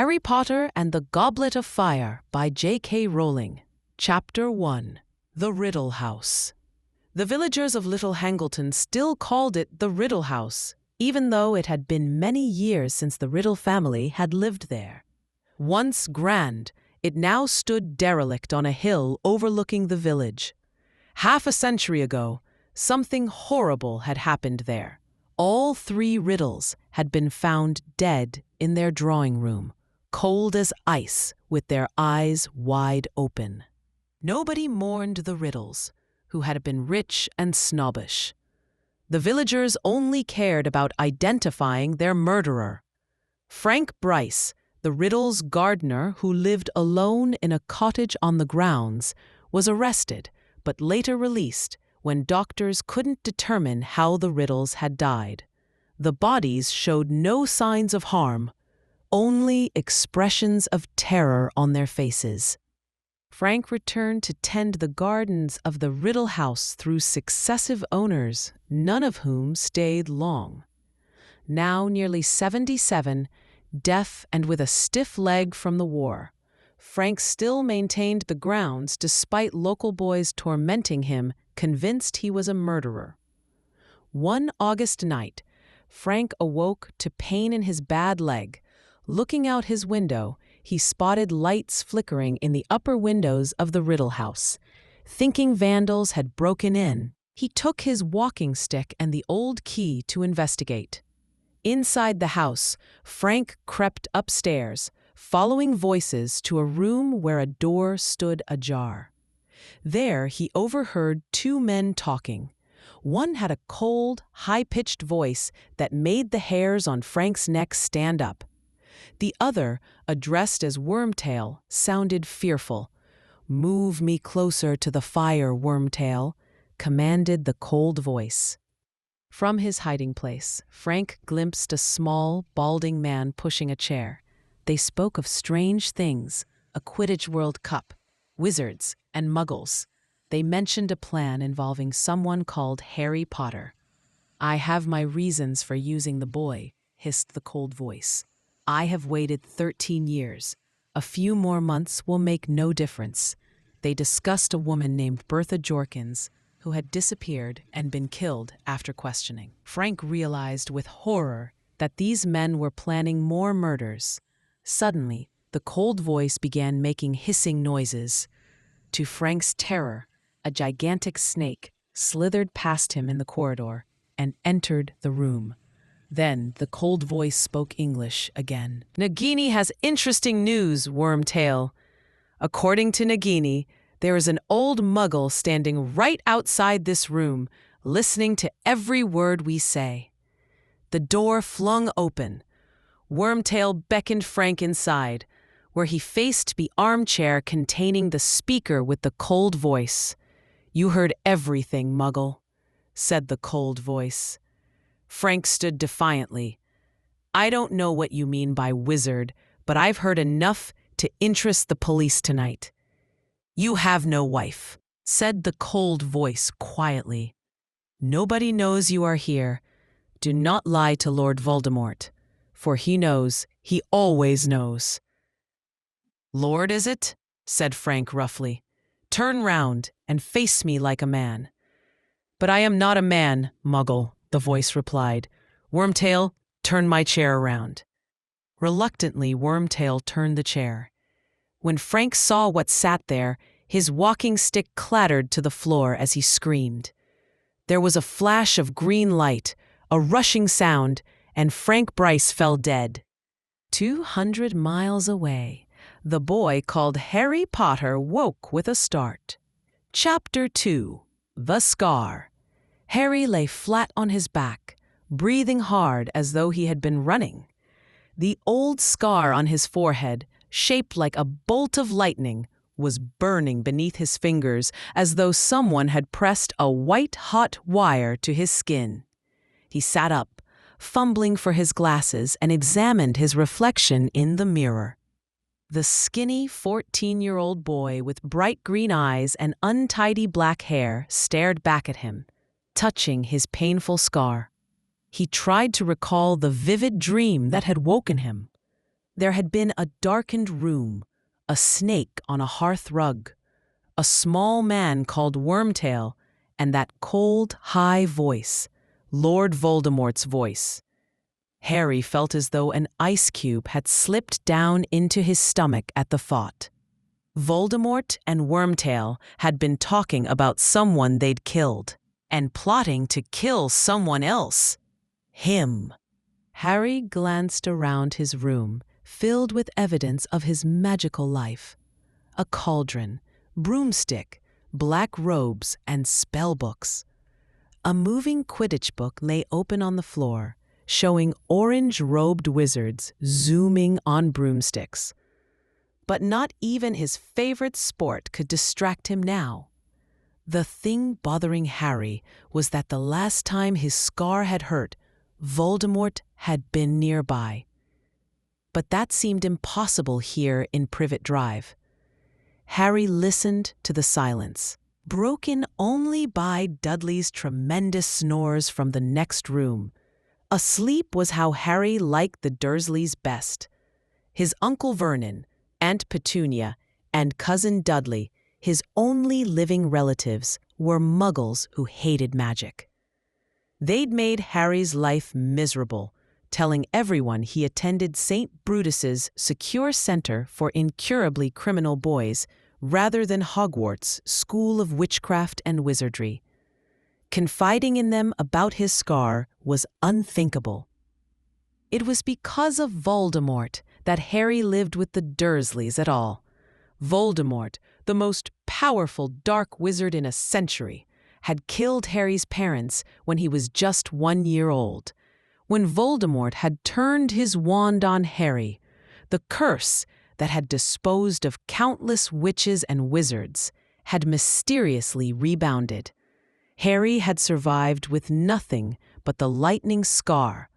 Harry Potter and the Goblet of Fire by J.K. Rowling. Chapter 1. The Riddle House. The villagers of Little Hangleton still called it the Riddle House, even though it had been many years since the Riddle family had lived there. Once grand, it now stood derelict on a hill overlooking the village. Half a century ago, something horrible had happened there. All 3 riddles had been found dead in their drawing room, cold as ice, with their eyes wide open. Nobody mourned the riddles, who had been rich and snobbish. The villagers only cared about identifying their murderer. Frank Bryce, the riddle's gardener who lived alone in a cottage on the grounds, was arrested but later released when doctors couldn't determine how the riddles had died. The bodies showed no signs of harm, only expressions of terror on their faces. Frank returned to tend the gardens of the Riddle House through successive owners, none of whom stayed long. Now nearly 77, deaf and with a stiff leg from the war, Frank still maintained the grounds despite local boys tormenting him, convinced he was a murderer. One August night, Frank awoke to pain in his bad leg. Looking out his window, he spotted lights flickering in the upper windows of the Riddle House. Thinking vandals had broken in, he took his walking stick and the old key to investigate. Inside the house, Frank crept upstairs, following voices to a room where a door stood ajar. There he overheard 2 men talking. One had a cold, high-pitched voice that made the hairs on Frank's neck stand up. The other, addressed as Wormtail, sounded fearful. "Move me closer to the fire, Wormtail," commanded the cold voice. From his hiding place, Frank glimpsed a small, balding man pushing a chair. They spoke of strange things, a Quidditch World Cup, wizards, and muggles. They mentioned a plan involving someone called Harry Potter. "I have my reasons for using the boy," hissed the cold voice. "I have waited 13 years. A few more months will make no difference." They discussed a woman named Bertha Jorkins, who had disappeared and been killed after questioning. Frank realized with horror that these men were planning more murders. Suddenly, the cold voice began making hissing noises. To Frank's terror, a gigantic snake slithered past him in the corridor and entered the room. Then the cold voice spoke English again. "Nagini has interesting news, Wormtail. According to Nagini, there is an old muggle standing right outside this room, listening to every word we say." The door flung open. Wormtail beckoned Frank inside, where he faced the armchair containing the speaker with the cold voice. "You heard everything, Muggle," said the cold voice. Frank stood defiantly. "I don't know what you mean by wizard, but I've heard enough to interest the police tonight." "You have no wife," said the cold voice quietly. "Nobody knows you are here. Do not lie to Lord Voldemort, for he knows, he always knows." "Lord, is it?" said Frank roughly. "Turn round and face me like a man." "But I am not a man, Muggle," the voice replied. "Wormtail, turn my chair around." Reluctantly, Wormtail turned the chair. When Frank saw what sat there, his walking stick clattered to the floor as he screamed. There was a flash of green light, a rushing sound, and Frank Bryce fell dead. 200 miles away, the boy called Harry Potter woke with a start. Chapter 2. The Scar. Harry lay flat on his back, breathing hard as though he had been running. The old scar on his forehead, shaped like a bolt of lightning, was burning beneath his fingers as though someone had pressed a white-hot wire to his skin. He sat up, fumbling for his glasses, and examined his reflection in the mirror. The skinny 14-year-old boy with bright green eyes and untidy black hair stared back at him, touching his painful scar. He tried to recall the vivid dream that had woken him. There had been a darkened room, a snake on a hearth rug, a small man called Wormtail, and that cold, high voice, Lord Voldemort's voice. Harry felt as though an ice cube had slipped down into his stomach at the thought. Voldemort and Wormtail had been talking about someone they'd killed, and plotting to kill someone else. Him. Harry glanced around his room, filled with evidence of his magical life. A cauldron, broomstick, black robes, and spellbooks. A moving Quidditch book lay open on the floor, showing orange-robed wizards zooming on broomsticks. But not even his favorite sport could distract him now. The thing bothering Harry was that the last time his scar had hurt, Voldemort had been nearby. But that seemed impossible here in Privet Drive. Harry listened to the silence, broken only by Dudley's tremendous snores from the next room. Asleep was how Harry liked the Dursleys best. His Uncle Vernon, Aunt Petunia, and Cousin Dudley, his only living relatives, were muggles who hated magic. They'd made Harry's life miserable, telling everyone he attended St. Brutus's secure center for incurably criminal boys rather than Hogwarts' school of witchcraft and wizardry. Confiding in them about his scar was unthinkable. It was because of Voldemort that Harry lived with the Dursleys at all. Voldemort, the most powerful dark wizard in a century, had killed Harry's parents when he was just 1 year old. When Voldemort had turned his wand on Harry, the curse that had disposed of countless witches and wizards had mysteriously rebounded. Harry had survived with nothing but the lightning scar,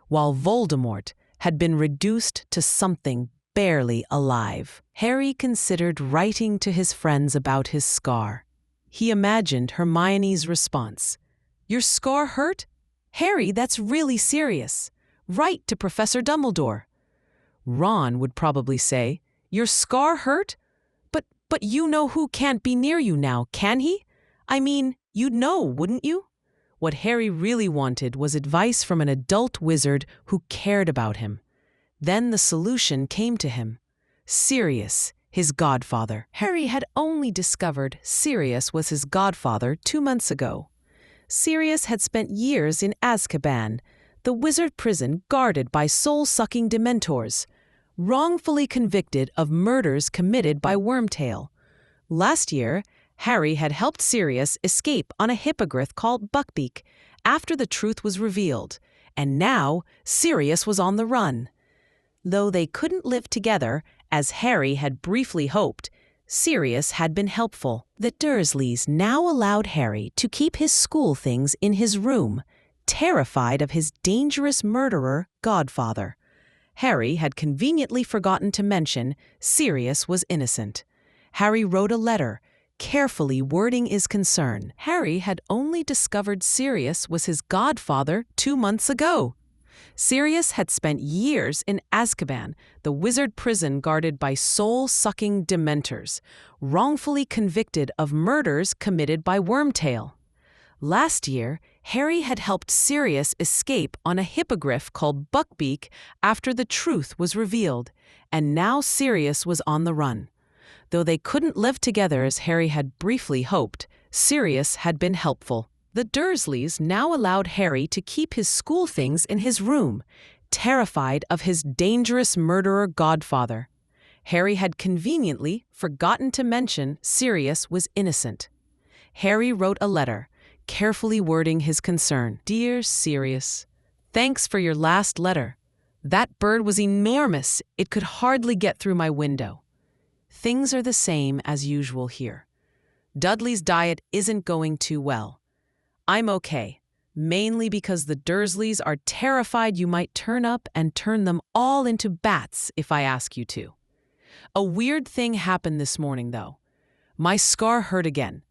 while Voldemort had been reduced to something barely alive. Harry considered writing to his friends about his scar. He imagined Hermione's response. "Your scar hurt? Harry, that's really serious. Write to Professor Dumbledore." Ron would probably say, "Your scar hurt? But you know who can't be near you now, can he? I mean, you'd know, wouldn't you?" What Harry really wanted was advice from an adult wizard who cared about him. Then the solution came to him. Sirius, his godfather. Harry had only discovered Sirius was his godfather 2 months ago. Sirius had spent years in Azkaban, the wizard prison guarded by soul-sucking Dementors, wrongfully convicted of murders committed by Wormtail. Last year, Harry had helped Sirius escape on a hippogriff called Buckbeak after the truth was revealed, and now Sirius was on the run. Though they couldn't live together, as Harry had briefly hoped, Sirius had been helpful. The Dursleys now allowed Harry to keep his school things in his room, terrified of his dangerous murderer godfather. Harry had conveniently forgotten to mention Sirius was innocent. Harry wrote a letter, carefully wording his concern. Harry had only discovered Sirius was his godfather 2 months ago. Sirius had spent years in Azkaban, the wizard prison guarded by soul-sucking Dementors, wrongfully convicted of murders committed by Wormtail. Last year, Harry had helped Sirius escape on a hippogriff called Buckbeak after the truth was revealed, and now Sirius was on the run. Though they couldn't live together as Harry had briefly hoped, Sirius had been helpful. The Dursleys now allowed Harry to keep his school things in his room, terrified of his dangerous murderer godfather. Harry had conveniently forgotten to mention Sirius was innocent. Harry wrote a letter, carefully wording his concern. "Dear Sirius, thanks for your last letter. That bird was enormous. It could hardly get through my window. Things are the same as usual here. Dudley's diet isn't going too well. I'm okay, mainly because the Dursleys are terrified you might turn up and turn them all into bats if I ask you to. A weird thing happened this morning, though. My scar hurt again.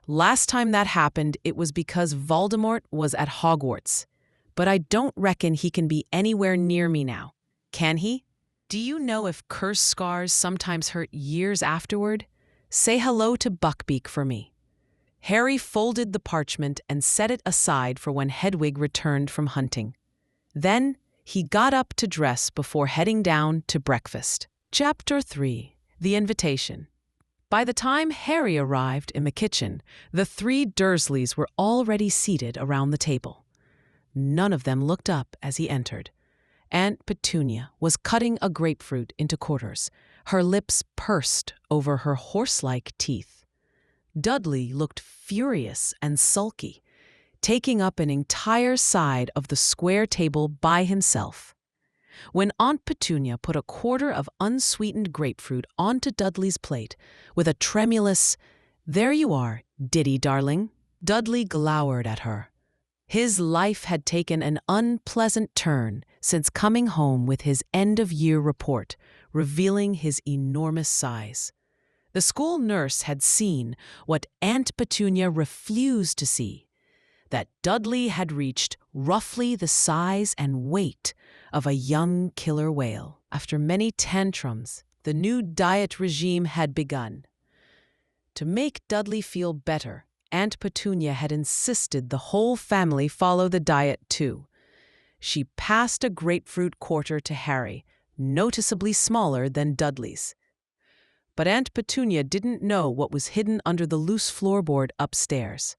Last time that happened, it was because Voldemort was at Hogwarts. But I don't reckon he can be anywhere near me now. Can he? Do you know if curse scars sometimes hurt years afterward? Say hello to Buckbeak for me." Harry folded the parchment and set it aside for when Hedwig returned from hunting. Then he got up to dress before heading down to breakfast. Chapter 3: The Invitation. By the time Harry arrived in the kitchen, the three Dursleys were already seated around the table. None of them looked up as he entered. Aunt Petunia was cutting a grapefruit into quarters, her lips pursed over her horse-like teeth. Dudley looked furious and sulky, taking up an entire side of the square table by himself. When Aunt Petunia put a quarter of unsweetened grapefruit onto Dudley's plate with a tremulous, "There you are, Diddy darling," Dudley glowered at her. His life had taken an unpleasant turn since coming home with his end-of-year report, revealing his enormous size. The school nurse had seen what Aunt Petunia refused to see, that Dudley had reached roughly the size and weight of a young killer whale. After many tantrums, the new diet regime had begun. To make Dudley feel better, Aunt Petunia had insisted the whole family follow the diet too. She passed a grapefruit quarter to Harry, noticeably smaller than Dudley's. But Aunt Petunia didn't know what was hidden under the loose floorboard upstairs.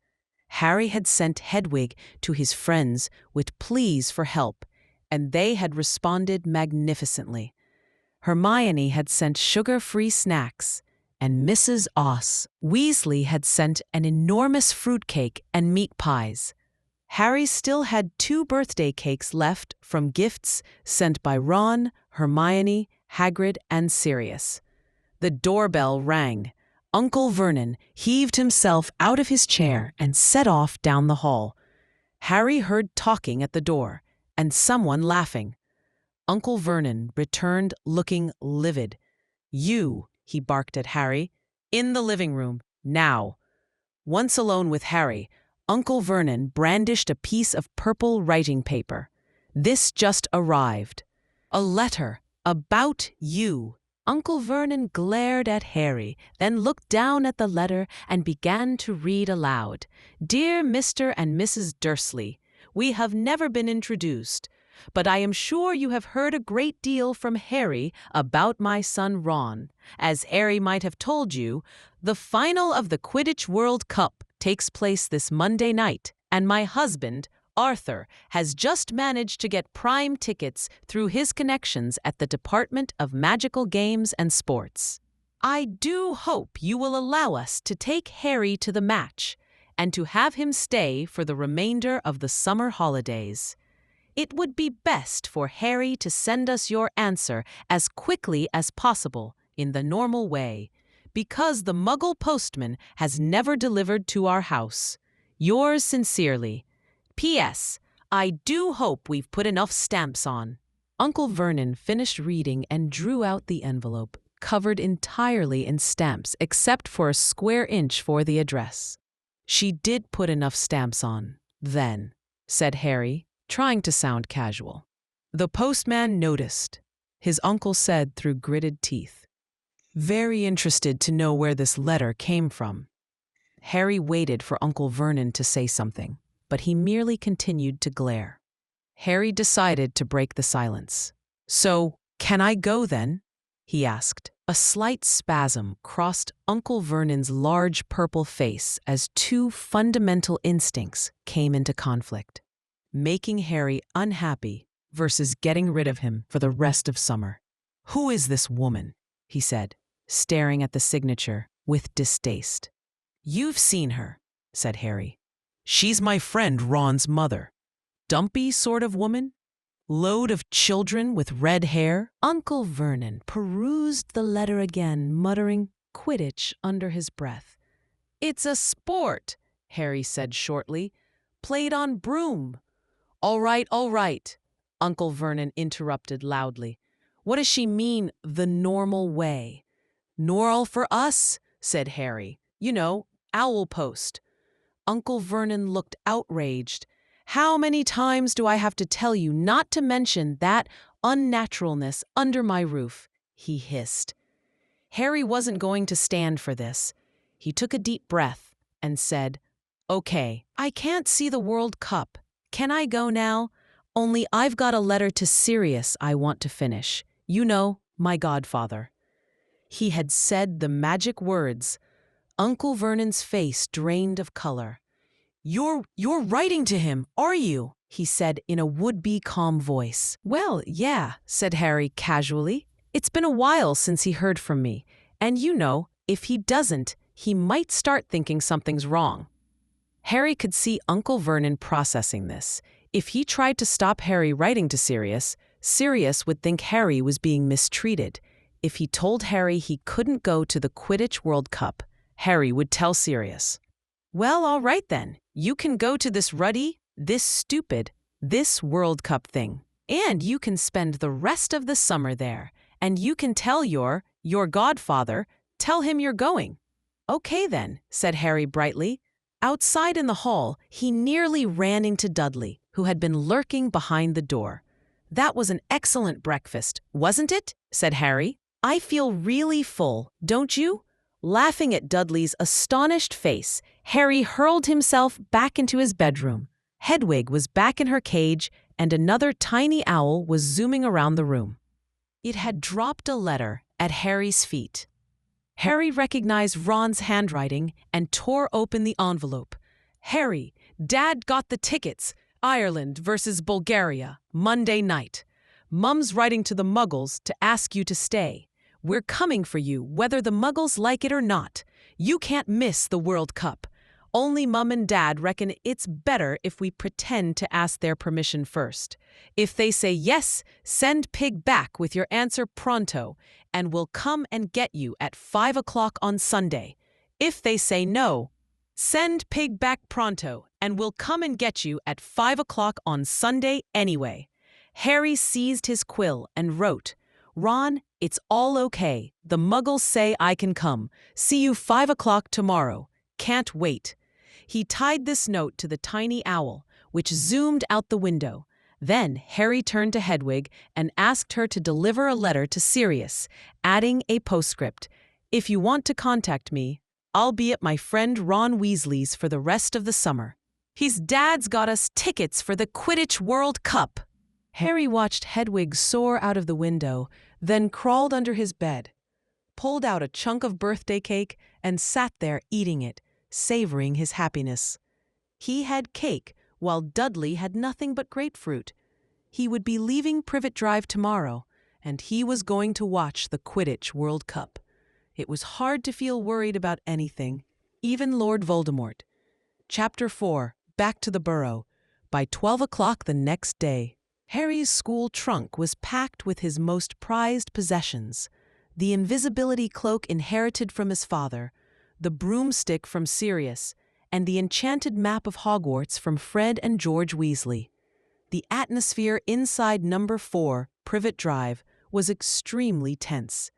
Harry had sent Hedwig to his friends with pleas for help, and they had responded magnificently. Hermione had sent sugar-free snacks, and Mrs. Weasley had sent an enormous fruitcake and meat pies. Harry still had 2 birthday cakes left from gifts sent by Ron, Hermione, Hagrid, and Sirius. The doorbell rang. Uncle Vernon heaved himself out of his chair and set off down the hall. Harry heard talking at the door, and someone laughing. Uncle Vernon returned looking livid. "You," he barked at Harry, "in the living room, now." Once alone with Harry, Uncle Vernon brandished a piece of purple writing paper. "This just arrived. A letter about you." Uncle Vernon glared at Harry, then looked down at the letter and began to read aloud. "Dear Mr. and Mrs. Dursley, we have never been introduced, but I am sure you have heard a great deal from Harry about my son Ron. As Harry might have told you, the final of the Quidditch World Cup takes place this Monday night, and my husband, Arthur, has just managed to get prime tickets through his connections at the Department of Magical Games and Sports. I do hope you will allow us to take Harry to the match and to have him stay for the remainder of the summer holidays. It would be best for Harry to send us your answer as quickly as possible in the normal way, because the Muggle postman has never delivered to our house. Yours sincerely. P.S. I do hope we've put enough stamps on." Uncle Vernon finished reading and drew out the envelope, covered entirely in stamps except for a square inch for the address. "She did put enough stamps on, then," said Harry, trying to sound casual. The postman noticed. His uncle said through gritted teeth, "Very interested to know where this letter came from." Harry waited for Uncle Vernon to say something, but he merely continued to glare. Harry decided to break the silence. "So, can I go then?" he asked. A slight spasm crossed Uncle Vernon's large purple face as 2 fundamental instincts came into conflict. Making Harry unhappy versus getting rid of him for the rest of summer. "Who is this woman?" he said, staring at the signature with distaste. "You've seen her," said Harry. "She's my friend Ron's mother. Dumpy sort of woman? Load of children with red hair?" Uncle Vernon perused the letter again, muttering Quidditch under his breath. "It's a sport," Harry said shortly. "Played on broom." All right, Uncle Vernon interrupted loudly. "What does she mean, the normal way?" "Normal for us," said Harry. "You know, owl post." Uncle Vernon looked outraged. "How many times do I have to tell you not to mention that unnaturalness under my roof," he hissed. Harry wasn't going to stand for this. He took a deep breath and said, "Okay, I can't see the World Cup. Can I go now? Only I've got a letter to Sirius I want to finish. You know, my godfather." He had said the magic words. Uncle Vernon's face drained of color. You're writing to him, are you?" he said in a would-be calm voice. "Well, yeah," said Harry casually. "It's been a while since he heard from me. And you know, if he doesn't, he might start thinking something's wrong." Harry could see Uncle Vernon processing this. If he tried to stop Harry writing to Sirius, Sirius would think Harry was being mistreated. If he told Harry he couldn't go to the Quidditch World Cup, Harry would tell Sirius, "Well, all right then. You can go to this this World Cup thing. And you can spend the rest of the summer there. And you can tell your godfather, tell him you're going." "Okay then," said Harry brightly. Outside in the hall, he nearly ran into Dudley, who had been lurking behind the door. "That was an excellent breakfast, wasn't it?" said Harry. "I feel really full, don't you?" Laughing at Dudley's astonished face, Harry hurled himself back into his bedroom. Hedwig was back in her cage, and another tiny owl was zooming around the room. It had dropped a letter at Harry's feet. Harry recognized Ron's handwriting and tore open the envelope. "Harry, Dad got the tickets. Ireland versus Bulgaria, Monday night. Mum's writing to the Muggles to ask you to stay. We're coming for you, whether the Muggles like it or not. You can't miss the World Cup. Only Mum and Dad reckon it's better if we pretend to ask their permission first. If they say yes, send Pig back with your answer pronto, and we'll come and get you at 5 o'clock on Sunday. If they say no, send Pig back pronto, and we'll come and get you at 5 o'clock on Sunday anyway." Harry seized his quill and wrote, "Ron, it's all okay. The Muggles say I can come. See you 5 o'clock tomorrow. Can't wait." He tied this note to the tiny owl, which zoomed out the window. Then Harry turned to Hedwig and asked her to deliver a letter to Sirius, adding a postscript. "If you want to contact me, I'll be at my friend Ron Weasley's for the rest of the summer. His dad's got us tickets for the Quidditch World Cup." Harry watched Hedwig soar out of the window, then crawled under his bed, pulled out a chunk of birthday cake, and sat there eating it, savoring his happiness. He had cake, while Dudley had nothing but grapefruit. He would be leaving Privet Drive tomorrow, and he was going to watch the Quidditch World Cup. It was hard to feel worried about anything, even Lord Voldemort. Chapter 4. Back to the Burrow. By 12 o'clock the next day, Harry's school trunk was packed with his most prized possessions: the invisibility cloak inherited from his father, the broomstick from Sirius, and the enchanted map of Hogwarts from Fred and George Weasley. The atmosphere inside Number 4, Privet Drive, was extremely tense.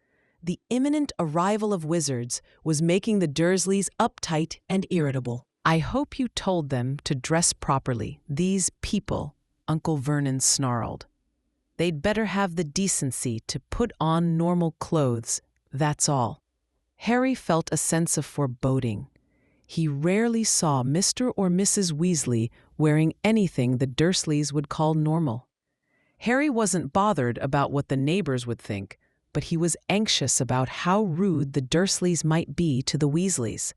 The imminent arrival of wizards was making the Dursleys uptight and irritable. "I hope you told them to dress properly, these people," Uncle Vernon snarled. "They'd better have the decency to put on normal clothes, that's all." Harry felt a sense of foreboding. He rarely saw Mr. or Mrs. Weasley wearing anything the Dursleys would call normal. Harry wasn't bothered about what the neighbors would think, but he was anxious about how rude the Dursleys might be to the Weasleys.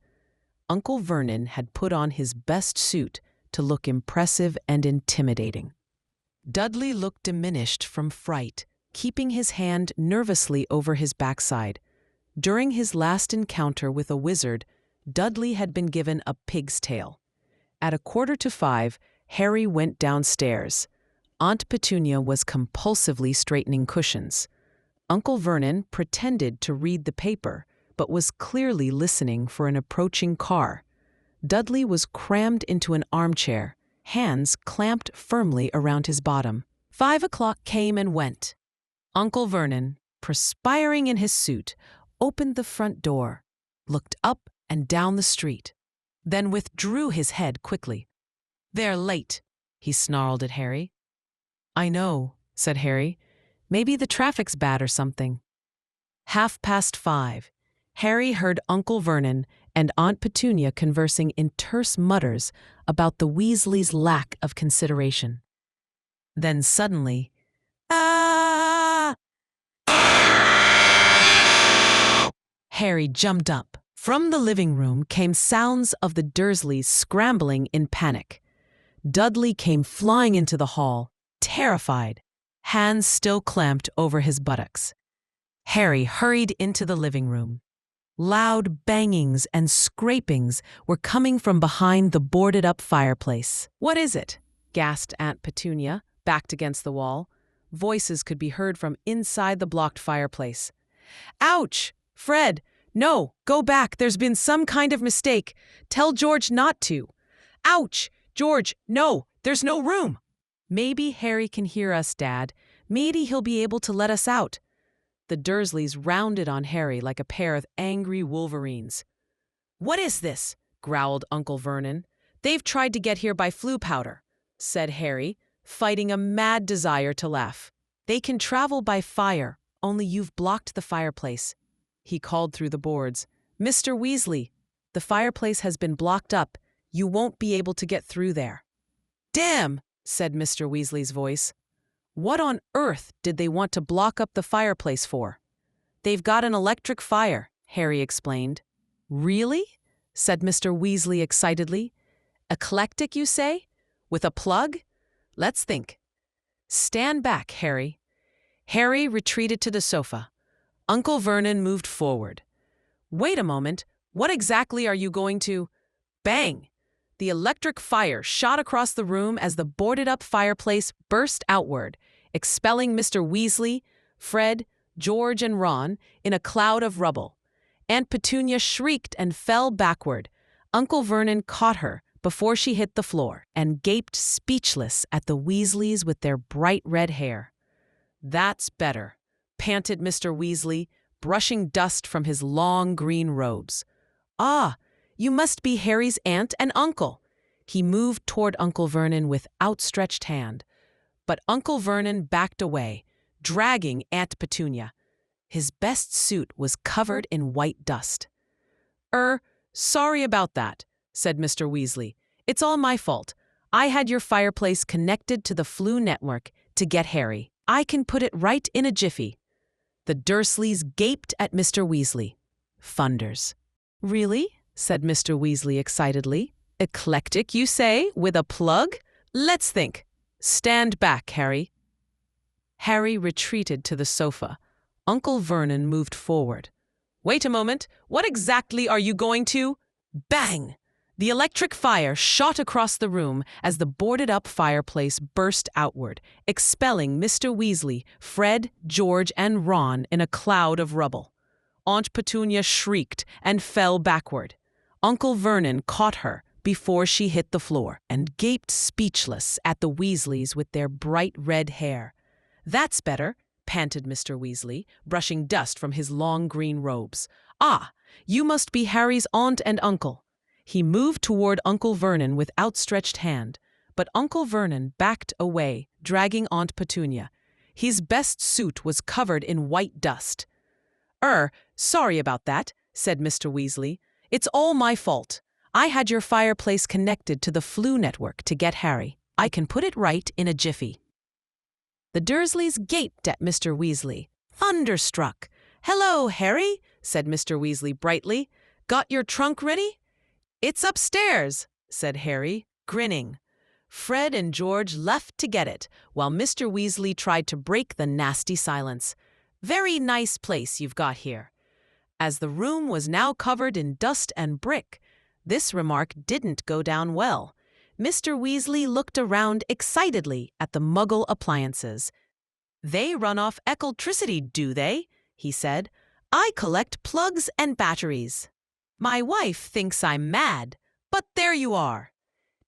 Uncle Vernon had put on his best suit to look impressive and intimidating. Dudley looked diminished from fright, keeping his hand nervously over his backside. During his last encounter with a wizard, Dudley had been given a pig's tail. At 4:45, Harry went downstairs. Aunt Petunia was compulsively straightening cushions. Uncle Vernon pretended to read the paper, but was clearly listening for an approaching car. Dudley was crammed into an armchair, hands clamped firmly around his bottom. 5 o'clock came and went. Uncle Vernon, perspiring in his suit, opened the front door, looked up and down the street, then withdrew his head quickly. "They're late," he snarled at Harry. "I know," said Harry. Maybe the traffic's bad or something. 5:30. Harry heard Uncle Vernon and Aunt Petunia conversing in terse mutters about the Weasleys' lack of consideration. Then suddenly, "Ah!" Harry jumped up. From the living room came sounds of the Dursleys scrambling in panic. Dudley came flying into the hall, terrified, hands still clamped over his buttocks. Harry hurried into the living room. Loud bangings and scrapings were coming from behind the boarded-up fireplace. "What is it?" gasped Aunt Petunia, backed against the wall. Voices could be heard from inside the blocked fireplace. "Ouch! Fred! No, go back. There's been some kind of mistake. Tell George not to. Ouch! George, no, there's no room." "Maybe Harry can hear us, Dad. Maybe he'll be able to let us out." The Dursleys rounded on Harry like a pair of angry wolverines. "What is this?" growled Uncle Vernon. "They've tried to get here by flue powder," said Harry, fighting a mad desire to laugh. "They can travel by fire, only you've blocked the fireplace." He called through the boards. "Mr. Weasley, the fireplace has been blocked up. You won't be able to get through there." "Damn!" said Mr. Weasley's voice. "What on earth did they want to block up the fireplace for?" "They've got an electric fire," Harry explained. "Really?" said Mr. Weasley excitedly. "Eclectic, you say? With a plug? Let's think." "Stand back, Harry." Harry retreated to the sofa. Uncle Vernon moved forward. "Wait a moment. What exactly are you going to—" Bang! The electric fire shot across the room as the boarded-up fireplace burst outward, expelling Mr. Weasley, Fred, George, and Ron in a cloud of rubble. Aunt Petunia shrieked and fell backward. Uncle Vernon caught her before she hit the floor and gaped speechless at the Weasleys with their bright red hair. "That's better," panted Mr. Weasley, brushing dust from his long green robes. "Ah, you must be Harry's aunt and uncle." He moved toward Uncle Vernon with outstretched hand. But Uncle Vernon backed away, dragging Aunt Petunia. His best suit was covered in white dust. Sorry about that," said Mr. Weasley. "It's all my fault. I had your fireplace connected to the flue network to get Harry. I can put it right in a jiffy." The Dursleys gaped at Mr. Weasley. "Thunders." "Really?" said Mr. Weasley excitedly. "Eclectic, you say, with a plug? Let's think. Stand back, Harry." Harry retreated to the sofa. Uncle Vernon moved forward. "Wait a moment. What exactly are you going to—" Bang! The electric fire shot across the room as the boarded-up fireplace burst outward, expelling Mr. Weasley, Fred, George, and Ron in a cloud of rubble. Aunt Petunia shrieked and fell backward. Uncle Vernon caught her before she hit the floor and gaped speechless at the Weasleys with their bright red hair. "That's better," panted Mr. Weasley, brushing dust from his long green robes. "Ah, you must be Harry's aunt and uncle." He moved toward Uncle Vernon with outstretched hand, but Uncle Vernon backed away, dragging Aunt Petunia. His best suit was covered in white dust. Sorry about that," said Mr. Weasley. "It's all my fault. I had your fireplace connected to the flue network to get Harry. I can put it right in a jiffy." The Dursleys gaped at Mr. Weasley, thunderstruck. "Hello, Harry," said Mr. Weasley brightly. "Got your trunk ready?" "It's upstairs," said Harry, grinning. Fred and George left to get it, while Mr. Weasley tried to break the nasty silence. "Very nice place you've got here." As the room was now covered in dust and brick, this remark didn't go down well. Mr. Weasley looked around excitedly at the Muggle appliances. "They run off electricity, do they?" he said. "I collect plugs and batteries. My wife thinks I'm mad, but there you are."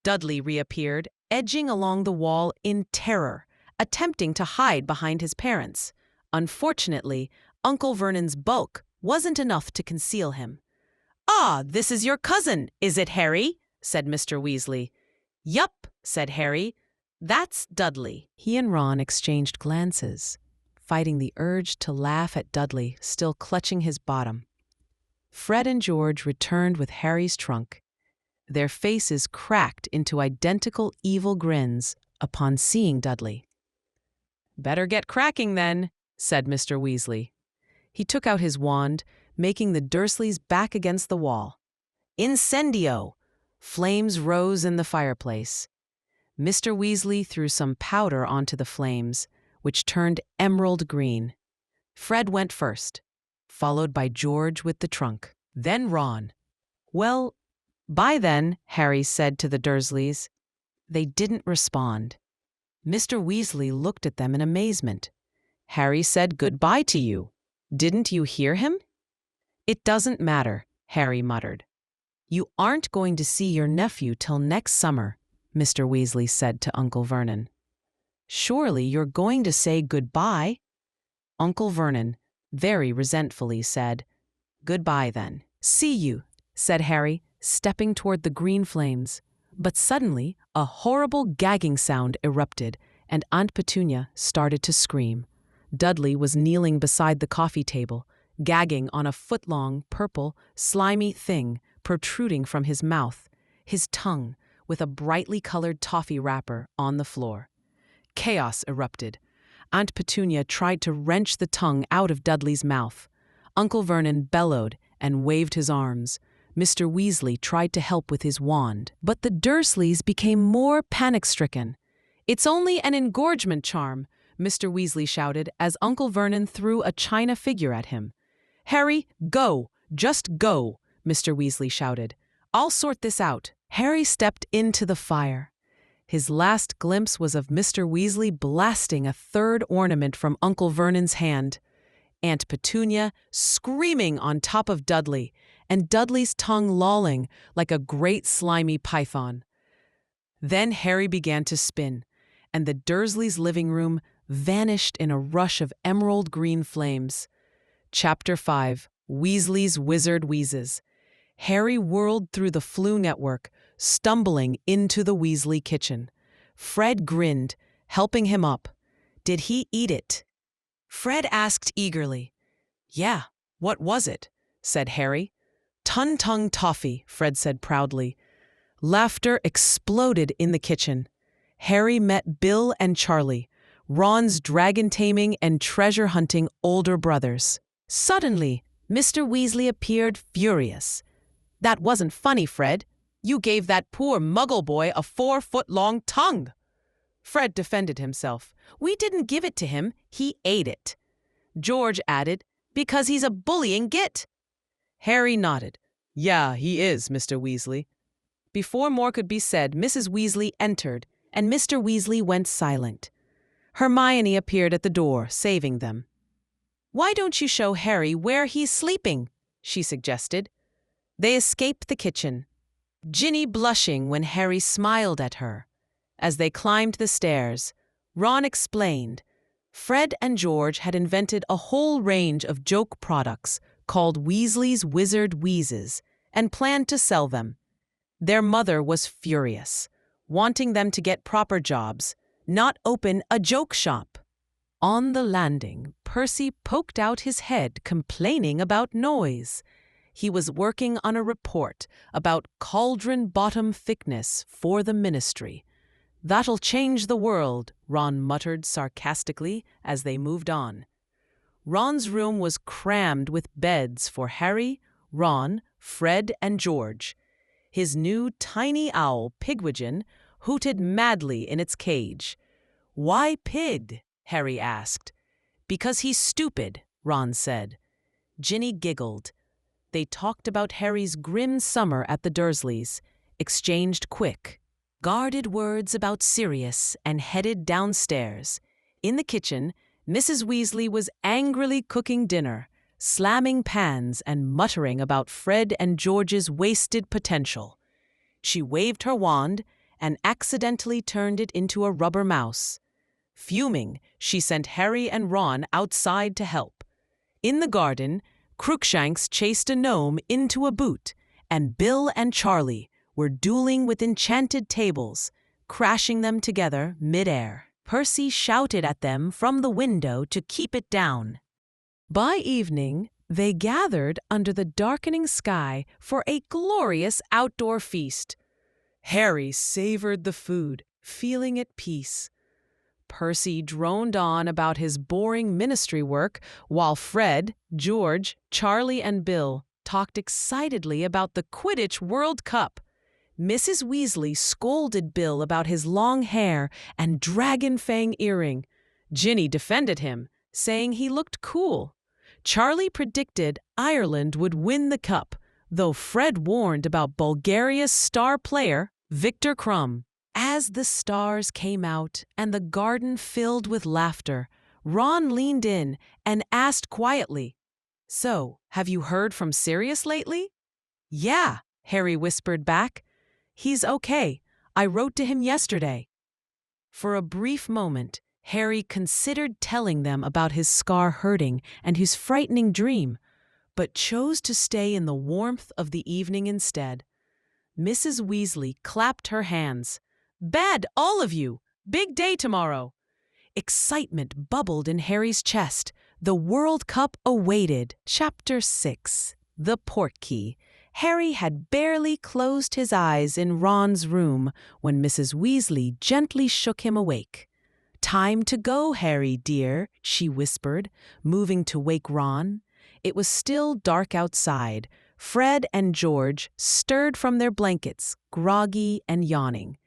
Dudley reappeared, edging along the wall in terror, attempting to hide behind his parents. Unfortunately, Uncle Vernon's bulk wasn't enough to conceal him. "Ah, this is your cousin, is it, Harry?" said Mr. Weasley. "Yup," said Harry. "That's Dudley." He and Ron exchanged glances. fighting the urge to laugh at Dudley, still clutching his bottom. Fred and George returned with Harry's trunk, their faces cracked into identical evil grins upon seeing Dudley. "Better get cracking then," said Mr. Weasley. He took out his wand, making the Dursleys back against the wall. Incendio! Flames rose in the fireplace. Mr. Weasley threw some powder onto the flames, which turned emerald green. Fred went first, followed by George with the trunk. Then Ron. "Well, bye then," Harry said to the Dursleys. They didn't respond. Mr. Weasley looked at them in amazement. "Harry said goodbye to you. Didn't you hear him?" "It doesn't matter," Harry muttered. "You aren't going to see your nephew till next summer," Mr. Weasley said to Uncle Vernon. "Surely you're going to say goodbye?" Uncle Vernon, very resentfully, said, "Goodbye then." "See you," said Harry, stepping toward the green flames. But suddenly, a horrible gagging sound erupted, and Aunt Petunia started to scream. Dudley was kneeling beside the coffee table, gagging on a foot-long, purple, slimy thing protruding from his mouth, his tongue, with a brightly colored toffee wrapper, on the floor. Chaos erupted. Aunt Petunia tried to wrench the tongue out of Dudley's mouth. Uncle Vernon bellowed and waved his arms. Mr. Weasley tried to help with his wand, but the Dursleys became more panic-stricken. "It's only an engorgement charm," Mr. Weasley shouted as Uncle Vernon threw a china figure at him. "Harry, go! Just go!" Mr. Weasley shouted. "I'll sort this out." Harry stepped into the fire. His last glimpse was of Mr. Weasley blasting a third ornament from Uncle Vernon's hand, Aunt Petunia screaming on top of Dudley, and Dudley's tongue lolling like a great slimy python. Then Harry began to spin, and the Dursleys' living room vanished in a rush of emerald green flames. Chapter 5: Weasley's Wizard Wheezes. Harry whirled through the Floo network, stumbling into the Weasley kitchen. Fred grinned, helping him up. "Did he eat it?" Fred asked eagerly. "Yeah, what was it?" said Harry. "Ton-tongue toffee," Fred said proudly. Laughter exploded in the kitchen. Harry met Bill and Charlie, Ron's dragon-taming and treasure-hunting older brothers. Suddenly, Mr. Weasley appeared furious. "That wasn't funny, Fred. You gave that poor Muggle boy a 4-foot-long tongue." Fred defended himself. "We didn't give it to him. He ate it." George added, "Because he's a bullying git." Harry nodded. "Yeah, he is, Mr. Weasley." Before more could be said, Mrs. Weasley entered, and Mr. Weasley went silent. Hermione appeared at the door, saving them. "Why don't you show Harry where he's sleeping?" she suggested. They escaped the kitchen, Ginny blushing when Harry smiled at her. As they climbed the stairs, Ron explained, Fred and George had invented a whole range of joke products called Weasley's Wizard Wheezes and planned to sell them. Their mother was furious, wanting them to get proper jobs, not open a joke shop. On the landing, Percy poked out his head, complaining about noise. He was working on a report about cauldron bottom thickness for the ministry. "That'll change the world," Ron muttered sarcastically as they moved on. Ron's room was crammed with beds for Harry, Ron, Fred, and George. His new tiny owl, Pigwidgeon, hooted madly in its cage. "Why Pig?" Harry asked. "Because he's stupid," Ron said. Ginny giggled. They talked about Harry's grim summer at the Dursleys, exchanged quick, guarded words about Sirius, and headed downstairs. In the kitchen, Mrs. Weasley was angrily cooking dinner, slamming pans and muttering about Fred and George's wasted potential. She waved her wand and accidentally turned it into a rubber mouse. Fuming, she sent Harry and Ron outside to help. In the garden, Crookshanks chased a gnome into a boot, and Bill and Charlie were dueling with enchanted tables, crashing them together mid-air. Percy shouted at them from the window to keep it down. By evening, they gathered under the darkening sky for a glorious outdoor feast. Harry savored the food, feeling at peace. Percy droned on about his boring ministry work, while Fred, George, Charlie, and Bill talked excitedly about the Quidditch World Cup. Mrs. Weasley scolded Bill about his long hair and dragon fang earring. Ginny defended him, saying he looked cool. Charlie predicted Ireland would win the cup, though Fred warned about Bulgaria's star player, Victor Krum. As the stars came out and the garden filled with laughter, Ron leaned in and asked quietly, "So, have you heard from Sirius lately?" "Yeah," Harry whispered back. "He's okay. I wrote to him yesterday." For a brief moment, Harry considered telling them about his scar hurting and his frightening dream, but chose to stay in the warmth of the evening instead. Mrs. Weasley clapped her hands. "Bed, all of you! Big day tomorrow!" Excitement bubbled in Harry's chest. The World Cup awaited. Chapter 6. The Portkey. Harry had barely closed his eyes in Ron's room when Mrs. Weasley gently shook him awake. "Time to go, Harry, dear," she whispered, moving to wake Ron. It was still dark outside. Fred and George stirred from their blankets, groggy and yawning.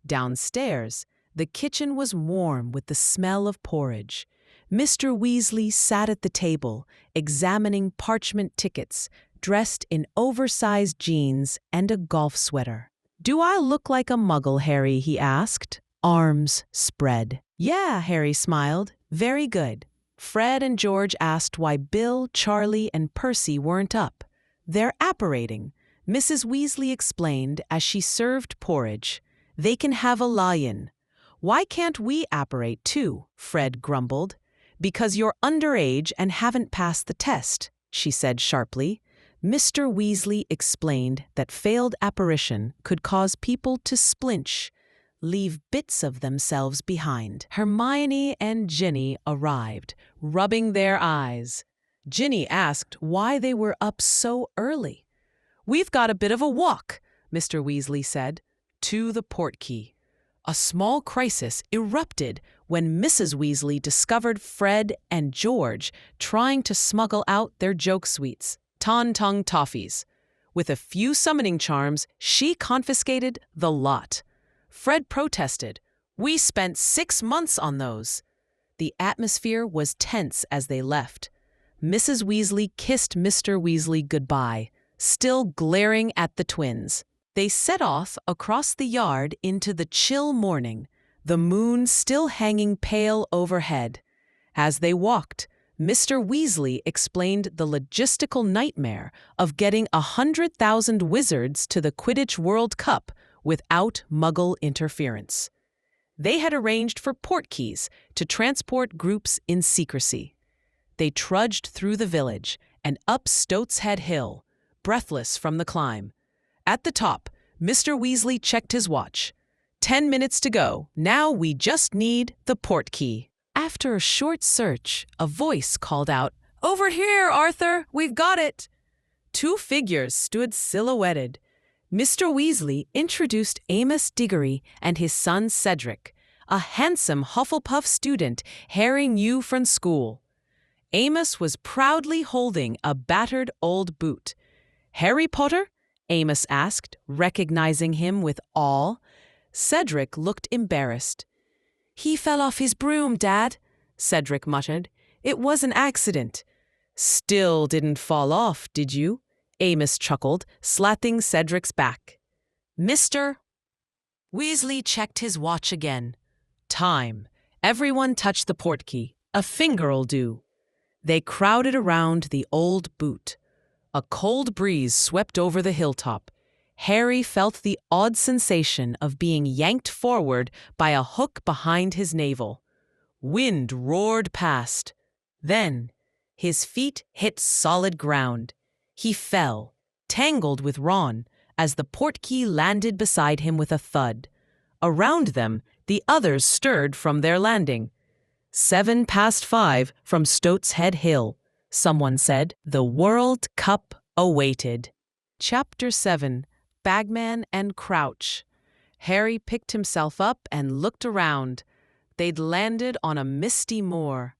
Downstairs, the kitchen was warm with the smell of porridge. Mr. Weasley sat at the table, examining parchment tickets, dressed in oversized jeans and a golf sweater. "Do I look like a muggle, Harry?" he asked, arms spread. "Yeah," Harry smiled. "Very good." Fred and George asked why Bill, Charlie, and Percy weren't up. "They're apparating," Mrs. Weasley explained as she served porridge. "They can have a lie-in." "Why can't we apparate too?" Fred grumbled. "Because you're underage and haven't passed the test," she said sharply. Mr. Weasley explained that failed apparition could cause people to splinch, leave bits of themselves behind. Hermione and Ginny arrived, rubbing their eyes. Ginny asked why they were up so early. "We've got a bit of a walk," Mr. Weasley said, "to the Portkey." A small crisis erupted when Mrs. Weasley discovered Fred and George trying to smuggle out their joke sweets, Tauntaun toffees. With a few summoning charms, she confiscated the lot. Fred protested. "We spent 6 months on those." The atmosphere was tense as they left. Mrs. Weasley kissed Mr. Weasley goodbye, still glaring at the twins. They set off across the yard into the chill morning, the moon still hanging pale overhead. As they walked, Mr. Weasley explained the logistical nightmare of getting 100,000 wizards to the Quidditch World Cup without Muggle interference. They had arranged for portkeys to transport groups in secrecy. They trudged through the village and up Stoats Head Hill, breathless from the climb. At the top, Mr. Weasley checked his watch. 10 minutes to go. Now we just need the portkey. After a short search, a voice called out, "Over here, Arthur! We've got it!" 2 figures stood silhouetted. Mr. Weasley introduced Amos Diggory and his son Cedric, a handsome Hufflepuff student Harry knew from school. Amos was proudly holding a battered old boot. "Harry Potter?" Amos asked, recognizing him with awe. Cedric looked embarrassed. "He fell off his broom, Dad," Cedric muttered. "It was an accident." "Still didn't fall off, did you?" Amos chuckled, slapping Cedric's back. "Mr. Weasley checked his watch again. "Time. Everyone touch the portkey. A finger'll do." They crowded around the old boot. A cold breeze swept over the hilltop. Harry felt the odd sensation of being yanked forward by a hook behind his navel. Wind roared past. Then, his feet hit solid ground. He fell, tangled with Ron, as the portkey landed beside him with a thud. Around them, The others stirred from their landing. 5:07 from Stoats Head Hill, someone said. The World Cup awaited. Chapter 7. Bagman and Crouch. Harry picked himself up and looked around. They'd landed on a misty moor.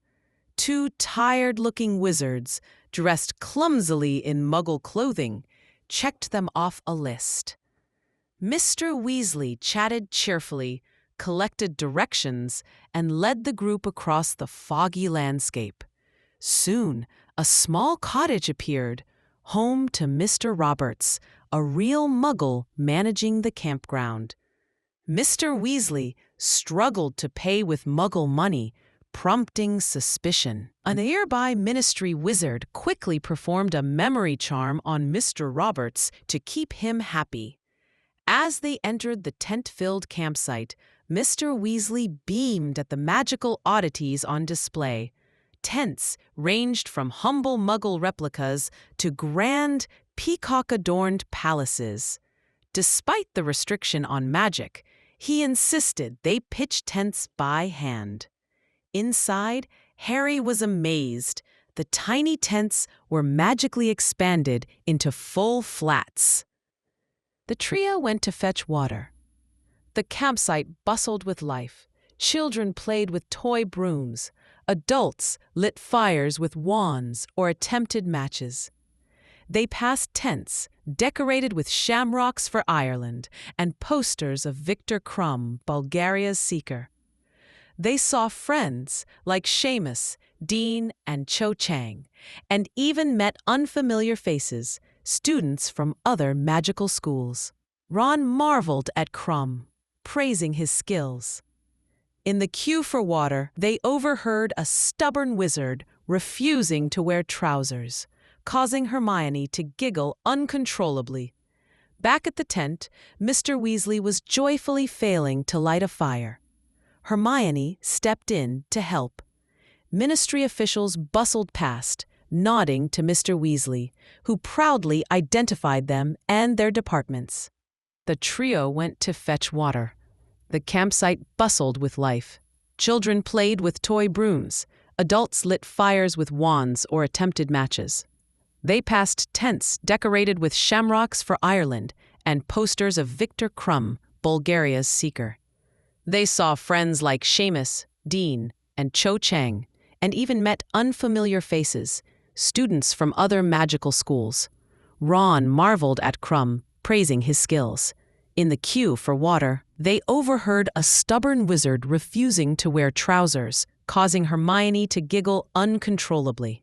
Two tired-looking wizards, dressed clumsily in Muggle clothing, checked them off a list. Mr. Weasley chatted cheerfully, collected directions, and led the group across the foggy landscape. Soon, a small cottage appeared, home to Mr. Roberts, a real Muggle managing the campground. Mr. Weasley struggled to pay with Muggle money, prompting suspicion. A nearby ministry wizard quickly performed a memory charm on Mr. Roberts to keep him happy. As they entered the tent-filled campsite, Mr. Weasley beamed at the magical oddities on display. Tents ranged from humble Muggle replicas to grand, peacock-adorned palaces. Despite the restriction on magic, he insisted they pitch tents by hand. Inside, Harry was amazed. The tiny tents were magically expanded into full flats. The trio went to fetch water. The campsite bustled with life. Children played with toy brooms. Adults lit fires with wands or attempted matches. They passed tents decorated with shamrocks for Ireland and posters of Viktor Krum, Bulgaria's seeker. They saw friends like Seamus, Dean, and Cho Chang, and even met unfamiliar faces, students from other magical schools. Ron marveled at Krum, praising his skills. In the queue for water, they overheard a stubborn wizard refusing to wear trousers, causing Hermione to giggle uncontrollably. Back at the tent, Mr. Weasley was joyfully failing to light a fire. Hermione stepped in to help. Ministry officials bustled past, nodding to Mr. Weasley, who proudly identified them and their departments. The trio went to fetch water. The campsite bustled with life. Children played with toy brooms. Adults lit fires with wands or attempted matches. They passed tents decorated with shamrocks for Ireland and posters of Viktor Krum, Bulgaria's seeker. They saw friends like Seamus, Dean, and Cho Chang, and even met unfamiliar faces, students from other magical schools. Ron marveled at Krum, praising his skills. In the queue for water, they overheard a stubborn wizard refusing to wear trousers, causing Hermione to giggle uncontrollably.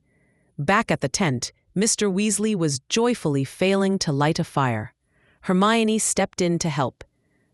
Back at the tent, Mr. Weasley was joyfully failing to light a fire. Hermione stepped in to help.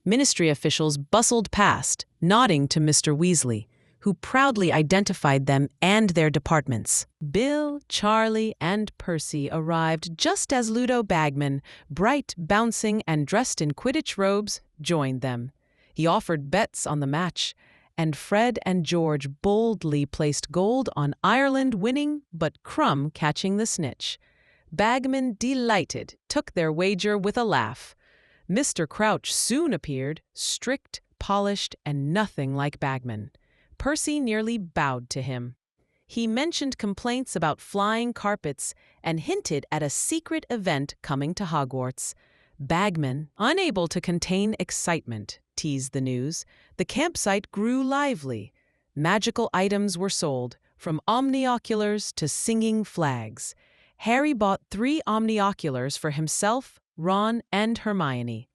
Ministry officials bustled past, nodding to Mr. Weasley, who proudly identified them and their departments. Bill, Charlie, and Percy arrived just as Ludo Bagman, bright, bouncing, and dressed in Quidditch robes, joined them. He offered bets on the match, and Fred and George boldly placed gold on Ireland winning but Krum catching the snitch. Bagman, delighted, took their wager with a laugh. Mr. Crouch soon appeared, strict, polished, and nothing like Bagman. Percy nearly bowed to him. He mentioned complaints about flying carpets and hinted at a secret event coming to Hogwarts. Bagman, unable to contain excitement, teased the news. The campsite grew lively. Magical items were sold, from omnioculars to singing flags. Harry bought 3 omnioculars for himself, Ron, and Hermione.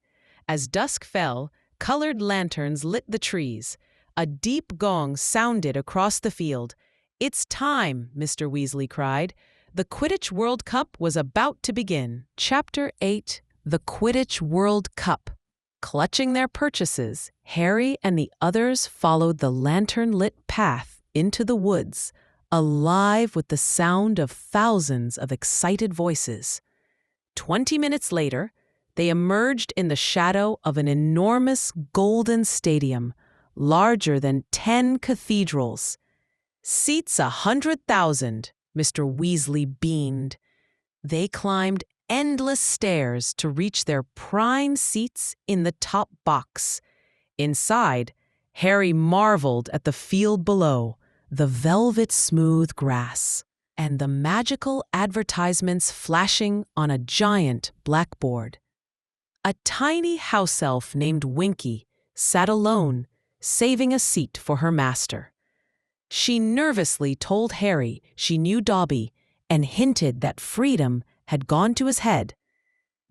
As dusk fell, colored lanterns lit the trees. A deep gong sounded across the field. "It's time," Mr. Weasley cried. The Quidditch World Cup was about to begin. Chapter 8. The Quidditch World Cup. Clutching their purchases, Harry and the others followed the lantern-lit path into the woods, alive with the sound of thousands of excited voices. 20 minutes later, they emerged in the shadow of an enormous golden stadium, larger than 10 cathedrals. "Seats 100,000, Mr. Weasley beamed. They climbed endless stairs to reach their prime seats in the top box. Inside, Harry marveled at the field below, the velvet-smooth grass, and the magical advertisements flashing on a giant blackboard. A tiny house elf named Winky sat alone, saving a seat for her master. She nervously told Harry she knew Dobby and hinted that freedom had gone to his head.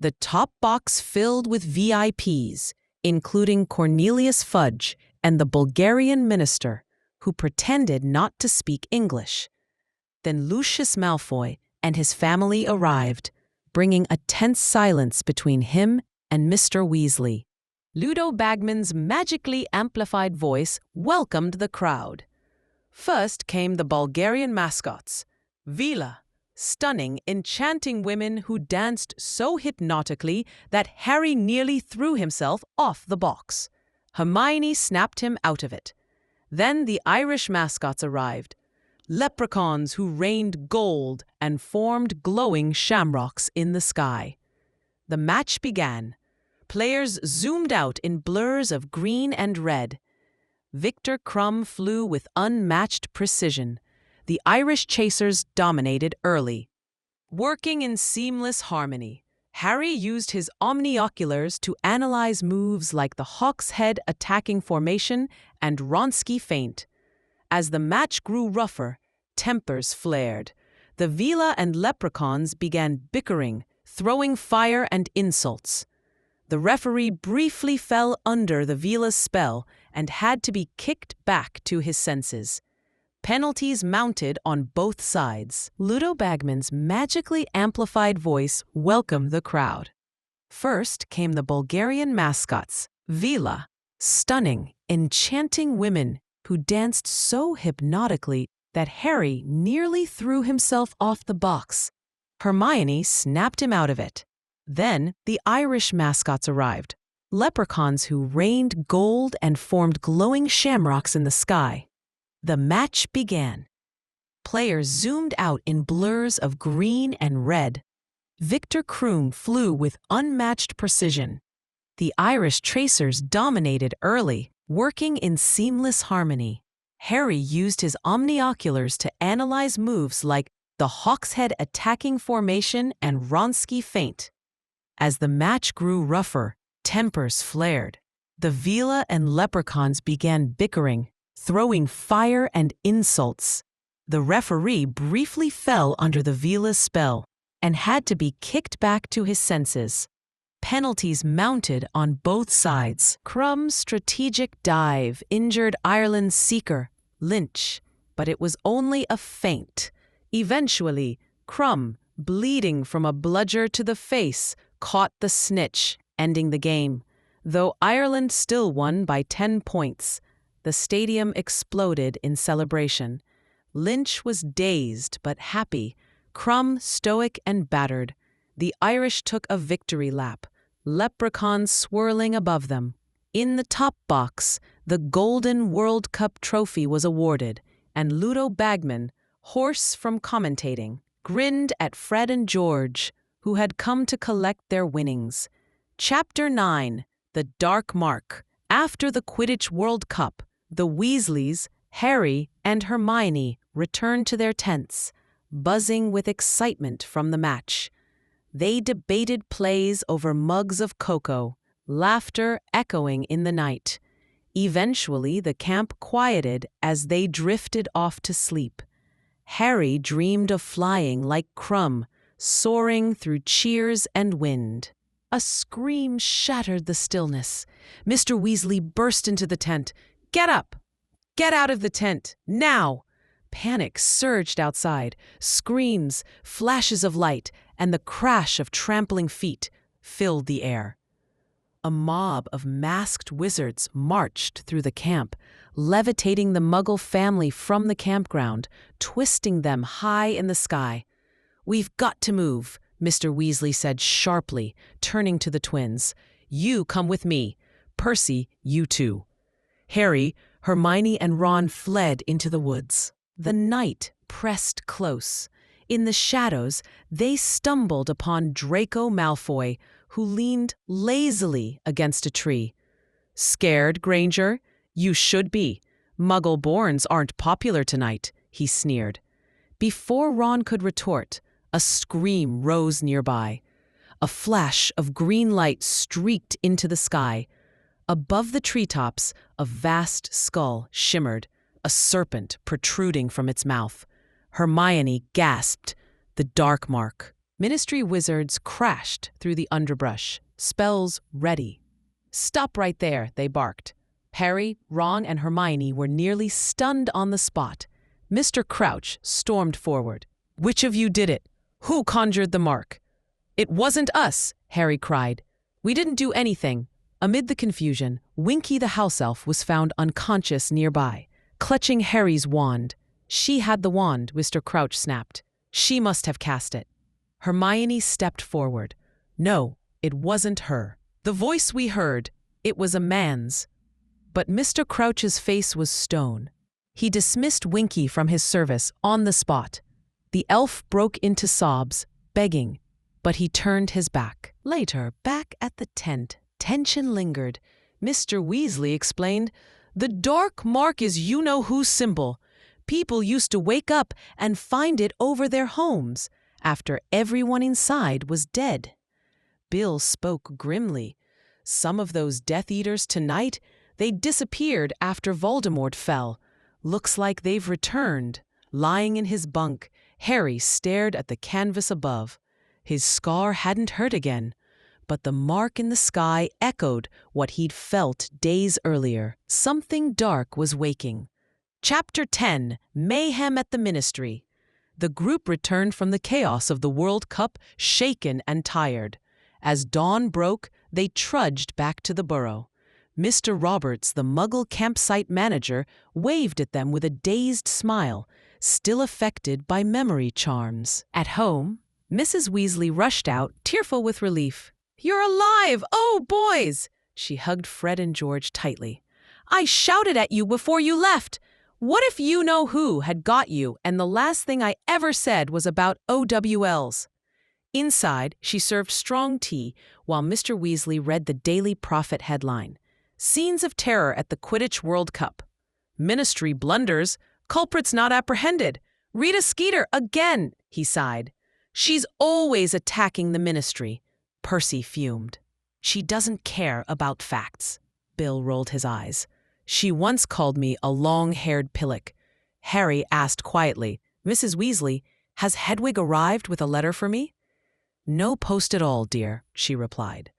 The top box filled with VIPs, including Cornelius Fudge and the Bulgarian minister, who pretended not to speak English. Then Lucius Malfoy and his family arrived, bringing a tense silence between him and Mr. Weasley. Ludo Bagman's magically amplified voice welcomed the crowd. First came the Bulgarian mascots, Vila, stunning, enchanting women who danced so hypnotically that Harry nearly threw himself off the box. Hermione snapped him out of it. Then the Irish mascots arrived, leprechauns who rained gold and formed glowing shamrocks in the sky. The match began. Players zoomed out in blurs of green and red. Victor Crumb flew with unmatched precision. The Irish chasers dominated early. Working in seamless harmony, Harry used his omnioculars to analyze moves like the Hawk's Head attacking formation and Wronski feint. As the match grew rougher, tempers flared. The Vila and leprechauns began bickering, throwing fire and insults. The referee briefly fell under the Vila's spell and had to be kicked back to his senses. Penalties mounted on both sides. Ludo Bagman's magically amplified voice welcomed the crowd. First came the Bulgarian mascots, Vila, stunning, enchanting women who danced so hypnotically that Harry nearly threw himself off the box. Hermione snapped him out of it. Then the Irish mascots arrived, leprechauns who rained gold and formed glowing shamrocks in the sky. The match began. Players zoomed out in blurs of green and red. Victor Krum flew with unmatched precision. The Irish tracers dominated early, working in seamless harmony. Harry used his omnioculars to analyze moves like the Hawk's Head attacking formation and Wronski feint. As the match grew rougher, tempers flared. The Vila and leprechauns began bickering, throwing fire and insults. The referee briefly fell under the Vila's spell and had to be kicked back to his senses. Penalties mounted on both sides. Crumb's strategic dive injured Ireland's seeker, Lynch, but it was only a feint. Eventually, Crumb, bleeding from a bludger to the face, caught the snitch, ending the game. Though Ireland still won by 10 points, the stadium exploded in celebration. Lynch was dazed but happy, Crumb stoic and battered. The Irish took a victory lap, leprechauns swirling above them. In the top box, the Golden World Cup trophy was awarded, and Ludo Bagman, hoarse from commentating, grinned at Fred and George, who had come to collect their winnings. Chapter 9: The Dark Mark. After the Quidditch World Cup, the Weasleys, Harry, and Hermione returned to their tents, buzzing with excitement from the match. They debated plays over mugs of cocoa, laughter echoing in the night. Eventually, the camp quieted as they drifted off to sleep. Harry dreamed of flying like Crumb, soaring through cheers and wind. A scream shattered the stillness. Mr. Weasley burst into the tent. "Get up! Get out of the tent! Now!" Panic surged outside. Screams, flashes of light, and the crash of trampling feet filled the air. A mob of masked wizards marched through the camp, levitating the Muggle family from the campground, twisting them high in the sky. "We've got to move," Mr. Weasley said sharply, turning to the twins. "You come with me. Percy, you too." Harry, Hermione, and Ron fled into the woods. The night pressed close. In the shadows, they stumbled upon Draco Malfoy, who leaned lazily against a tree. "Scared, Granger?" You should be. Muggle-borns aren't popular tonight, he sneered. Before Ron could retort, a scream rose nearby. A flash of green light streaked into the sky. Above the treetops, a vast skull shimmered, a serpent protruding from its mouth. Hermione gasped. The dark mark. Ministry wizards crashed through the underbrush, spells ready. Stop right there, they barked. Harry, Ron, and Hermione were nearly stunned on the spot. Mr. Crouch stormed forward. Which of you did it? Who conjured the mark? It wasn't us, Harry cried. We didn't do anything. Amid the confusion, Winky the house elf was found unconscious nearby, clutching Harry's wand. She had the wand, Mr. Crouch snapped. She must have cast it. Hermione stepped forward. No, it wasn't her. The voice we heard, it was a man's. But Mr. Crouch's face was stone. He dismissed Winky from his service on the spot. The elf broke into sobs, begging, but he turned his back. Later, back at the tent, tension lingered. Mr. Weasley explained, "The dark mark is you-know-who's symbol. People used to wake up and find it over their homes after everyone inside was dead." Bill spoke grimly. "Some of those Death Eaters tonight, they disappeared after Voldemort fell. Looks like they've returned." Lying in his bunk, Harry stared at the canvas above. His scar hadn't hurt again, but the mark in the sky echoed what he'd felt days earlier. Something dark was waking. Chapter 10: Mayhem at the Ministry. The group returned from the chaos of the World Cup, shaken and tired. As dawn broke, they trudged back to the burrow. Mr. Roberts, the Muggle campsite manager, waved at them with a dazed smile, still affected by memory charms. At home, Mrs. Weasley rushed out, tearful with relief. "You're alive! Oh, boys!" She hugged Fred and George tightly. "I shouted at you before you left. What if you-know-who had got you and the last thing I ever said was about OWLs?" Inside, she served strong tea while Mr. Weasley read the Daily Prophet headline. Scenes of terror at the Quidditch World Cup. Ministry blunders. Culprits not apprehended. Rita Skeeter again, he sighed. She's always attacking the ministry. Percy fumed. She doesn't care about facts. Bill rolled his eyes. She once called me a long-haired pillock. Harry asked quietly, "Mrs. Weasley, has Hedwig arrived with a letter for me?" "No post at all, dear," she replied.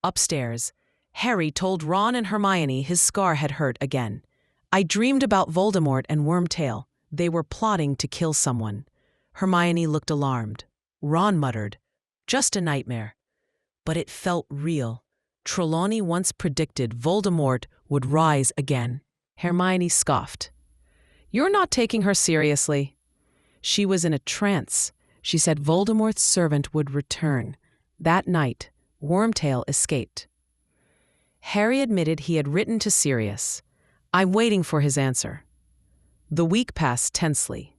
Upstairs, Harry told Ron and Hermione his scar had hurt again. "I dreamed about Voldemort and Wormtail. They were plotting to kill someone." Hermione looked alarmed. Ron muttered, "Just a nightmare." But it felt real. Trelawney once predicted Voldemort would rise again. Hermione scoffed. "You're not taking her seriously." She was in a trance. She said Voldemort's servant would return. That night, Wormtail escaped. Harry admitted he had written to Sirius. "I'm waiting for his answer." The week passed tensely.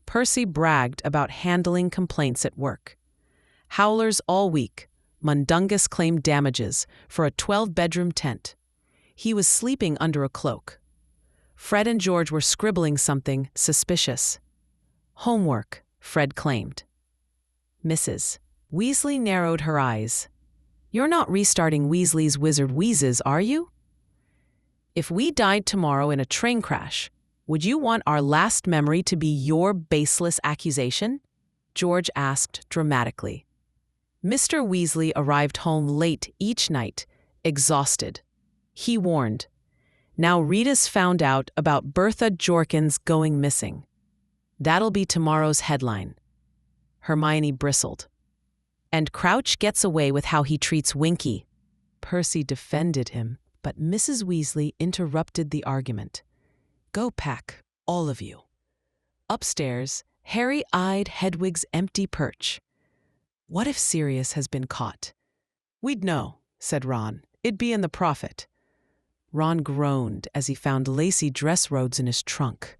Percy bragged about handling complaints at work. Howlers all week. Mundungus claimed damages for a 12-bedroom tent. He was sleeping under a cloak. Fred and George were scribbling something suspicious. Homework, Fred claimed. Mrs. Weasley narrowed her eyes. "You're not restarting Weasley's Wizard Wheezes, are you? If we died tomorrow in a train crash, would you want our last memory to be your baseless accusation?" George asked dramatically. Mr. Weasley arrived home late each night, exhausted. He warned, "Now Rita's found out about Bertha Jorkins going missing. That'll be tomorrow's headline." Hermione bristled. "And Crouch gets away with how he treats Winky." Percy defended him, but Mrs. Weasley interrupted the argument. "Go pack, all of you." Upstairs, Harry eyed Hedwig's empty perch. What if Sirius has been caught? "We'd know," said Ron. "It'd be in the Prophet." Ron groaned as he found lacy dress robes in his trunk.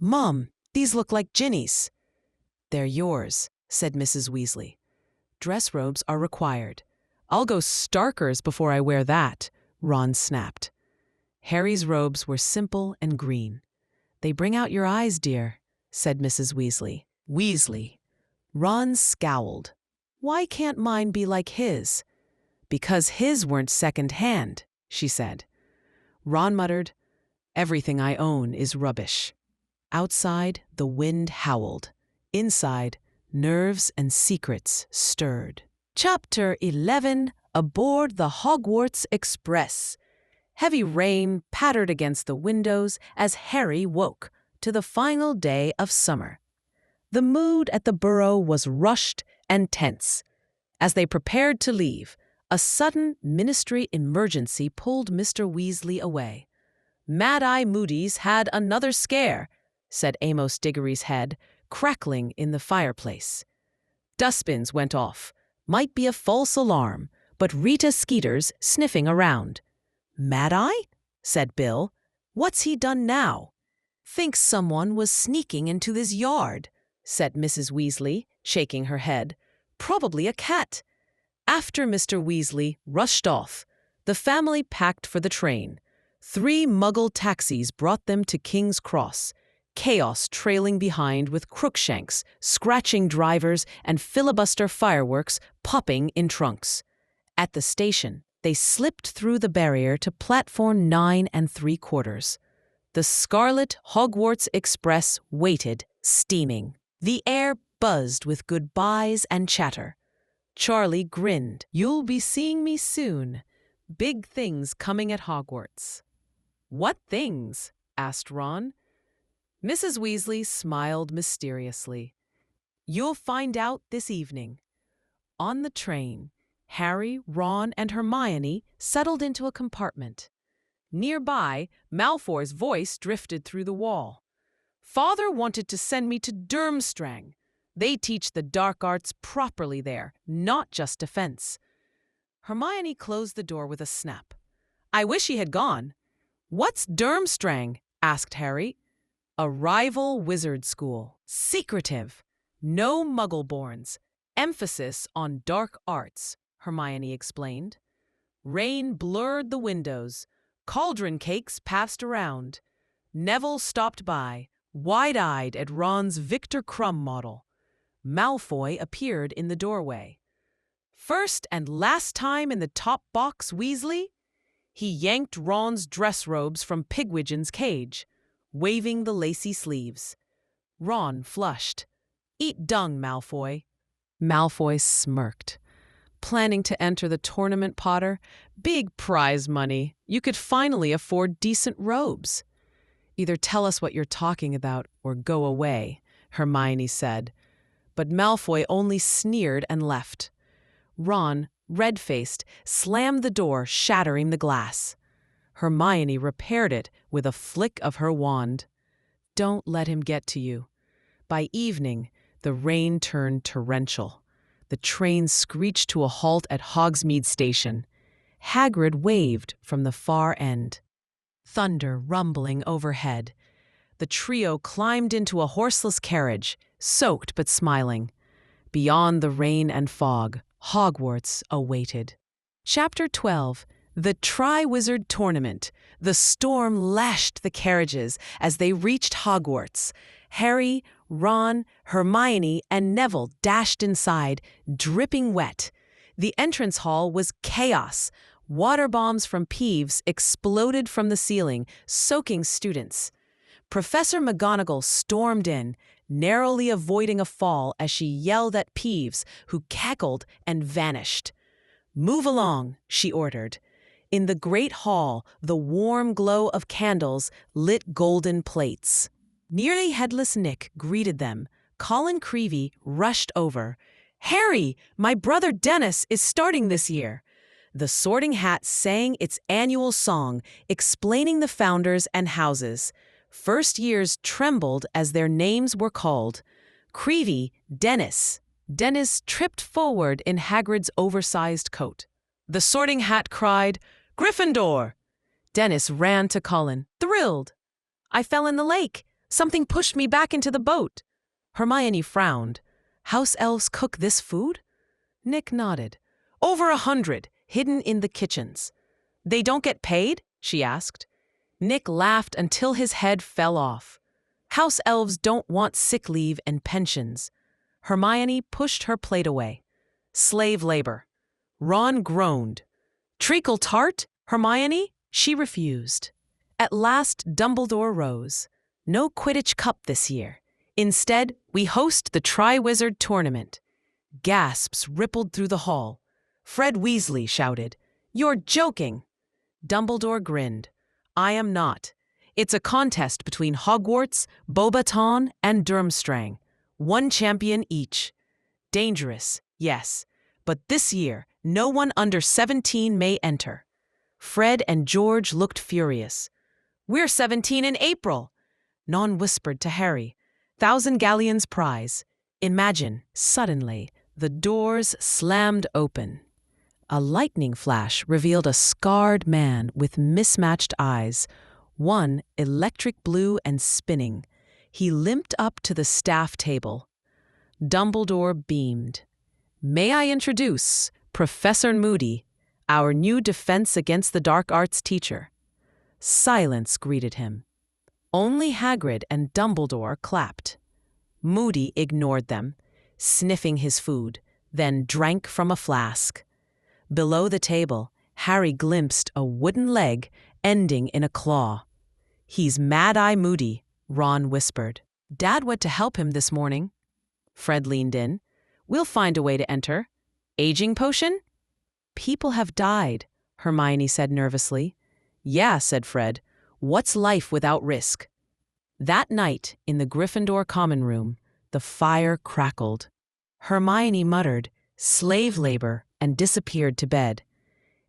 "Mom, these look like Ginny's." "They're yours," said Mrs. Weasley. "Dress robes are required. I'll go starkers before I wear that," Ron snapped. Harry's robes were simple and green. "They bring out your eyes, dear," said Mrs. Weasley. Weasley. Ron scowled. "Why can't mine be like his?" "Because his weren't second-hand," she said. Ron muttered, "Everything I own is rubbish." Outside, the wind howled. Inside, nerves and secrets stirred. Chapter 11. Aboard the Hogwarts Express. Heavy rain pattered against the windows as Harry woke to the final day of summer. The mood at the Burrow was rushed and tense. As they prepared to leave, a sudden ministry emergency pulled Mr. Weasley away. "Mad-Eye Moody's had another scare," said Amos Diggory's head, crackling in the fireplace. Dustbins went off. Might be a false alarm, but Rita Skeeter's sniffing around. "Mad-Eye?" said Bill. "What's he done now?" "Thinks someone was sneaking into his yard," said Mrs. Weasley, shaking her head. "Probably a cat." After Mr. Weasley rushed off, the family packed for the train. 3 Muggle taxis brought them to King's Cross, chaos trailing behind with Crookshanks, scratching drivers, and filibuster fireworks popping in trunks. At the station, they slipped through the barrier to platform 9 3/4. The Scarlet Hogwarts Express waited, steaming. The air buzzed with goodbyes and chatter. Charlie grinned. "You'll be seeing me soon. Big things coming at Hogwarts." "What things?" asked Ron. Mrs. Weasley smiled mysteriously. "You'll find out this evening." On the train, Harry, Ron, and Hermione settled into a compartment. Nearby, Malfoy's voice drifted through the wall. "Father wanted to send me to Durmstrang. They teach the dark arts properly there, not just defense." Hermione closed the door with a snap. "I wish he had gone." "What's Durmstrang?" asked Harry. "A rival wizard school. Secretive. No Muggleborns. Emphasis on dark arts," Hermione explained. Rain blurred the windows. Cauldron cakes passed around. Neville stopped by, wide-eyed at Ron's Victor Crumb model. Malfoy appeared in the doorway. "First and last time in the top box, Weasley?" He yanked Ron's dress robes from Pigwidgeon's cage, waving the lacy sleeves. Ron flushed. "Eat dung, Malfoy." Malfoy smirked. "Planning to enter the tournament, Potter? Big prize money. You could finally afford decent robes." "Either tell us what you're talking about or go away," Hermione said. But Malfoy only sneered and left. Ron, red-faced, slammed the door, shattering the glass. Hermione repaired it with a flick of her wand. "Don't let him get to you." By evening, the rain turned torrential. The train screeched to a halt at Hogsmeade Station. Hagrid waved from the far end. Thunder rumbling overhead. The trio climbed into a horseless carriage, soaked but smiling. Beyond the rain and fog, Hogwarts awaited. Chapter 12. The Triwizard Tournament. The storm lashed the carriages as they reached Hogwarts. Harry, Ron, Hermione, and Neville dashed inside, dripping wet. The entrance hall was chaos. Water bombs from Peeves exploded from the ceiling, soaking students. Professor McGonagall stormed in, narrowly avoiding a fall as she yelled at Peeves, who cackled and vanished. "Move along," she ordered. In the great hall, the warm glow of candles lit golden plates. Nearly headless Nick greeted them. Colin Creevey rushed over. "Harry, my brother Dennis is starting this year." The Sorting Hat sang its annual song, explaining the founders and houses. First years trembled as their names were called. Creevey, Dennis. Dennis tripped forward in Hagrid's oversized coat. The Sorting Hat cried, "Gryffindor!" Dennis ran to Colin, thrilled. "I fell in the lake. Something pushed me back into the boat." Hermione frowned. "House elves cook this food?" Nick nodded. "Over 100, hidden in the kitchens." "They don't get paid?" she asked. Nick laughed until his head fell off. House elves don't want sick leave and pensions. Hermione pushed her plate away. Slave labor. Ron groaned. Treacle tart, Hermione? She refused. At last, Dumbledore rose. No Quidditch Cup this year. Instead, we host the Triwizard Tournament. Gasps rippled through the hall. Fred Weasley shouted, "You're joking!" Dumbledore grinned. "I am not. It's a contest between Hogwarts, Beauxbaton, and Durmstrang. One champion each. Dangerous, yes, but this year, no one under 17 may enter." Fred and George looked furious. "We're 17 in April," Non whispered to Harry. "Thousand Galleons prize. Imagine." Suddenly, the doors slammed open. A lightning flash revealed a scarred man with mismatched eyes, one electric blue and spinning. He limped up to the staff table. Dumbledore beamed. "May I introduce Professor Moody, our new Defense Against the Dark Arts teacher." Silence greeted him. Only Hagrid and Dumbledore clapped. Moody ignored them, sniffing his food, then drank from a flask. Below the table, Harry glimpsed a wooden leg ending in a claw. "He's Mad-Eye Moody," Ron whispered. "Dad went to help him this morning." Fred leaned in. "We'll find a way to enter. Aging potion?" "People have died," Hermione said nervously. "Yeah," said Fred. "What's life without risk?" That night, in the Gryffindor common room, the fire crackled. Hermione muttered, "Slave labor," and disappeared to bed.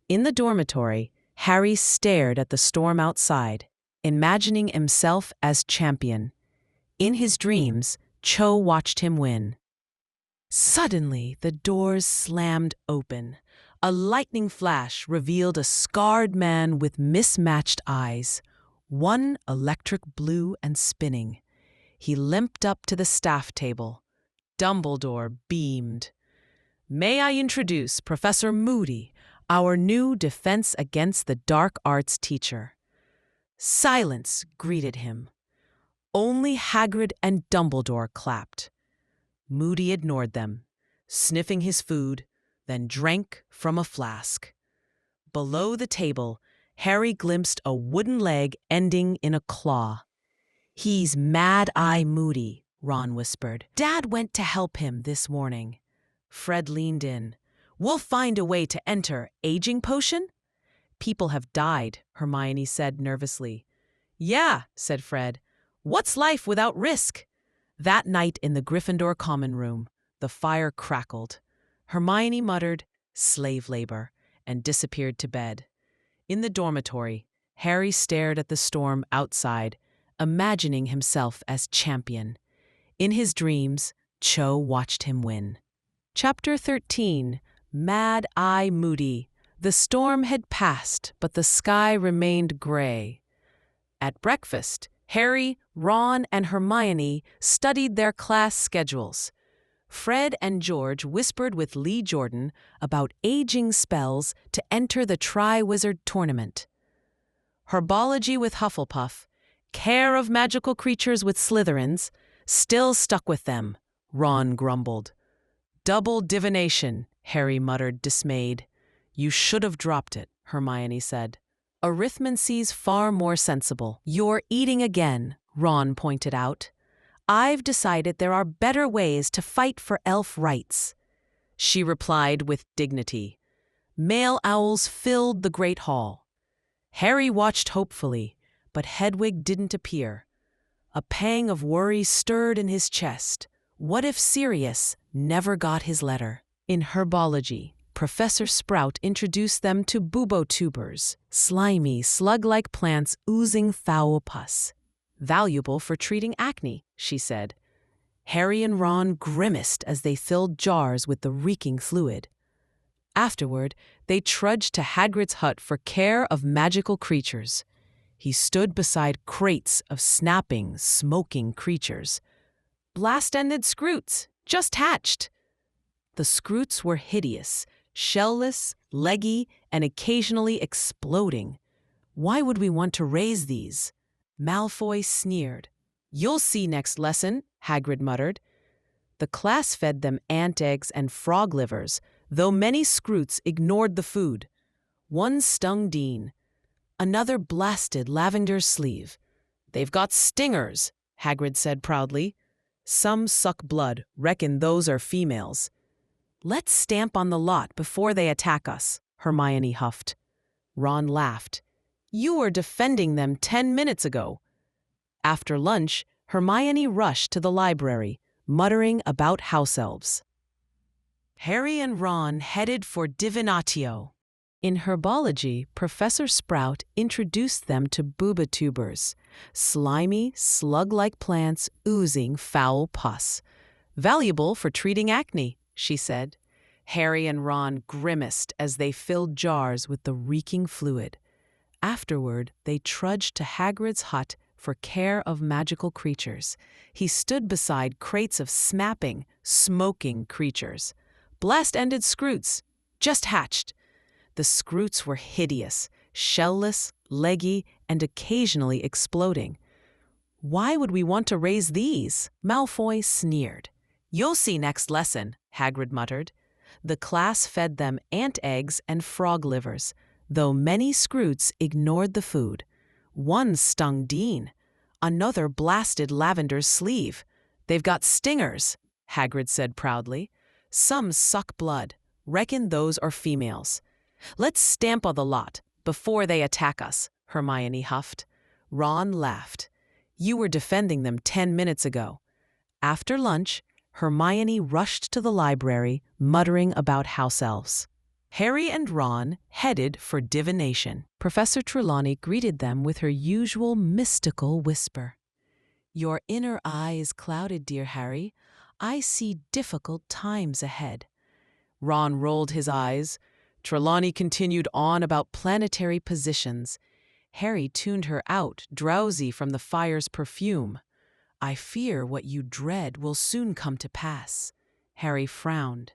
In the dormitory, Harry stared at the storm outside, imagining himself as champion. In his dreams, Cho watched him win. Suddenly, the doors slammed open. A lightning flash revealed a scarred man with mismatched eyes, one electric blue and spinning. He limped up to the staff table. Dumbledore beamed. "May I introduce Professor Moody, our new Defense Against the Dark Arts teacher." Silence greeted him. Only Hagrid and Dumbledore clapped. Moody ignored them, sniffing his food, then drank from a flask. Below the table, Harry glimpsed a wooden leg ending in a claw. "He's Mad-Eye Moody," Ron whispered. "Dad went to help him this morning." Fred leaned in. "We'll find a way to enter. Aging potion?" "People have died," Hermione said nervously. "Yeah," said Fred. "What's life without risk?" That night in the Gryffindor common room, the fire crackled. Hermione muttered, "Slave labor," and disappeared to bed. In the dormitory, Harry stared at the storm outside, imagining himself as champion. In his dreams, Cho watched him win. Chapter 13. Mad-Eye Moody. The storm had passed, but the sky remained gray. At breakfast, Harry, Ron, and Hermione studied their class schedules. Fred and George whispered with Lee Jordan about aging spells to enter the Triwizard Tournament. Herbology with Hufflepuff, care of magical creatures with Slytherins, still stuck with them, Ron grumbled. Double divination, Harry muttered, dismayed. You should have dropped it, Hermione said. Arithmancy's far more sensible. You're eating again, Ron pointed out. I've decided there are better ways to fight for elf rights. She replied with dignity. Male owls filled the great hall. Harry watched hopefully, but Hedwig didn't appear. A pang of worry stirred in his chest. What if Sirius never got his letter? In herbology, Professor Sprout introduced them to bubotubers, slimy, slug-like plants oozing foul pus. Valuable for treating acne, she said. Harry and Ron grimaced as they filled jars with the reeking fluid. Afterward, they trudged to Hagrid's hut for care of magical creatures. He stood beside crates of snapping, smoking creatures. Blast-ended scroots, just hatched. The scroots were hideous, shell-less, leggy, and occasionally exploding. Why would we want to raise these? Malfoy sneered. You'll see next lesson, Hagrid muttered. The class fed them ant eggs and frog livers, though many Scroots ignored the food. One stung Dean. Another blasted Lavender's sleeve. They've got stingers, Hagrid said proudly. Some suck blood, reckon those are females. Let's stamp on the lot before they attack us, Hermione huffed. Ron laughed. You were defending them 10 minutes ago. After lunch, Hermione rushed to the library, muttering about house elves. Harry and Ron headed for Divinatio. In herbology, Professor Sprout introduced them to boobatubers, slimy, slug-like plants oozing foul pus. Valuable for treating acne, she said. Harry and Ron grimaced as they filled jars with the reeking fluid. Afterward, they trudged to Hagrid's hut for care of magical creatures. He stood beside crates of snapping, smoking creatures. Blast-ended Scroots, just hatched. The Scroots were hideous, shell-less, leggy, and occasionally exploding. Why would we want to raise these? Malfoy sneered. You'll see next lesson, Hagrid muttered. The class fed them ant eggs and frog livers, though many Scroots ignored the food. One stung Dean. Another blasted Lavender's sleeve. They've got stingers, Hagrid said proudly. Some suck blood. Reckon those are females. Let's stamp on the lot before they attack us, Hermione huffed. Ron laughed. You were defending them 10 minutes ago. After lunch, Hermione rushed to the library, muttering about house elves. Harry and Ron headed for divination. Professor Trelawney greeted them with her usual mystical whisper. Your inner eye is clouded, dear Harry. I see difficult times ahead. Ron rolled his eyes. Trelawney continued on about planetary positions. Harry tuned her out, drowsy from the fire's perfume. I fear what you dread will soon come to pass. Harry frowned.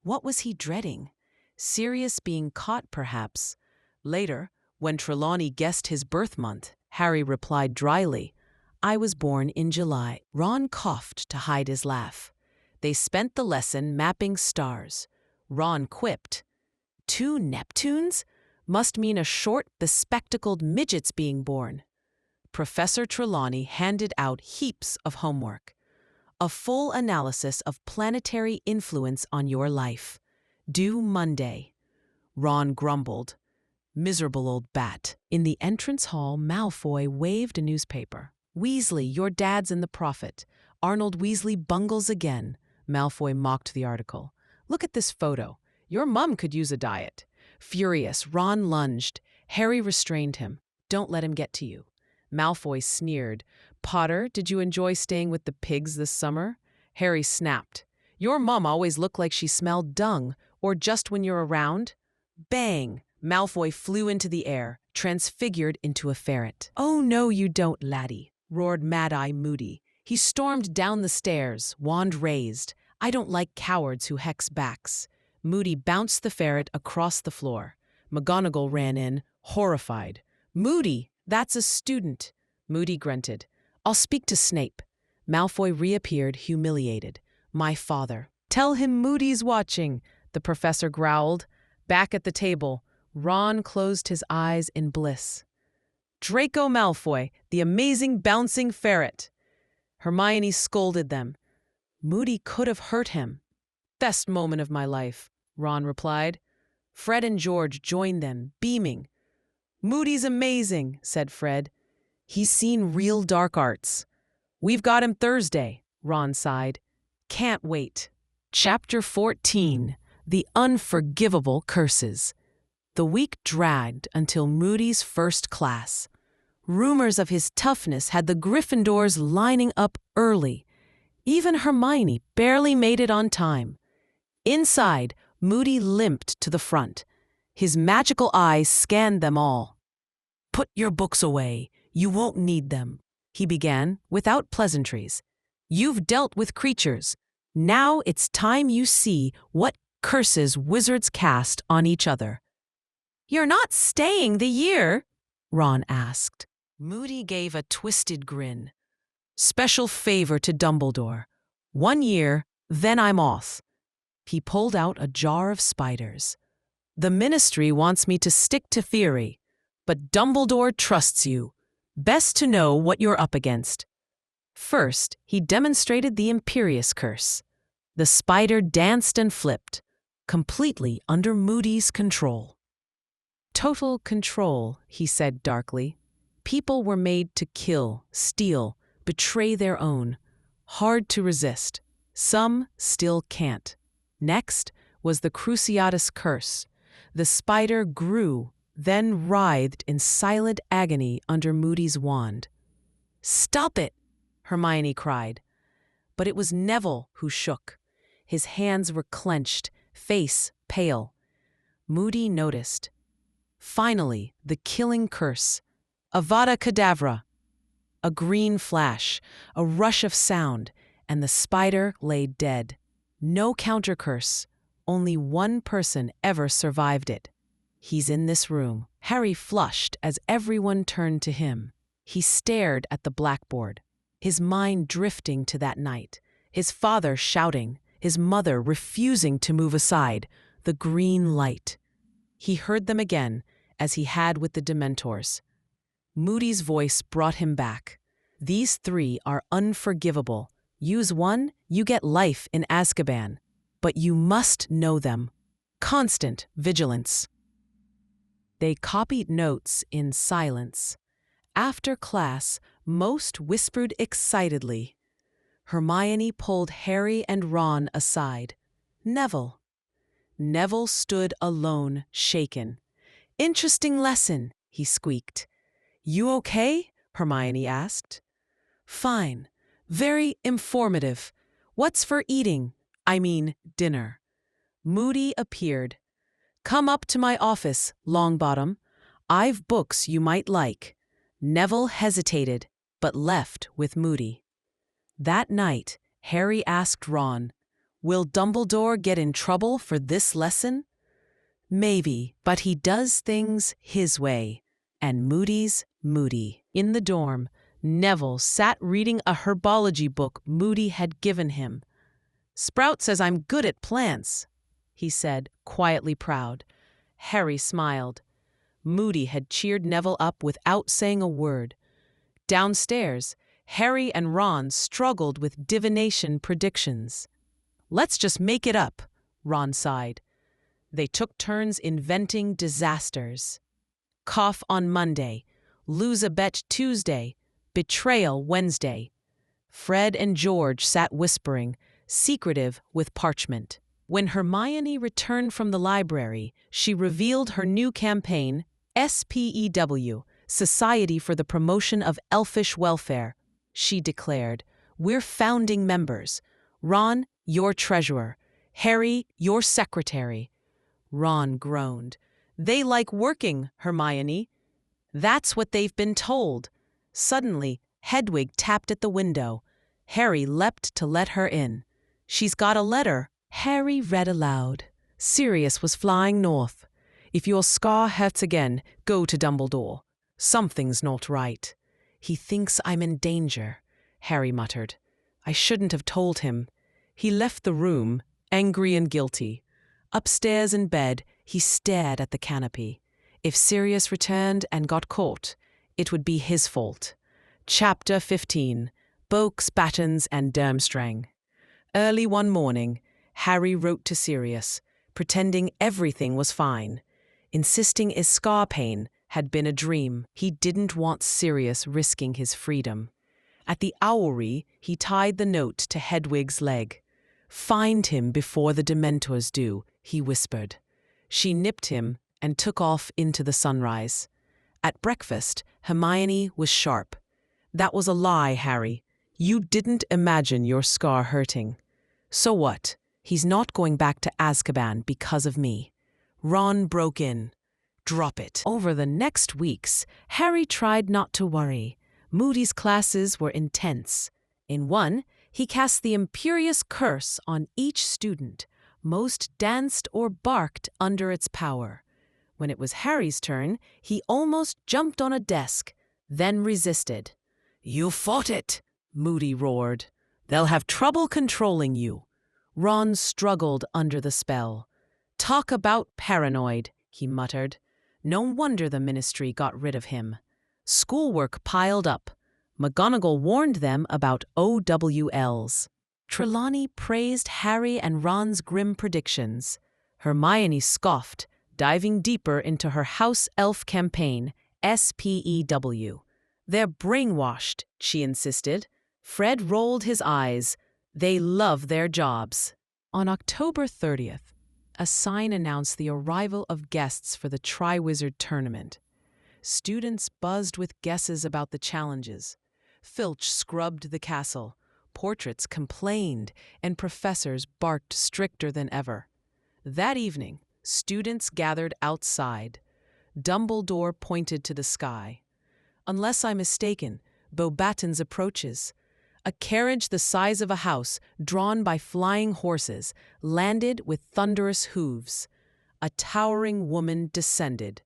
What was he dreading? Sirius being caught, perhaps. Later, when Trelawney guessed his birth month, Harry replied dryly, I was born in July. Ron coughed to hide his laugh. They spent the lesson mapping stars. Ron quipped, 2 Neptunes? Must mean a short, bespectacled midget's being born. Professor Trelawney handed out heaps of homework. A full analysis of planetary influence on your life. Due Monday. Ron grumbled. Miserable old bat. In the entrance hall, Malfoy waved a newspaper. Weasley, your dad's in the Prophet. Arnold Weasley bungles again. Malfoy mocked the article. Look at this photo. Your mum could use a diet. Furious, Ron lunged. Harry restrained him. Don't let him get to you. Malfoy sneered. Potter, did you enjoy staying with the pigs this summer? Harry snapped. Your mum always looked like she smelled dung, or just when you're around. Bang! Malfoy flew into the air, transfigured into a ferret. Oh, no, you don't, laddie, roared Mad-Eye Moody. He stormed down the stairs, wand raised. I don't like cowards who hex backs. Moody bounced the ferret across the floor. McGonagall ran in, horrified. Moody, that's a student. Moody grunted. I'll speak to Snape. Malfoy reappeared, humiliated. My father. Tell him Moody's watching, the professor growled. Back at the table, Ron closed his eyes in bliss. Draco Malfoy, the amazing bouncing ferret. Hermione scolded them. Moody could have hurt him. Best moment of my life, Ron replied. Fred and George joined them, beaming. Moody's amazing, said Fred. He's seen real dark arts. We've got him Thursday, Ron sighed. Can't wait. Chapter 14. The Unforgivable Curses. The week dragged until Moody's first class. Rumors of his toughness had the Gryffindors lining up early. Even Hermione barely made it on time. Inside, Moody limped to the front. His magical eyes scanned them all. Put your books away. You won't need them, he began, without pleasantries. You've dealt with creatures. Now it's time you see what curses wizards cast on each other. You're not staying the year, Ron asked. Moody gave a twisted grin. Special favor to Dumbledore. 1 year, then I'm off. He pulled out a jar of spiders. The Ministry wants me to stick to theory, but Dumbledore trusts you. Best to know what you're up against. First, he demonstrated the Imperious Curse. The spider danced and flipped, completely under Moody's control. Total control, he said darkly. People were made to kill, steal, betray their own. Hard to resist. Some still can't. Next was the Cruciatus Curse. The spider grew, then writhed in silent agony under Moody's wand. "Stop it!" Hermione cried. But it was Neville who shook. His hands were clenched, face pale. Moody noticed. Finally, the killing curse. Avada Kedavra. A green flash, a rush of sound, and the spider lay dead. No counter-curse. Only one person ever survived it. He's in this room. Harry flushed as everyone turned to him. He stared at the blackboard, his mind drifting to that night. His father shouting, his mother refusing to move aside, the green light. He heard them again, as he had with the Dementors. Moody's voice brought him back. These 3 are unforgivable. Use one, you get life in Azkaban. But you must know them. Constant vigilance. They copied notes in silence. After class, most whispered excitedly. Hermione pulled Harry and Ron aside. Neville. Neville stood alone, shaken. "Interesting lesson," he squeaked. "You okay?" Hermione asked. "Fine. Very informative. What's for eating? I mean, dinner." Moody appeared. "Come up to my office, Longbottom. I've books you might like." Neville hesitated, but left with Moody. That night, Harry asked Ron, "Will Dumbledore get in trouble for this lesson?" "Maybe, but he does things his way." And Moody's Moody. In the dorm, Neville sat reading a herbology book Moody had given him. "Sprout says I'm good at plants," he said, quietly proud. Harry smiled. Moody had cheered Neville up without saying a word. Downstairs, Harry and Ron struggled with divination predictions. "Let's just make it up," Ron sighed. They took turns inventing disasters. Cough on Monday, lose a bet Tuesday, betrayal Wednesday. Fred and George sat whispering, secretive with parchment. When Hermione returned from the library, she revealed her new campaign, SPEW, Society for the Promotion of Elfish Welfare. She declared, "We're founding members. Ron, your treasurer. Harry, your secretary." Ron groaned. "They like working, Hermione." "That's what they've been told." Suddenly, Hedwig tapped at the window. Harry leapt to let her in. "She's got a letter." Harry read aloud. Sirius was flying north. "If your scar hurts again, go to Dumbledore. Something's not right." "He thinks I'm in danger," Harry muttered. "I shouldn't have told him." He left the room, angry and guilty. Upstairs in bed, he stared at the canopy. If Sirius returned and got caught, it would be his fault. Chapter 15. Boaks, Battens, and Durmstrang. Early one morning, Harry wrote to Sirius, pretending everything was fine, insisting his scar pain had been a dream. He didn't want Sirius risking his freedom. At the owlery, he tied the note to Hedwig's leg. "Find him before the Dementors do," he whispered. She nipped him and took off into the sunrise. At breakfast, Hermione was sharp. "That was a lie, Harry. You didn't imagine your scar hurting." "So what? He's not going back to Azkaban because of me." Ron broke in. "Drop it." Over the next weeks, Harry tried not to worry. Moody's classes were intense. In one, he cast the Imperious Curse on each student. Most danced or barked under its power. When it was Harry's turn, he almost jumped on a desk, then resisted. "You fought it," Moody roared. "They'll have trouble controlling you." Ron struggled under the spell. "Talk about paranoid," he muttered. No wonder the ministry got rid of him. Schoolwork piled up. McGonagall warned them about OWLs. Trelawney praised Harry and Ron's grim predictions. Hermione scoffed, diving deeper into her house elf campaign, SPEW. "They're brainwashed," she insisted. Fred rolled his eyes. "They love their jobs." On October 30th, a sign announced the arrival of guests for the Triwizard Tournament. Students buzzed with guesses about the challenges. Filch scrubbed the castle. Portraits complained, and professors barked stricter than ever. That evening, students gathered outside. Dumbledore pointed to the sky. "Unless I'm mistaken, Beauxbatons approaches." A carriage the size of a house, drawn by flying horses, landed with thunderous hooves. A towering woman descended.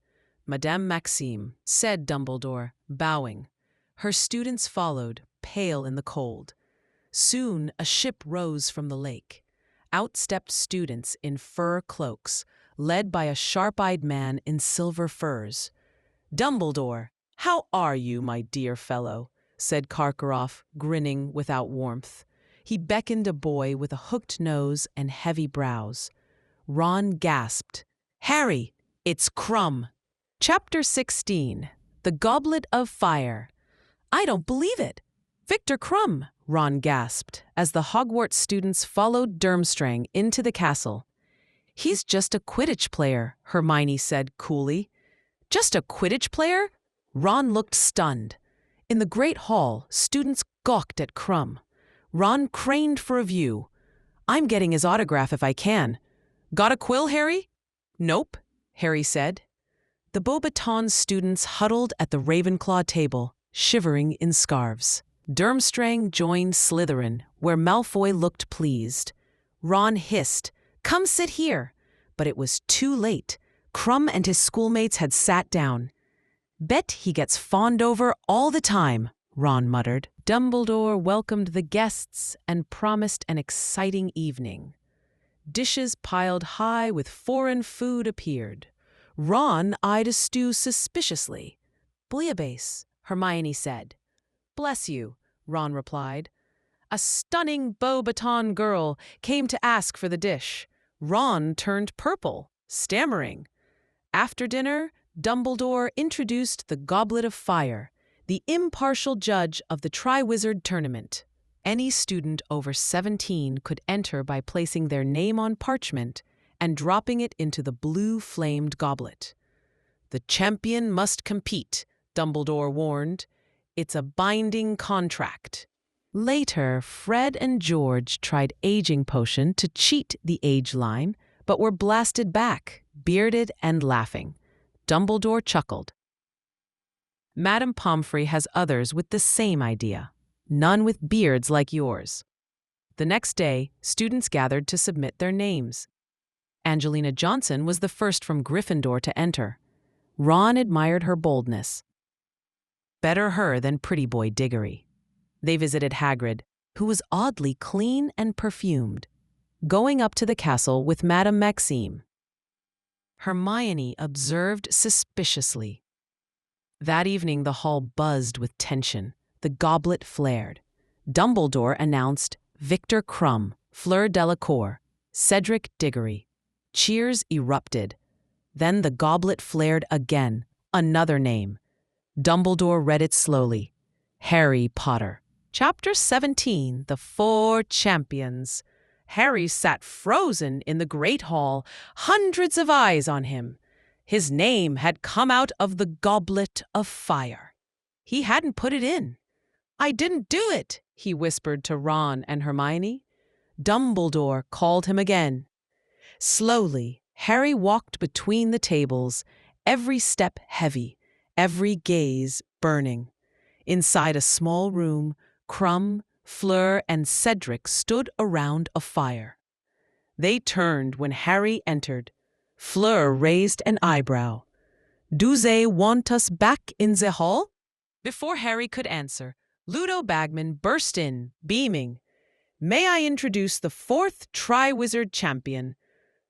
"Madame Maxime," said Dumbledore, bowing. Her students followed, pale in the cold. Soon a ship rose from the lake. Out stepped students in fur cloaks, led by a sharp-eyed man in silver furs. "Dumbledore, how are you, my dear fellow?" said Karkaroff, grinning without warmth. He beckoned a boy with a hooked nose and heavy brows. Ron gasped. "Harry, it's Krum!" Chapter 16. The Goblet of Fire. "I don't believe it! Victor Krum!" Ron gasped as the Hogwarts students followed Durmstrang into the castle. "He's just a Quidditch player," Hermione said coolly. "Just a Quidditch player?" Ron looked stunned. In the Great Hall, students gawked at Krum. Ron craned for a view. "I'm getting his autograph if I can." "Got a quill, Harry?" "Nope," Harry said. The Beauxbatons students huddled at the Ravenclaw table, shivering in scarves. Durmstrang joined Slytherin, where Malfoy looked pleased. Ron hissed, "Come sit here!" But it was too late. Krum and his schoolmates had sat down. "Bet he gets fawned over all the time," Ron muttered. Dumbledore welcomed the guests and promised an exciting evening. Dishes piled high with foreign food appeared. Ron eyed a stew suspiciously. "Bouillabaisse," Hermione said. "Bless you," Ron replied. A stunning Beauxbaton girl came to ask for the dish. Ron turned purple, stammering. After dinner, Dumbledore introduced the Goblet of Fire, the impartial judge of the Triwizard Tournament. Any student over 17 could enter by placing their name on parchment and dropping it into the blue-flamed goblet. "The champion must compete," Dumbledore warned. "It's a binding contract." Later, Fred and George tried aging potion to cheat the age line, but were blasted back, bearded and laughing. Dumbledore chuckled. "Madame Pomfrey has others with the same idea. None with beards like yours." The next day, students gathered to submit their names. Angelina Johnson was the first from Gryffindor to enter. Ron admired her boldness. Better her than pretty boy Diggory. They visited Hagrid, who was oddly clean and perfumed, going up to the castle with Madame Maxime. Hermione observed suspiciously. That evening the hall buzzed with tension. The goblet flared. Dumbledore announced Victor Krum, Fleur Delacour, Cedric Diggory. Cheers erupted. Then the goblet flared again. Another name. Dumbledore read it slowly. Harry Potter. Chapter 17. The Four Champions. Harry sat frozen in the Great Hall, hundreds of eyes on him. His name had come out of the Goblet of Fire. He hadn't put it in. "I didn't do it," he whispered to Ron and Hermione. Dumbledore called him again. Slowly, Harry walked between the tables, every step heavy, every gaze burning. Inside a small room, Krum, Fleur, and Cedric stood around a fire. They turned when Harry entered. Fleur raised an eyebrow. Do they want us back in the hall? Before Harry could answer, Ludo Bagman burst in, beaming. May I introduce the fourth Triwizard champion?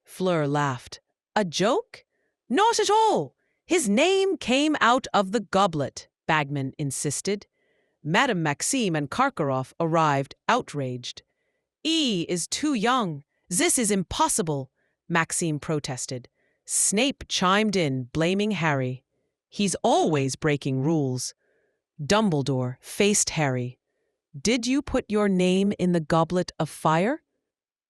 Fleur laughed. A joke? Not at all. His name came out of the goblet, Bagman insisted. Madame Maxime and Karkaroff arrived, outraged. E is too young. This is impossible, Maxime protested. Snape chimed in, blaming Harry. He's always breaking rules. Dumbledore faced Harry. Did you put your name in the goblet of fire?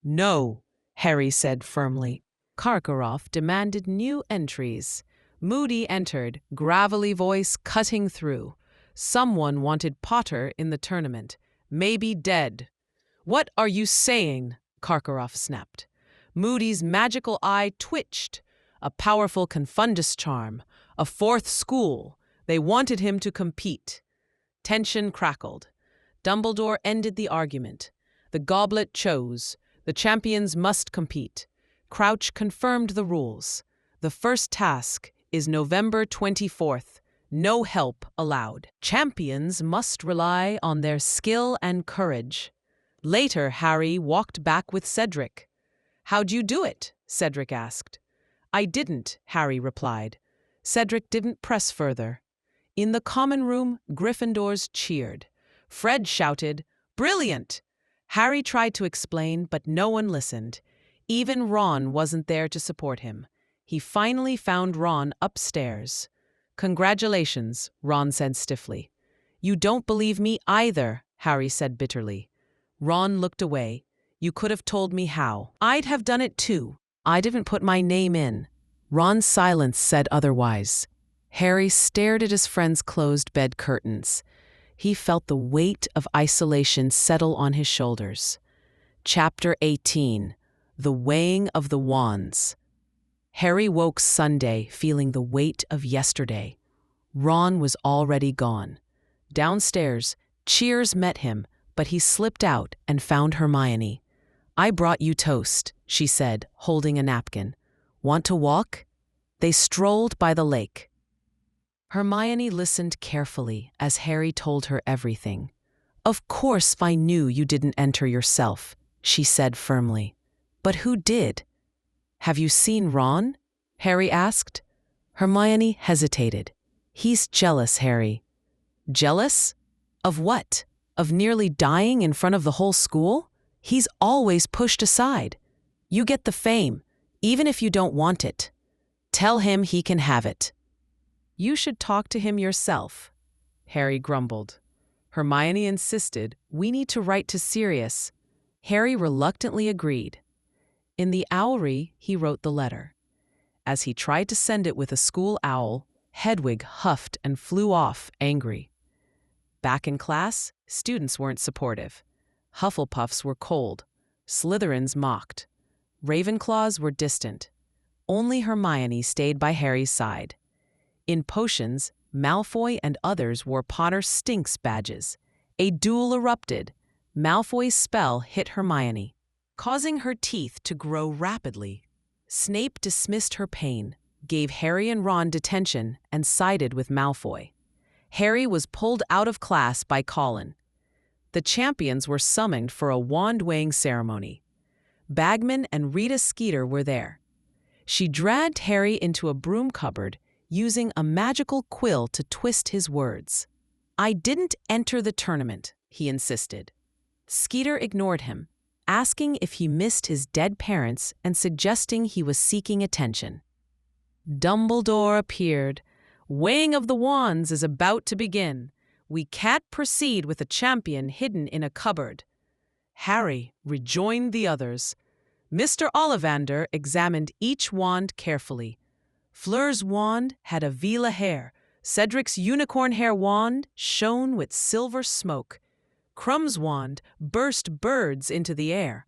No, Harry said firmly. Karkaroff demanded new entries. Moody entered, gravelly voice cutting through. Someone wanted Potter in the tournament. Maybe dead. What are you saying? Karkaroff snapped. Moody's magical eye twitched. A powerful confundus charm. A fourth school. They wanted him to compete. Tension crackled. Dumbledore ended the argument. The goblet chose. The champions must compete. Crouch confirmed the rules. The first task is November 24th. No help allowed. Champions must rely on their skill and courage. Later, Harry walked back with Cedric. How'd you do it? Cedric asked. I didn't, Harry replied. Cedric didn't press further. In the common room, Gryffindors cheered. Fred shouted, Brilliant! Harry tried to explain, but no one listened. Even Ron wasn't there to support him. He finally found Ron upstairs. Congratulations, Ron said stiffly. You don't believe me either, Harry said bitterly. Ron looked away. You could have told me how. I'd have done it too. I didn't put my name in. Ron's silence said otherwise. Harry stared at his friend's closed bed curtains. He felt the weight of isolation settle on his shoulders. Chapter 18. The Weighing of the Wands. Harry woke Sunday feeling the weight of yesterday. Ron was already gone. Downstairs, cheers met him, but he slipped out and found Hermione. I brought you toast, she said, holding a napkin. Want to walk? They strolled by the lake. Hermione listened carefully as Harry told her everything. Of course I knew you didn't enter yourself, she said firmly. But who did? Have you seen Ron? Harry asked. Hermione hesitated. He's jealous, Harry. Jealous? Of what? Of nearly dying in front of the whole school? He's always pushed aside. You get the fame, even if you don't want it. Tell him he can have it. You should talk to him yourself, Harry grumbled. Hermione insisted, we need to write to Sirius. Harry reluctantly agreed. In the owlry, he wrote the letter. As he tried to send it with a school owl, Hedwig huffed and flew off, angry. Back in class, students weren't supportive. Hufflepuffs were cold. Slytherins mocked. Ravenclaws were distant. Only Hermione stayed by Harry's side. In potions, Malfoy and others wore Potter Stinks badges. A duel erupted. Malfoy's spell hit Hermione, causing her teeth to grow rapidly. Snape dismissed her pain, gave Harry and Ron detention, and sided with Malfoy. Harry was pulled out of class by Colin. The champions were summoned for a wand-weighing ceremony. Bagman and Rita Skeeter were there. She dragged Harry into a broom cupboard, using a magical quill to twist his words. I didn't enter the tournament, he insisted. Skeeter ignored him, asking if he missed his dead parents and suggesting he was seeking attention. Dumbledore appeared. Weighing of the Wands is about to begin. We can't proceed with a champion hidden in a cupboard. Harry rejoined the others. Mr. Ollivander examined each wand carefully. Fleur's wand had a Vila hair. Cedric's unicorn hair wand shone with silver smoke. Crumb's wand burst birds into the air.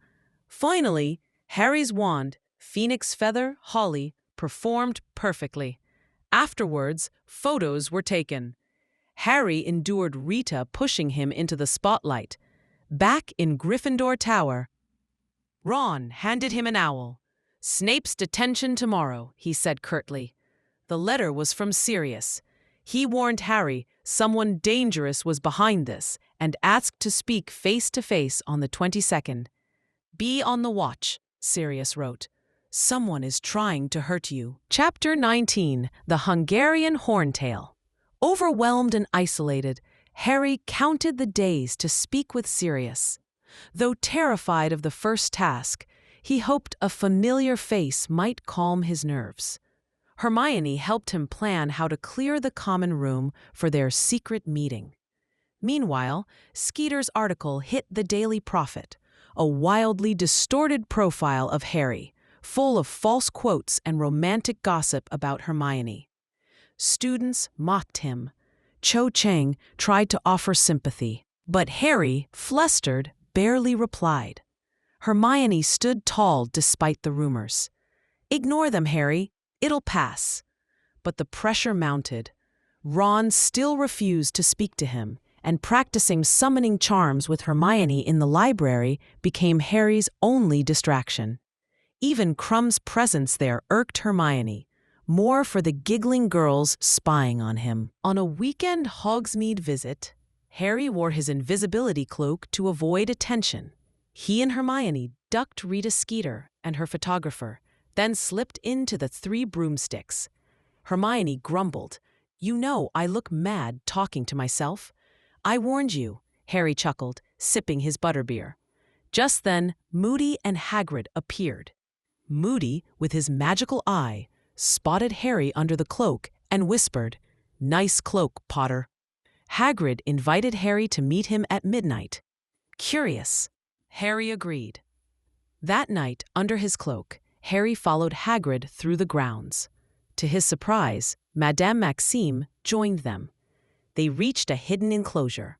Finally, Harry's wand, Phoenix Feather, Holly, performed perfectly. Afterwards, photos were taken. Harry endured Rita pushing him into the spotlight. Back in Gryffindor Tower, Ron handed him an owl. "Snape's detention tomorrow," he said curtly. The letter was from Sirius. He warned Harry someone dangerous was behind this and asked to speak face-to-face on the 22nd. "Be on the watch," Sirius wrote. "Someone is trying to hurt you." Chapter 19: The Hungarian Horntail. Overwhelmed and isolated, Harry counted the days to speak with Sirius. Though terrified of the first task, he hoped a familiar face might calm his nerves. Hermione helped him plan how to clear the common room for their secret meeting. Meanwhile, Skeeter's article hit the Daily Prophet, a wildly distorted profile of Harry, full of false quotes and romantic gossip about Hermione. Students mocked him. Cho Chang tried to offer sympathy, but Harry, flustered, barely replied. Hermione stood tall despite the rumors. "Ignore them, Harry. It'll pass." But the pressure mounted. Ron still refused to speak to him, and practicing summoning charms with Hermione in the library became Harry's only distraction. Even Crumb's presence there irked Hermione, more for the giggling girls spying on him. On a weekend Hogsmeade visit, Harry wore his invisibility cloak to avoid attention. He and Hermione ducked Rita Skeeter and her photographer, then slipped into the Three Broomsticks. Hermione grumbled, "You know I look mad talking to myself." "I warned you," Harry chuckled, sipping his butterbeer. Just then, Moody and Hagrid appeared. Moody, with his magical eye, spotted Harry under the cloak and whispered, "Nice cloak, Potter." Hagrid invited Harry to meet him at midnight. Curious, Harry agreed. That night, under his cloak, Harry followed Hagrid through the grounds. To his surprise, Madame Maxime joined them. They reached a hidden enclosure.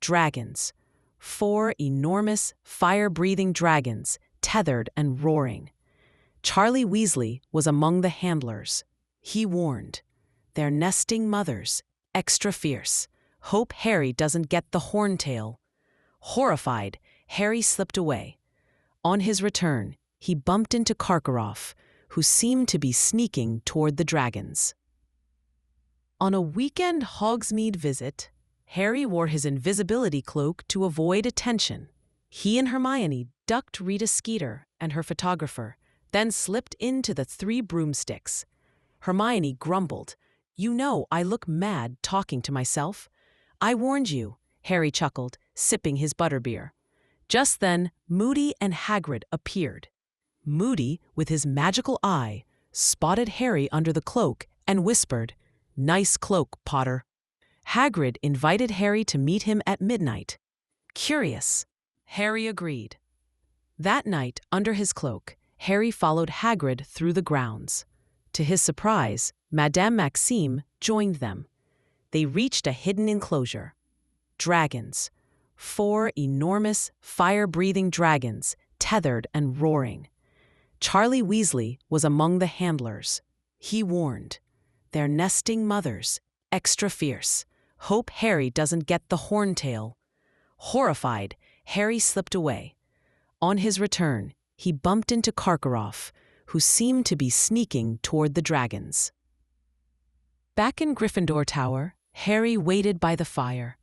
Dragons. 4 enormous, fire-breathing dragons, tethered and roaring. Charlie Weasley was among the handlers. He warned, "They're nesting mothers, extra fierce. Hope Harry doesn't get the horntail." Horrified, Harry slipped away. On his return, he bumped into Karkaroff, who seemed to be sneaking toward the dragons. On a weekend Hogsmeade visit, Harry wore his invisibility cloak to avoid attention. He and Hermione ducked Rita Skeeter and her photographer, then slipped into the Three Broomsticks. Hermione grumbled, "You know I look mad talking to myself." "I warned you," Harry chuckled, sipping his butterbeer. Just then, Moody and Hagrid appeared. Moody, with his magical eye, spotted Harry under the cloak and whispered, "Nice cloak, Potter." Hagrid invited Harry to meet him at midnight. Curious, Harry agreed. That night, under his cloak, Harry followed Hagrid through the grounds. To his surprise, Madame Maxime joined them. They reached a hidden enclosure. Dragons. 4 enormous, fire-breathing dragons, tethered and roaring. Charlie Weasley was among the handlers. He warned, "They're nesting mothers, extra fierce. Hope Harry doesn't get the horntail." Horrified, Harry slipped away. On his return, he bumped into Karkaroff, who seemed to be sneaking toward the dragons. Back in Gryffindor Tower, Harry waited by the fire.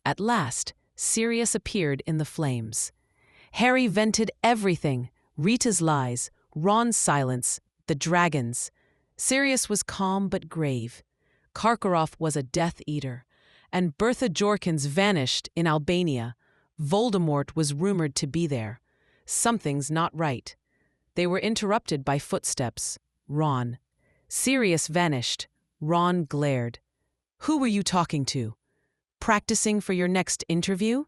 At last, Sirius appeared in the flames. Harry vented everything: Rita's lies, Ron's silence, the dragons. Sirius was calm but grave. Karkaroff was a Death Eater, and Bertha Jorkins vanished in Albania. Voldemort was rumored to be there. Something's not right. They were interrupted by footsteps. Ron. Sirius vanished. Ron glared. "Who were you talking to? Practicing for your next interview?"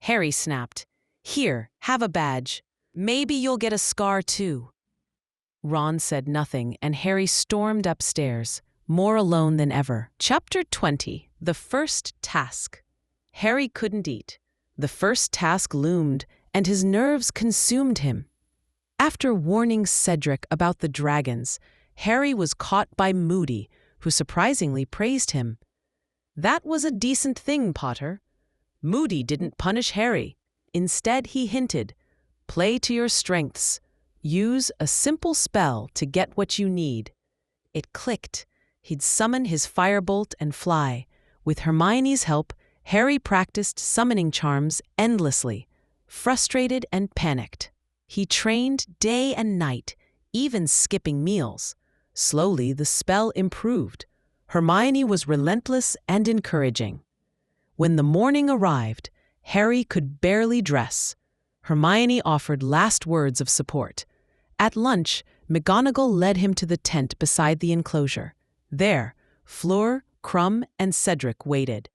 Harry snapped. "Here, have a badge. Maybe you'll get a scar too." Ron said nothing, and Harry stormed upstairs, more alone than ever. Chapter 20: The First Task. Harry couldn't eat. The first task loomed, and his nerves consumed him. After warning Cedric about the dragons, Harry was caught by Moody, who surprisingly praised him. "That was a decent thing, Potter." Moody didn't punish Harry. Instead, he hinted, "Play to your strengths. Use a simple spell to get what you need. It clicked. He'd summon his firebolt and fly. With Hermione's help, Harry practiced summoning charms endlessly, frustrated and panicked. He trained day and night, even skipping meals. Slowly, the spell improved. Hermione was relentless and encouraging. When the morning arrived, Harry could barely dress. Hermione offered last words of support. At lunch, McGonagall led him to the tent beside the enclosure. There, Fleur, Crumb, and Cedric waited.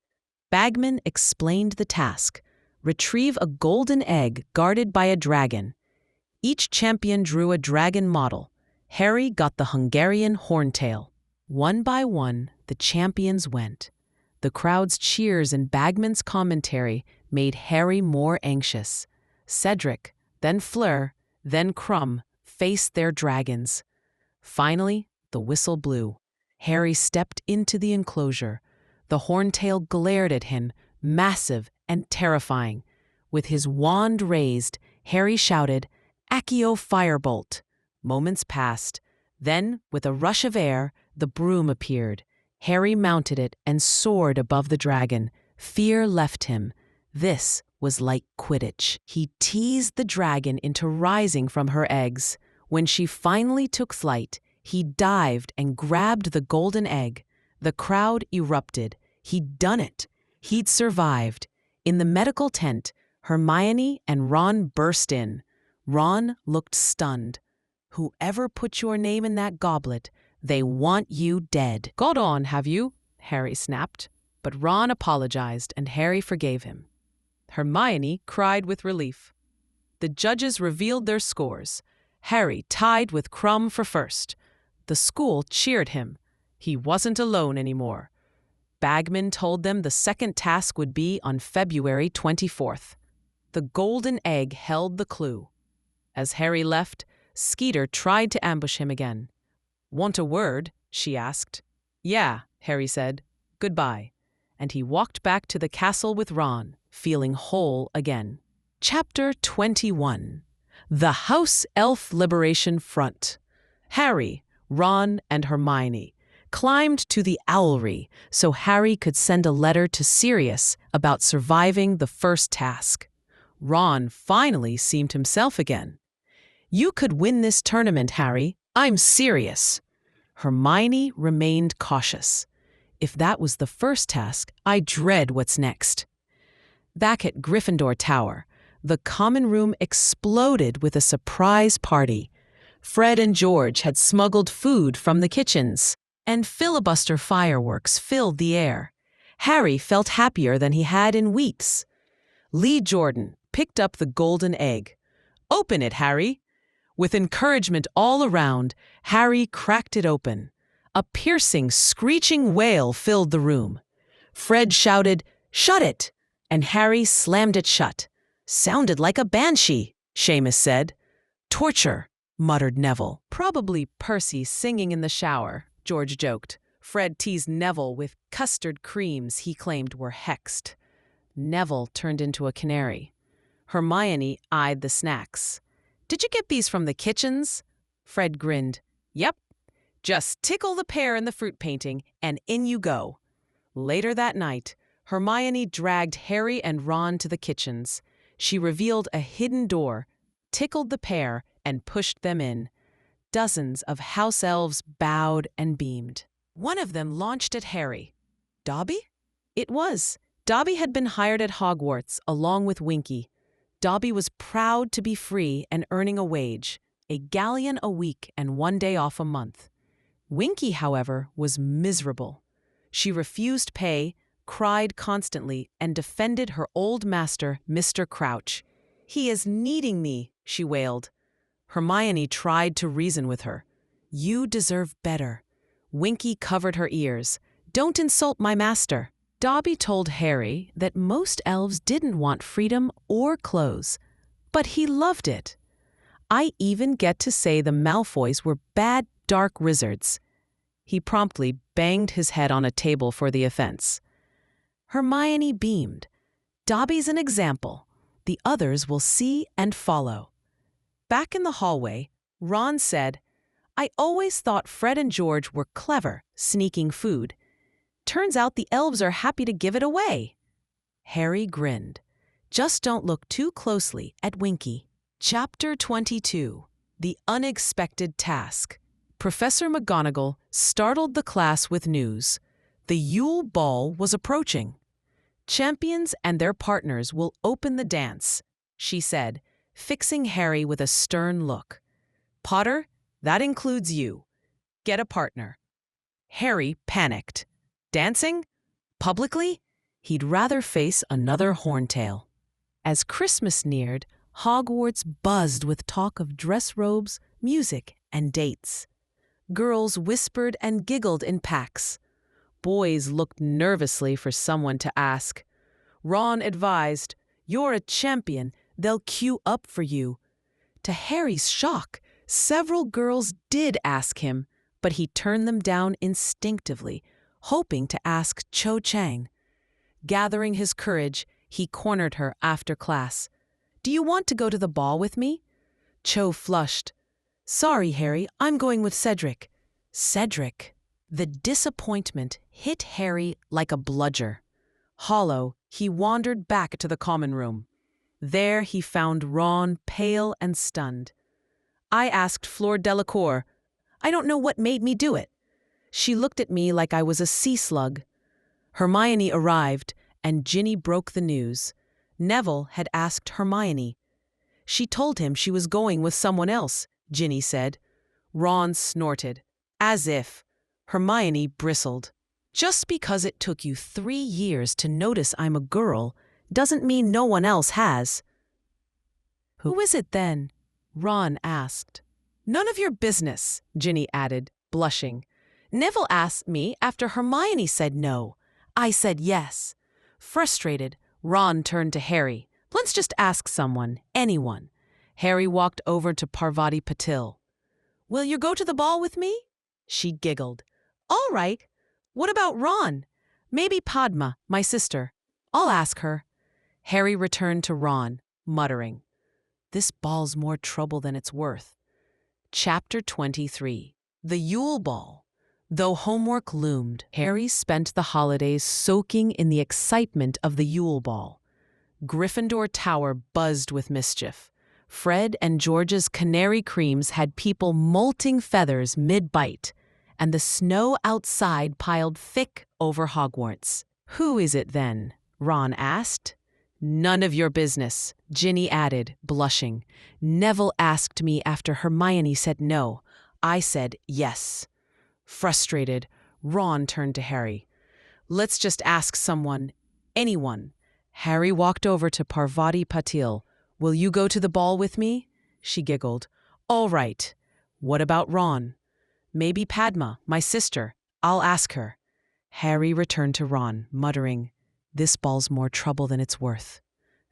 Bagman explained the task: retrieve a golden egg guarded by a dragon. Each champion drew a dragon model. Harry got the Hungarian horntail. One by one, the champions went. The crowd's cheers and Bagman's commentary made Harry more anxious. Cedric, then Fleur, then Crumb faced their dragons. Finally, the whistle blew. Harry stepped into the enclosure. The horntail glared at him, massive and terrifying. With his wand raised, Harry shouted, "Accio Firebolt!" Moments passed. Then, with a rush of air, the broom appeared. Harry mounted it and soared above the dragon. Fear left him. This was like Quidditch. He teased the dragon into rising from her eggs. When she finally took flight, he dived and grabbed the golden egg. The crowd erupted. He'd done it. He'd survived. In the medical tent, Hermione and Ron burst in. Ron looked stunned. "Whoever put your name in that goblet, they want you dead." "Got on, have you?" Harry snapped. But Ron apologized, and Harry forgave him. Hermione cried with relief. The judges revealed their scores. Harry tied with Crumb for first. The school cheered him. He wasn't alone anymore. Bagman told them the second task would be on February 24th. The golden egg held the clue. As Harry left, Skeeter tried to ambush him again. "Want a word?" she asked. "Yeah," Harry said. "Goodbye." And he walked back to the castle with Ron, feeling whole again. Chapter 21. The House Elf Liberation Front. Harry, Ron, and Hermione climbed to the owlry so Harry could send a letter to Sirius about surviving the first task. Ron finally seemed himself again. "You could win this tournament, Harry. I'm serious." Hermione remained cautious. If that was the first task, I dread what's next. Back at Gryffindor Tower, the common room exploded with a surprise party. Fred and George had smuggled food from the kitchens, and filibuster fireworks filled the air. Harry felt happier than he had in weeks. Lee Jordan picked up the golden egg. "Open it, Harry." With encouragement all around, Harry cracked it open. A piercing, screeching wail filled the room. Fred shouted, "Shut it!" and Harry slammed it shut. "Sounded like a banshee," Seamus said. "Torture," muttered Neville. "Probably Percy singing in the shower," George joked. Fred teased Neville with custard creams he claimed were hexed. Neville turned into a canary. Hermione eyed the snacks. "Did you get these from the kitchens?" Fred grinned. "Yep. Just tickle the pear in the fruit painting, and in you go." Later that night, Hermione dragged Harry and Ron to the kitchens. She revealed a hidden door, tickled the pear, and pushed them in. Dozens of house elves bowed and beamed. One of them launched at Harry. "Dobby?" It was. Dobby had been hired at Hogwarts along with Winky. Dobby was proud to be free and earning a wage, a galleon a week and 1 day off a month. Winky, however, was miserable. She refused pay, cried constantly, and defended her old master, Mr. Crouch. "He is needing me," she wailed. Hermione tried to reason with her. "You deserve better." Winky covered her ears. "Don't insult my master." Dobby told Harry that most elves didn't want freedom or clothes, but he loved it. "I even get to say the Malfoys were bad, dark wizards." He promptly banged his head on a table for the offense. Hermione beamed. "Dobby's an example. The others will see and follow." Back in the hallway, Ron said, "I always thought Fred and George were clever, sneaking food. Turns out the elves are happy to give it away." Harry grinned. "Just don't look too closely at Winky." Chapter 22. The Unexpected Task. Professor McGonagall startled the class with news. The Yule Ball was approaching. "Champions and their partners will open the dance," she said, fixing Harry with a stern look. "Potter, that includes you. Get a partner." Harry panicked. Dancing? Publicly? He'd rather face another horntail. As Christmas neared, Hogwarts buzzed with talk of dress robes, music, and dates. Girls whispered and giggled in packs. Boys looked nervously for someone to ask. Ron advised, "You're a champion, they'll queue up for you." To Harry's shock, several girls did ask him, but he turned them down instinctively, hoping to ask Cho Chang. Gathering his courage, he cornered her after class. "Do you want to go to the ball with me?" Cho flushed. "Sorry, Harry, I'm going with Cedric." Cedric. The disappointment hit Harry like a bludger. Hollow, he wandered back to the common room. There he found Ron pale and stunned. "I asked Fleur Delacour. I don't know what made me do it. She looked at me like I was a sea slug." Hermione arrived, and Ginny broke the news. Neville had asked Hermione. "She told him she was going with someone else," Ginny said. Ron snorted. "As if." Hermione bristled. "Just because it took you 3 years to notice I'm a girl doesn't mean no one else has." "Who is it then?" Ron asked. "None of your business," Ginny added, blushing. "Neville asked me after Hermione said no. I said yes." Frustrated, Ron turned to Harry. "Let's just ask someone, anyone." Harry walked over to Parvati Patil. "Will you go to the ball with me?" She giggled. "All right. What about Ron? Maybe Padma, my sister. I'll ask her." Harry returned to Ron, muttering, "This ball's more trouble than it's worth." Chapter 23. The Yule Ball. Though homework loomed, Harry spent the holidays soaking in the excitement of the Yule Ball. Gryffindor Tower buzzed with mischief. Fred and George's canary creams had people molting feathers mid-bite, and the snow outside piled thick over Hogwarts. "Who is it then?" Ron asked. "None of your business," Ginny added, blushing. "Neville asked me after Hermione said no. I said yes." Frustrated, Ron turned to Harry. "Let's just ask someone, anyone." Harry walked over to Parvati Patil. "Will you go to the ball with me?" She giggled. "All right. What about Ron?" "Maybe Padma, my sister. I'll ask her." Harry returned to Ron, muttering, "This ball's more trouble than it's worth."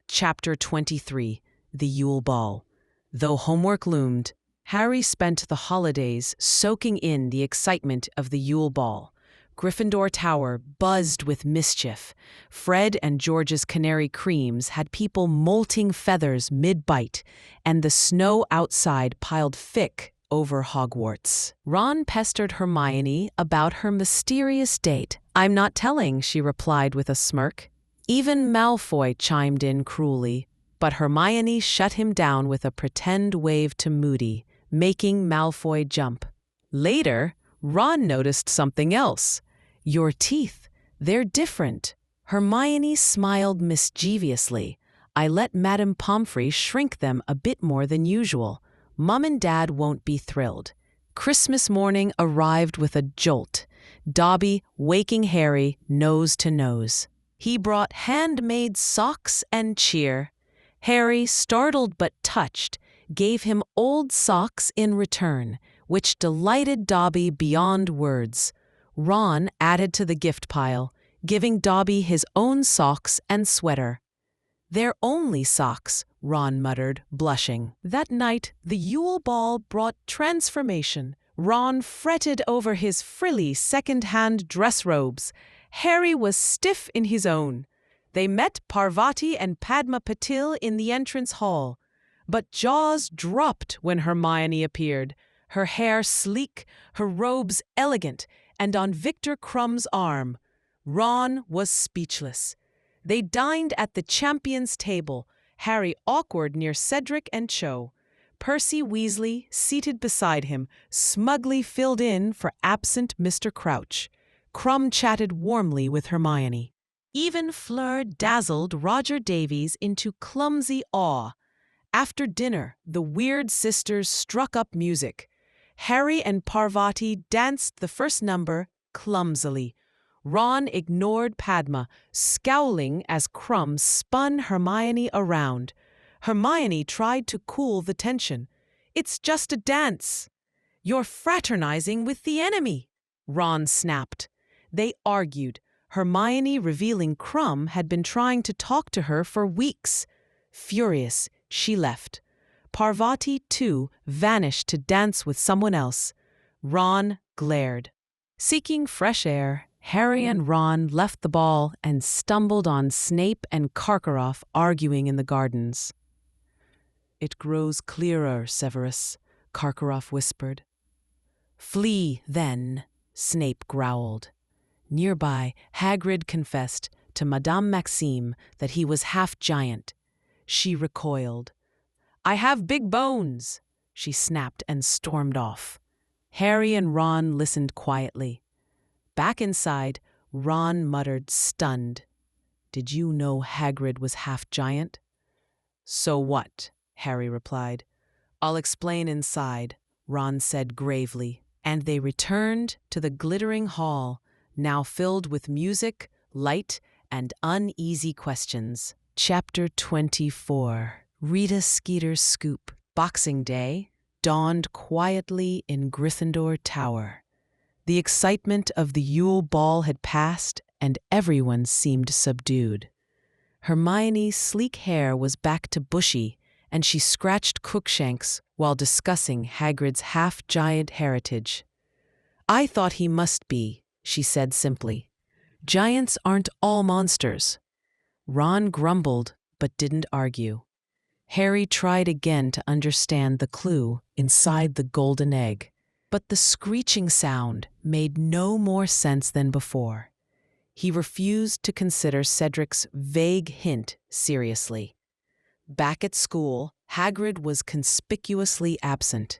Chapter 23. The Yule Ball. Though homework loomed, Harry spent the holidays soaking in the excitement of the Yule Ball. Gryffindor Tower buzzed with mischief. Fred and George's canary creams had people molting feathers mid-bite, and the snow outside piled thick over Hogwarts. Ron pestered Hermione about her mysterious date. "I'm not telling," she replied with a smirk. Even Malfoy chimed in cruelly, but Hermione shut him down with a pretend wave to Moody, making Malfoy jump. Later, Ron noticed something else. "Your teeth, they're different." Hermione smiled mischievously. "I let Madame Pomfrey shrink them a bit more than usual. Mum and Dad won't be thrilled." Christmas morning arrived with a jolt, Dobby waking Harry nose to nose. He brought handmade socks and cheer. Harry, startled but touched, gave him old socks in return, which delighted Dobby beyond words. Ron added to the gift pile, giving Dobby his own socks and sweater. "They're only socks," Ron muttered, blushing. That night, the Yule Ball brought transformation. Ron fretted over his frilly second-hand dress robes. Harry was stiff in his own. They met Parvati and Padma Patil in the entrance hall. But jaws dropped when Hermione appeared, her hair sleek, her robes elegant, and on Victor Crumb's arm. Ron was speechless. They dined at the champions' table, Harry awkward near Cedric and Cho. Percy Weasley, seated beside him, smugly filled in for absent Mr. Crouch. Crumb chatted warmly with Hermione. Even Fleur dazzled Roger Davies into clumsy awe. After dinner, the weird sisters struck up music. Harry and Parvati danced the first number clumsily. Ron ignored Padma, scowling as Crumb spun Hermione around. Hermione tried to cool the tension. "It's just a dance." "You're fraternizing with the enemy," Ron snapped. They argued, Hermione revealing Crumb had been trying to talk to her for weeks. Furious, she left. Parvati, too, vanished to dance with someone else. Ron glared. Seeking fresh air, Harry and Ron left the ball and stumbled on Snape and Karkaroff arguing in the gardens. "It grows clearer, Severus," Karkaroff whispered. "Flee, then," Snape growled. Nearby, Hagrid confessed to Madame Maxime that he was half-giant. She recoiled. "I have big bones," she snapped and stormed off. Harry and Ron listened quietly. Back inside, Ron muttered, stunned. "Did you know Hagrid was half-giant?" "So what?" Harry replied. "I'll explain inside," Ron said gravely, and they returned to the glittering hall, now filled with music, light, and uneasy questions. Chapter 24. Rita Skeeter's Scoop. Boxing Day dawned quietly in Gryffindor Tower. The excitement of the Yule Ball had passed, and everyone seemed subdued. Hermione's sleek hair was back to bushy, and she scratched Crookshanks while discussing Hagrid's half-giant heritage. "I thought he must be," she said simply. "Giants aren't all monsters." Ron grumbled, but didn't argue. Harry tried again to understand the clue inside the golden egg, but the screeching sound made no more sense than before. He refused to consider Cedric's vague hint seriously. Back at school, Hagrid was conspicuously absent.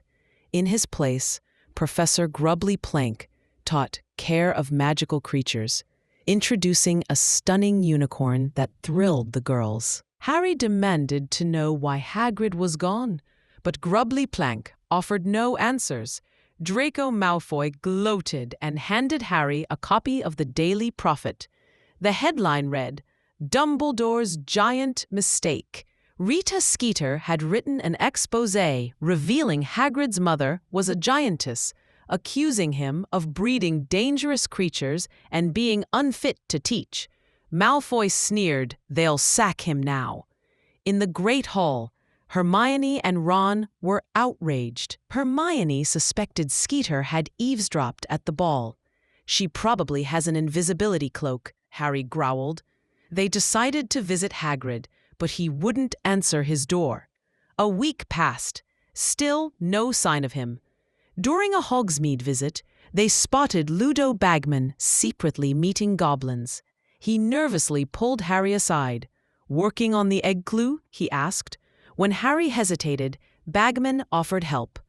In his place, Professor Grubbly Plank taught care of magical creatures, introducing a stunning unicorn that thrilled the girls. Harry demanded to know why Hagrid was gone, but Grubbly Plank offered no answers. Draco Malfoy gloated and handed Harry a copy of the Daily Prophet. The headline read, "Dumbledore's Giant Mistake." Rita Skeeter had written an exposé revealing Hagrid's mother was a giantess, accusing him of breeding dangerous creatures and being unfit to teach. Malfoy sneered, "They'll sack him now." In the Great Hall, Hermione and Ron were outraged. Hermione suspected Skeeter had eavesdropped at the ball. "She probably has an invisibility cloak," Harry growled. They decided to visit Hagrid, but he wouldn't answer his door. A week passed. Still no sign of him. During a Hogsmeade visit, they spotted Ludo Bagman secretly meeting goblins. He nervously pulled Harry aside. "Working on the egg clue?" he asked. When Harry hesitated, Bagman offered help.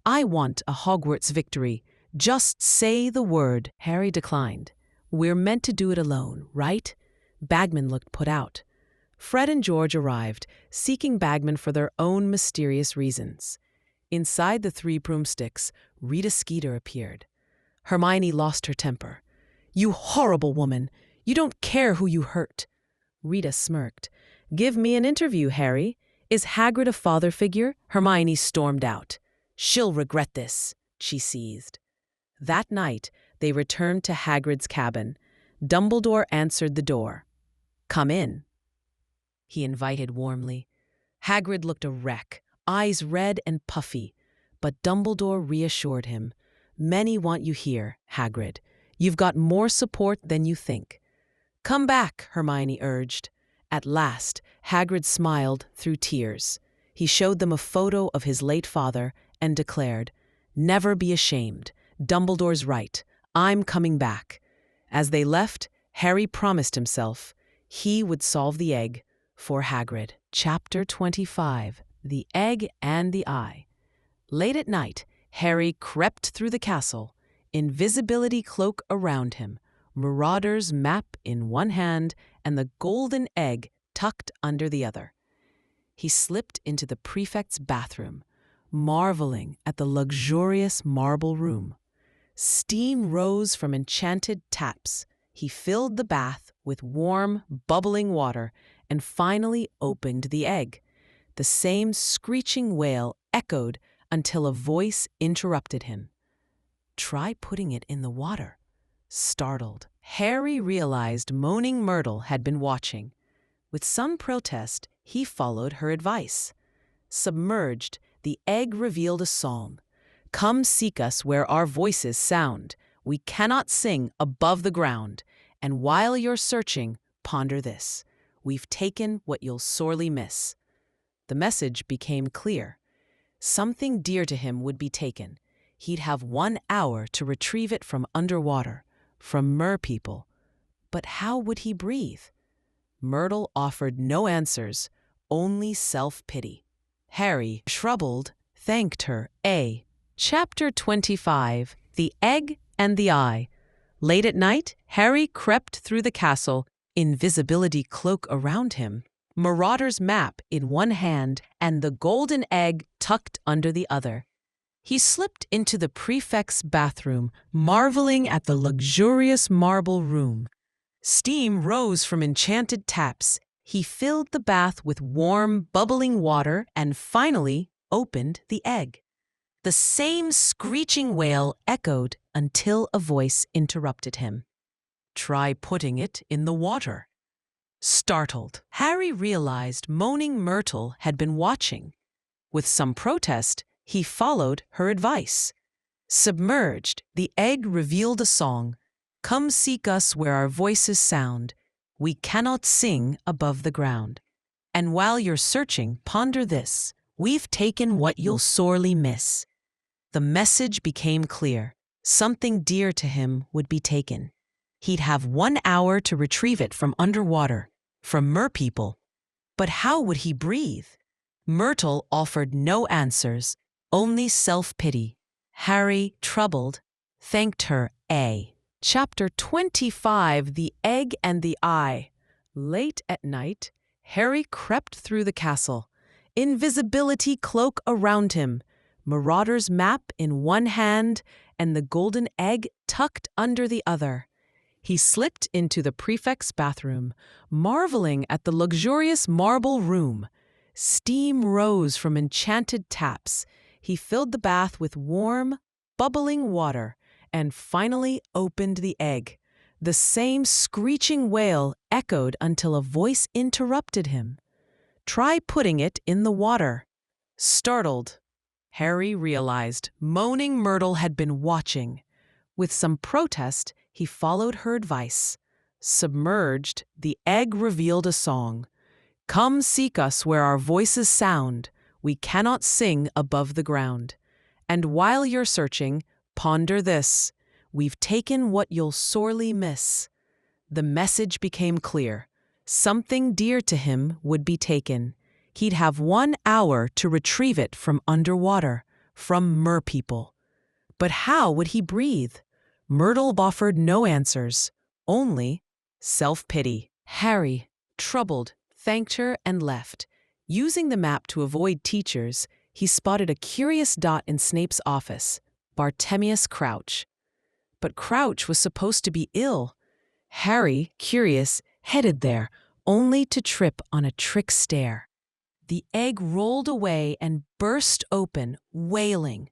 "I want a Hogwarts victory. Just say the word." Harry declined. "We're meant to do it alone, right?" Bagman looked put out. Fred and George arrived, seeking Bagman for their own mysterious reasons. Inside the three broomsticks, Rita Skeeter appeared. Hermione lost her temper. "You horrible woman! You don't care who you hurt." Rita smirked. "Give me an interview, Harry. Is Hagrid a father figure?" Hermione stormed out. "She'll regret this," she seethed. That night, they returned to Hagrid's cabin. Dumbledore answered the door. "Come in," he invited warmly. Hagrid looked a wreck, eyes red and puffy, but Dumbledore reassured him. "Many want you here, Hagrid. You've got more support than you think." "Come back," Hermione urged. At last, Hagrid smiled through tears. He showed them a photo of his late father and declared, "Never be ashamed. Dumbledore's right. I'm coming back." As they left, Harry promised himself he would solve the egg for Hagrid. Chapter 25. The Egg and the Eye. Late at night, Harry crept through the castle, invisibility cloak around him, Marauder's map in one hand and the golden egg tucked under the other. He slipped into the prefect's bathroom, marveling at the luxurious marble room. Steam rose from enchanted taps. He filled the bath with warm, bubbling water and finally opened the egg. The same screeching wail echoed until a voice interrupted him. "Try putting it in the water." Startled, Harry realized Moaning Myrtle had been watching. With some protest, he followed her advice. Submerged, the egg revealed a song. "Come seek us where our voices sound. We cannot sing above the ground. And while you're searching, ponder this. We've taken what you'll sorely miss." The message became clear. Something dear to him would be taken. He'd have 1 hour to retrieve it from underwater, from merpeople. But how would he breathe? Myrtle offered no answers, only self-pity. Harry, troubled, thanked her. Chapter 25. The Egg and the Eye. Late at night, Harry crept through the castle, invisibility cloak around him, Marauder's map in one hand and the golden egg tucked under the other. He slipped into the prefect's bathroom, marveling at the luxurious marble room. Steam rose from enchanted taps. He filled the bath with warm, bubbling water and finally opened the egg. The same screeching wail echoed until a voice interrupted him. "Try putting it in the water." Startled, Harry realized Moaning Myrtle had been watching. With some protest, he followed her advice. Submerged, the egg revealed a song. "Come seek us where our voices sound. We cannot sing above the ground. And while you're searching, ponder this. We've taken what you'll sorely miss." The message became clear. Something dear to him would be taken. He'd have 1 hour to retrieve it from underwater, from merpeople. But how would he breathe? Myrtle offered no answers, only self-pity. Harry, troubled, thanked her. Chapter 25. The Egg and the Eye. Late at night, Harry crept through the castle, invisibility cloak around him, Marauder's map in one hand and the golden egg tucked under the other. He slipped into the prefect's bathroom, marveling at the luxurious marble room. Steam rose from enchanted taps. He filled the bath with warm, bubbling water and finally opened the egg. The same screeching wail echoed until a voice interrupted him. "Try putting it in the water." Startled, Harry realized Moaning Myrtle had been watching. With some protest, he followed her advice. Submerged, the egg revealed a song. "Come seek us where our voices sound. We cannot sing above the ground. And while you're searching, ponder this. We've taken what you'll sorely miss." The message became clear. Something dear to him would be taken. He'd have 1 hour to retrieve it from underwater, from merpeople. But how would he breathe? Myrtle offered no answers, only self-pity. Harry, troubled, thanked her and left. Using the map to avoid teachers, he spotted a curious dot in Snape's office, Bartemius Crouch. But Crouch was supposed to be ill. Harry, curious, headed there, only to trip on a trick stair. The egg rolled away and burst open, wailing.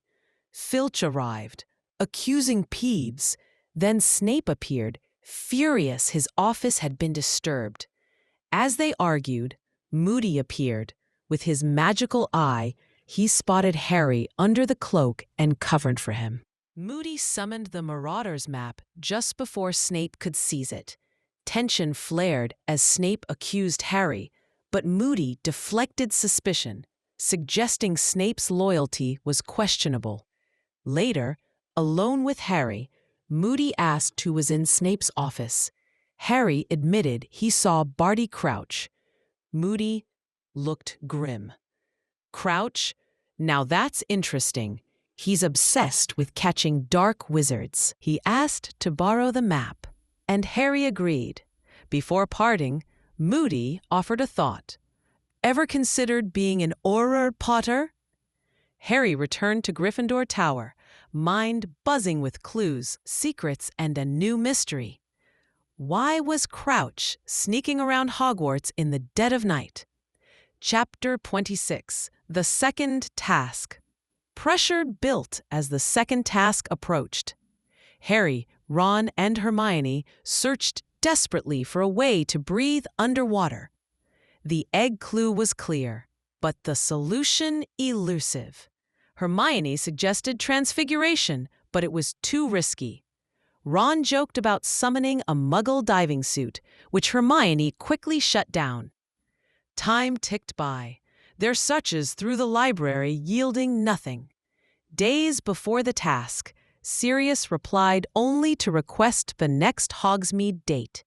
Filch arrived, accusing Peeves. Then Snape appeared, furious his office had been disturbed. As they argued, Moody appeared. With his magical eye, he spotted Harry under the cloak and covered for him. Moody summoned the Marauder's map just before Snape could seize it. Tension flared as Snape accused Harry, but Moody deflected suspicion. suggesting Snape's loyalty was questionable. Later, alone with Harry, Moody asked who was in Snape's office. Harry admitted he saw Barty Crouch. Moody looked grim. Crouch? Now that's interesting. He's obsessed with catching dark wizards. He asked to borrow the map, and Harry agreed. Before parting, Moody offered a thought. Ever considered being an Auror Potter? Harry returned to Gryffindor Tower, mind buzzing with clues, secrets, and a new mystery. Why was Crouch sneaking around Hogwarts in the dead of night? Chapter 26. The Second Task. Pressure built as the second task approached. Harry, Ron, and Hermione searched desperately for a way to breathe underwater. The egg clue was clear, but the solution elusive. Hermione suggested transfiguration, but it was too risky. Ron joked about summoning a Muggle diving suit, which Hermione quickly shut down. Time ticked by, their searches through the library yielding nothing. Days before the task, Sirius replied only to request the next Hogsmeade date.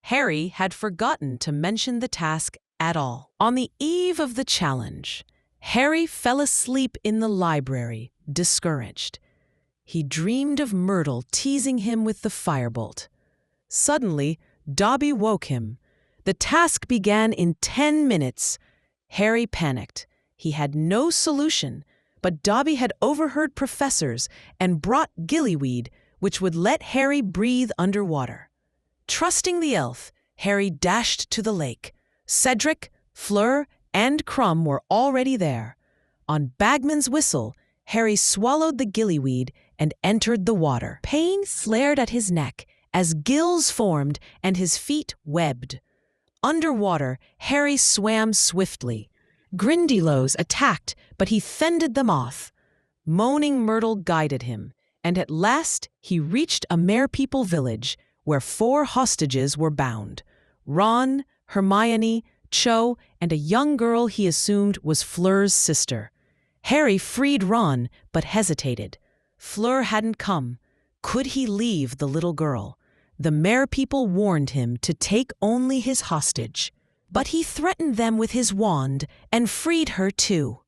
Harry had forgotten to mention the task at all. On the eve of the challenge, Harry fell asleep in the library, discouraged. He dreamed of Myrtle teasing him with the firebolt. Suddenly, Dobby woke him. The task began in 10 minutes. Harry panicked. He had no solution, but Dobby had overheard professors and brought gillyweed, which would let Harry breathe underwater. Trusting the elf, Harry dashed to the lake. Cedric, Fleur, and Crumb were already there. On Bagman's whistle, Harry swallowed the gillyweed and entered the water. Pain flared at his neck as gills formed and his feet webbed. Underwater, Harry swam swiftly. Grindylows attacked, but he fended them off. Moaning Myrtle guided him, and at last he reached a Merepeople village where 4 hostages were bound: Ron, Hermione, Cho, and a young girl he assumed was Fleur's sister. Harry freed Ron, but hesitated. Fleur hadn't come. Could he leave the little girl? The Merepeople warned him to take only his hostage, but he threatened them with his wand and freed her too.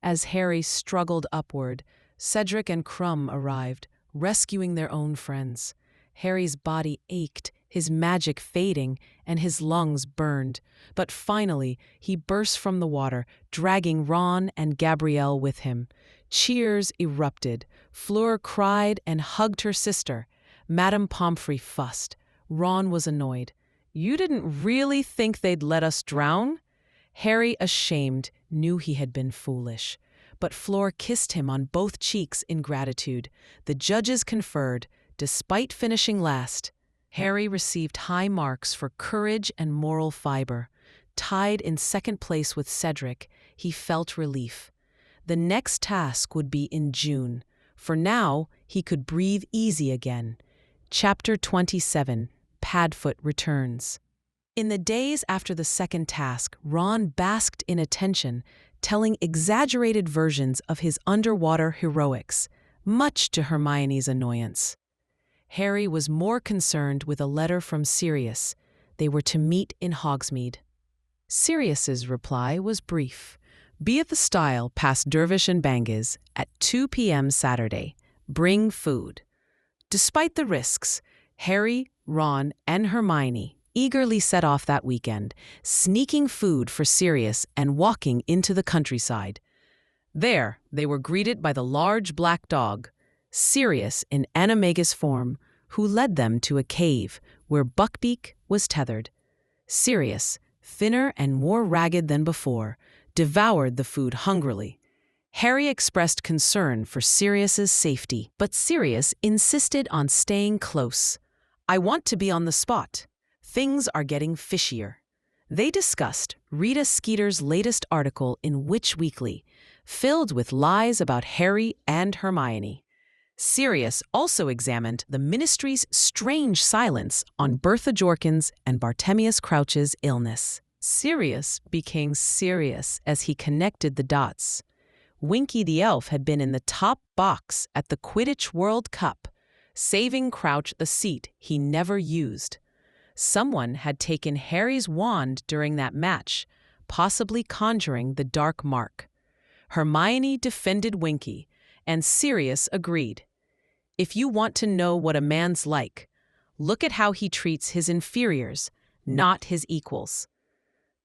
As Harry struggled upward, Cedric and Crumb arrived, rescuing their own friends. Harry's body ached, his magic fading, and his lungs burned. But finally, he burst from the water, dragging Ron and Gabrielle with him. Cheers erupted. Fleur cried and hugged her sister. Madame Pomfrey fussed. Ron was annoyed. "You didn't really think they'd let us drown?" Harry, ashamed, knew he had been foolish. But Fleur kissed him on both cheeks in gratitude. The judges conferred. Despite finishing last, Harry received high marks for courage and moral fiber. Tied in second place with Cedric, he felt relief. The next task would be in June. For now, he could breathe easy again. Chapter 27. Padfoot returns. In the days after the second task, Ron basked in attention, telling exaggerated versions of his underwater heroics, much to Hermione's annoyance. Harry was more concerned with a letter from Sirius. They were to meet in Hogsmeade. Sirius's reply was brief. "Be at the stile past Dervish and Bangiz at 2 p.m. Saturday. Bring food." Despite the risks, Harry, Ron, and Hermione eagerly set off that weekend, sneaking food for Sirius and walking into the countryside. There, they were greeted by the large black dog, Sirius in animagus form, who led them to a cave where Buckbeak was tethered. Sirius, thinner and more ragged than before, devoured the food hungrily. Harry expressed concern for Sirius's safety, but Sirius insisted on staying close. "I want to be on the spot. Things are getting fishier." They discussed Rita Skeeter's latest article in Witch Weekly, filled with lies about Harry and Hermione. Sirius also examined the Ministry's strange silence on Bertha Jorkins and Bartemius Crouch's illness. Sirius became serious as he connected the dots. Winky the elf had been in the top box at the Quidditch World Cup, saving Crouch the seat he never used. Someone had taken Harry's wand during that match, possibly conjuring the dark mark. Hermione defended Winky, and Sirius agreed. If you want to know what a man's like, look at how he treats his inferiors, not his equals.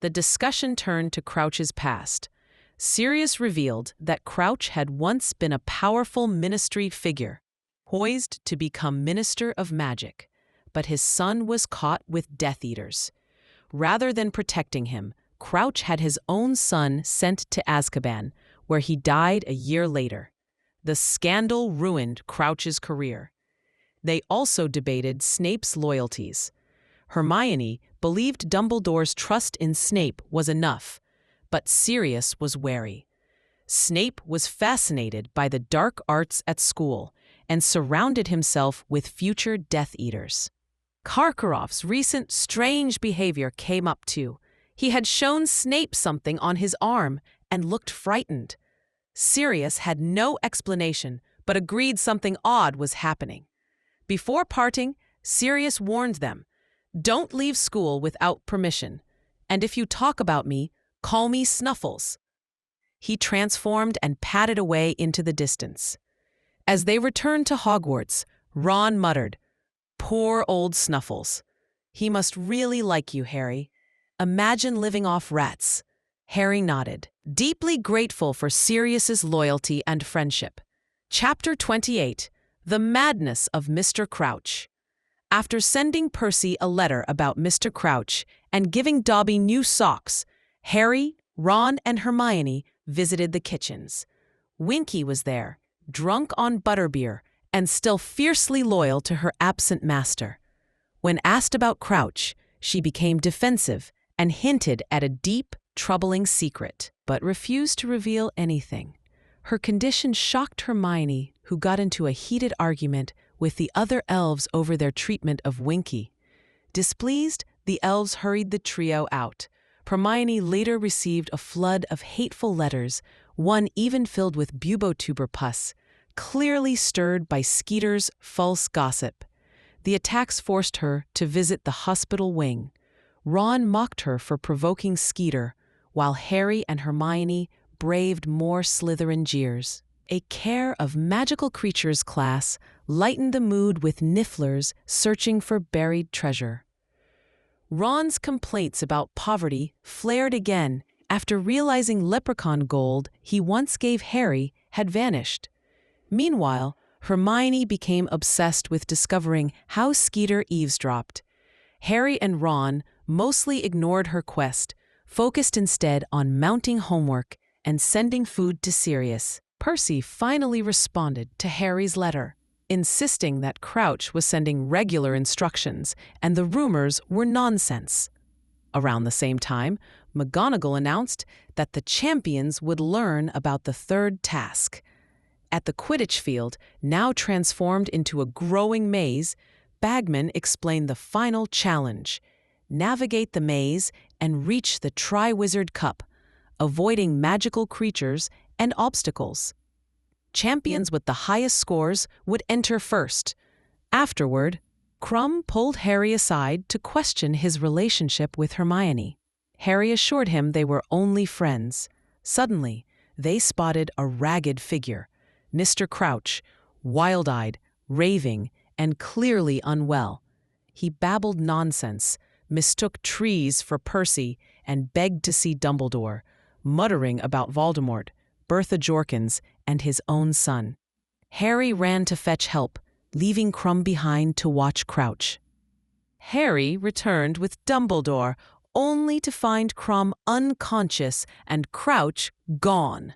The discussion turned to Crouch's past. Sirius revealed that Crouch had once been a powerful ministry figure, poised to become Minister of Magic, but his son was caught with Death Eaters. Rather than protecting him, Crouch had his own son sent to Azkaban, where he died a year later. The scandal ruined Crouch's career. They also debated Snape's loyalties. Hermione believed Dumbledore's trust in Snape was enough, but Sirius was wary. Snape was fascinated by the dark arts at school and surrounded himself with future Death Eaters. Karkaroff's recent strange behavior came up too. He had shown Snape something on his arm and looked frightened. Sirius had no explanation, but agreed something odd was happening. Before parting, Sirius warned them, "Don't leave school without permission, and if you talk about me, call me Snuffles." He transformed and padded away into the distance. As they returned to Hogwarts, Ron muttered, "Poor old Snuffles. He must really like you, Harry. Imagine living off rats." Harry nodded, deeply grateful for Sirius's loyalty and friendship. Chapter 28. The Madness of Mr. Crouch. After sending Percy a letter about Mr. Crouch and giving Dobby new socks, Harry, Ron, and Hermione visited the kitchens. Winky was there, drunk on butterbeer and still fiercely loyal to her absent master. When asked about Crouch, she became defensive and hinted at a deep, troubling secret, but refused to reveal anything. Her condition shocked Hermione, who got into a heated argument with the other elves over their treatment of Winky. Displeased, the elves hurried the trio out. Hermione later received a flood of hateful letters, one even filled with bubotuber pus, clearly stirred by Skeeter's false gossip. The attacks forced her to visit the hospital wing. Ron mocked her for provoking Skeeter, while Harry and Hermione braved more Slytherin jeers. A Care of Magical Creatures class lightened the mood with Nifflers searching for buried treasure. Ron's complaints about poverty flared again after realizing leprechaun gold he once gave Harry had vanished. Meanwhile, Hermione became obsessed with discovering how Skeeter eavesdropped. Harry and Ron mostly ignored her quest, focused instead on mounting homework and sending food to Sirius. Percy finally responded to Harry's letter, insisting that Crouch was sending regular instructions and the rumors were nonsense. Around the same time, McGonagall announced that the champions would learn about the third task. At the Quidditch field, now transformed into a growing maze, Bagman explained the final challenge: navigate the maze and reach the Triwizard Cup, avoiding magical creatures and obstacles. Champions with the highest scores would enter first. Afterward, Krum pulled Harry aside to question his relationship with Hermione. Harry assured him they were only friends. Suddenly, they spotted a ragged figure, Mr. Crouch, wild-eyed, raving, and clearly unwell. He babbled nonsense, mistook trees for Percy, and begged to see Dumbledore, muttering about Voldemort, Bertha Jorkins, and his own son. Harry ran to fetch help, leaving Krum behind to watch Crouch. Harry returned with Dumbledore, only to find Krum unconscious and Crouch gone.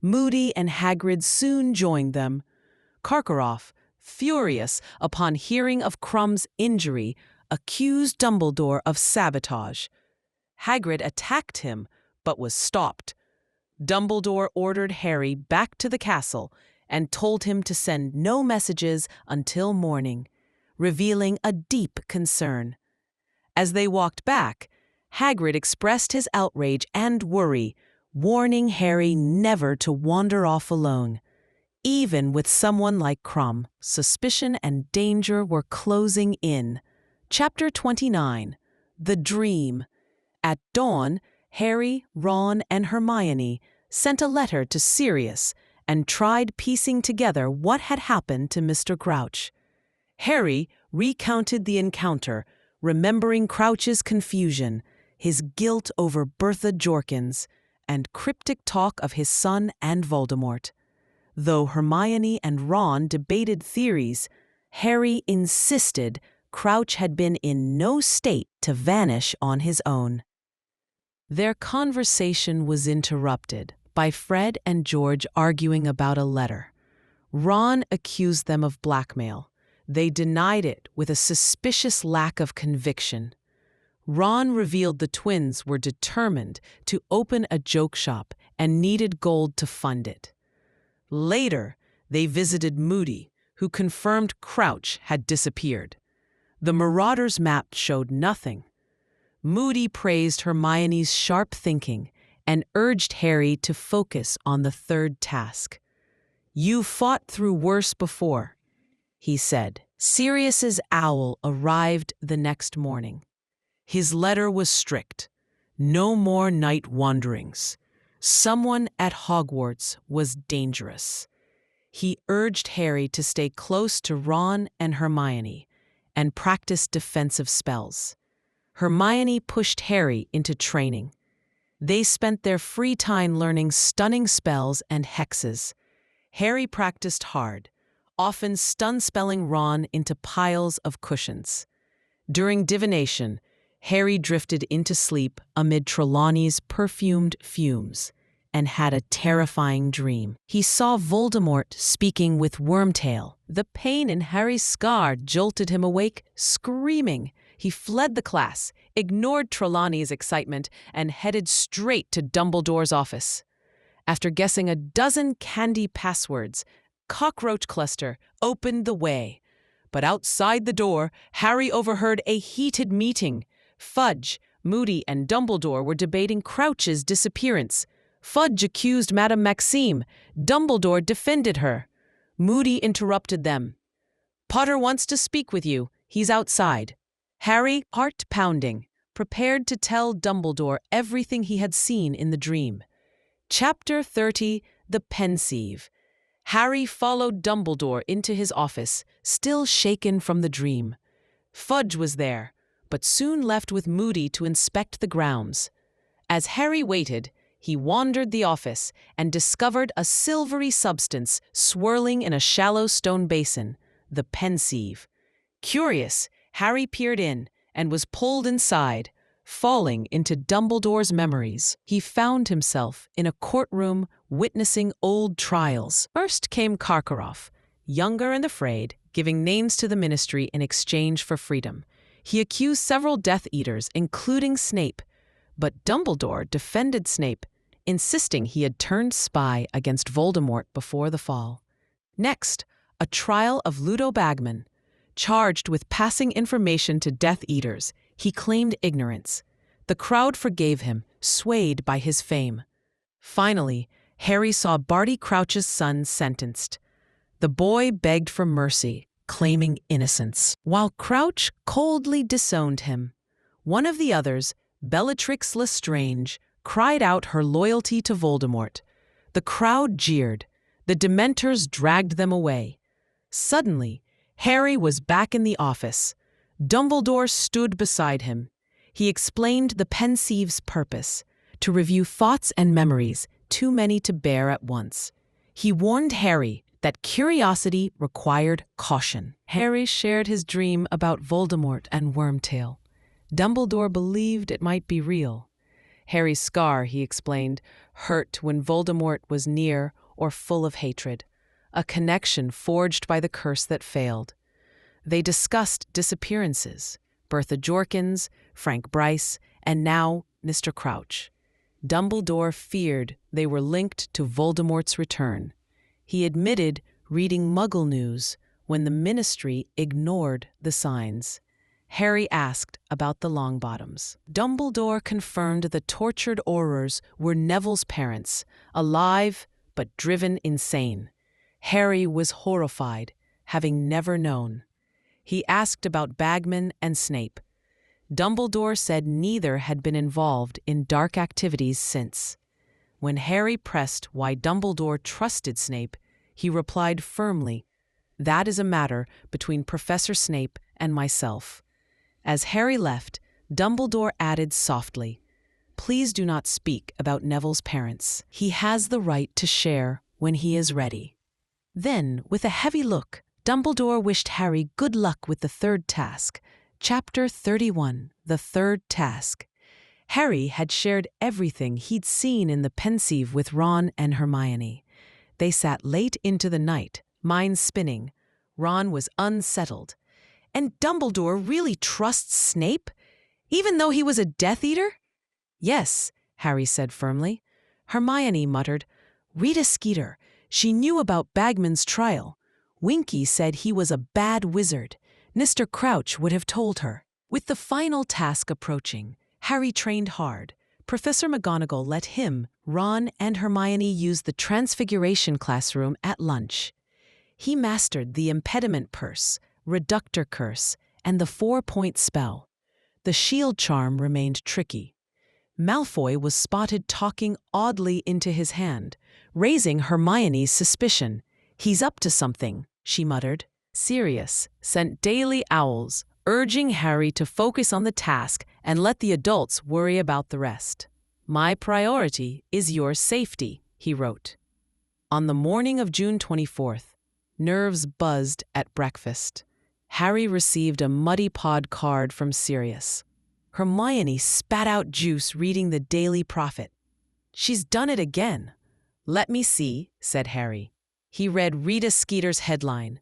Moody and Hagrid soon joined them. Karkaroff, furious upon hearing of Krum's injury, accused Dumbledore of sabotage. Hagrid attacked him, but was stopped. Dumbledore ordered Harry back to the castle and told him to send no messages until morning, revealing a deep concern. As they walked back, Hagrid expressed his outrage and worry, warning Harry never to wander off alone. Even with someone like Crumb, suspicion and danger were closing in. Chapter 29. The Dream. At dawn, Harry, Ron, and Hermione sent a letter to Sirius and tried piecing together what had happened to Mr. Crouch. Harry recounted the encounter, remembering Crouch's confusion, his guilt over Bertha Jorkins, and cryptic talk of his son and Voldemort. Though Hermione and Ron debated theories, Harry insisted Crouch had been in no state to vanish on his own. Their conversation was interrupted by Fred and George arguing about a letter. Ron accused them of blackmail. They denied it with a suspicious lack of conviction. Ron revealed the twins were determined to open a joke shop and needed gold to fund it. Later, they visited Moody, who confirmed Crouch had disappeared. The Marauders' map showed nothing. Moody praised Hermione's sharp thinking and urged Harry to focus on the third task. "You fought through worse before," he said. Sirius's owl arrived the next morning. His letter was strict. No more night wanderings. Someone at Hogwarts was dangerous. He urged Harry to stay close to Ron and Hermione and practice defensive spells. Hermione pushed Harry into training. They spent their free time learning stunning spells and hexes. Harry practiced hard, often stun-spelling Ron into piles of cushions. During divination, Harry drifted into sleep amid Trelawney's perfumed fumes and had a terrifying dream. He saw Voldemort speaking with Wormtail. The pain in Harry's scar jolted him awake, screaming. He fled the class, ignored Trelawney's excitement, and headed straight to Dumbledore's office. After guessing a dozen candy passwords, Cockroach Cluster opened the way. But outside the door, Harry overheard a heated meeting. Fudge, Moody, and Dumbledore were debating Crouch's disappearance. Fudge accused Madame Maxime. Dumbledore defended her. Moody interrupted them. "Potter wants to speak with you. He's outside." Harry, heart pounding, prepared to tell Dumbledore everything he had seen in the dream. Chapter 30. The Pensieve. Harry followed Dumbledore into his office, still shaken from the dream. Fudge was there, but soon left with Moody to inspect the grounds. As Harry waited, he wandered the office and discovered a silvery substance swirling in a shallow stone basin, the Pensieve. Curious, Harry peered in and was pulled inside, falling into Dumbledore's memories. He found himself in a courtroom witnessing old trials. First came Karkaroff, younger and afraid, giving names to the Ministry in exchange for freedom. He accused several Death Eaters, including Snape, but Dumbledore defended Snape, insisting he had turned spy against Voldemort before the fall. Next, a trial of Ludo Bagman. Charged with passing information to Death Eaters, he claimed ignorance. The crowd forgave him, swayed by his fame. Finally, Harry saw Barty Crouch's son sentenced. The boy begged for mercy, claiming innocence, while Crouch coldly disowned him. One of the others, Bellatrix Lestrange, cried out her loyalty to Voldemort. The crowd jeered. The Dementors dragged them away. Suddenly, Harry was back in the office. Dumbledore stood beside him. He explained the Pensieve's purpose, to review thoughts and memories, too many to bear at once. He warned Harry that curiosity required caution. Harry shared his dream about Voldemort and Wormtail. Dumbledore believed it might be real. Harry's scar, he explained, hurt when Voldemort was near or full of hatred, a connection forged by the curse that failed. They discussed disappearances, Bertha Jorkins, Frank Bryce, and now Mr. Crouch. Dumbledore feared they were linked to Voldemort's return. He admitted reading Muggle news when the Ministry ignored the signs. Harry asked about the Longbottoms. Dumbledore confirmed the tortured Aurors were Neville's parents, alive but driven insane. Harry was horrified, having never known. He asked about Bagman and Snape. Dumbledore said neither had been involved in dark activities since. When Harry pressed why Dumbledore trusted Snape, he replied firmly, "That is a matter between Professor Snape and myself." As Harry left, Dumbledore added softly, "Please do not speak about Neville's parents. He has the right to share when he is ready." Then, with a heavy look, Dumbledore wished Harry good luck with the third task. Chapter 31, The Third Task. Harry had shared everything he'd seen in the Pensieve with Ron and Hermione. They sat late into the night, minds spinning. Ron was unsettled. And Dumbledore really trusts Snape, even though he was a Death Eater? "Yes," Harry said firmly. Hermione muttered, "Rita Skeeter. She knew about Bagman's trial. Winky said he was a bad wizard. Mr. Crouch would have told her." With the final task approaching, Harry trained hard. Professor McGonagall let him, Ron, and Hermione use the Transfiguration classroom at lunch. He mastered the impediment purse, reductor curse, and the 4-point spell. The shield charm remained tricky. Malfoy was spotted talking oddly into his hand, raising Hermione's suspicion. "He's up to something," she muttered. Sirius sent daily owls, urging Harry to focus on the task and let the adults worry about the rest. "My priority is your safety," he wrote. On the morning of June 24th, nerves buzzed at breakfast. Harry received a Muddy Pod card from Sirius. Hermione spat out juice reading the Daily Prophet. "She's done it again." "Let me see," said Harry. He read Rita Skeeter's headline,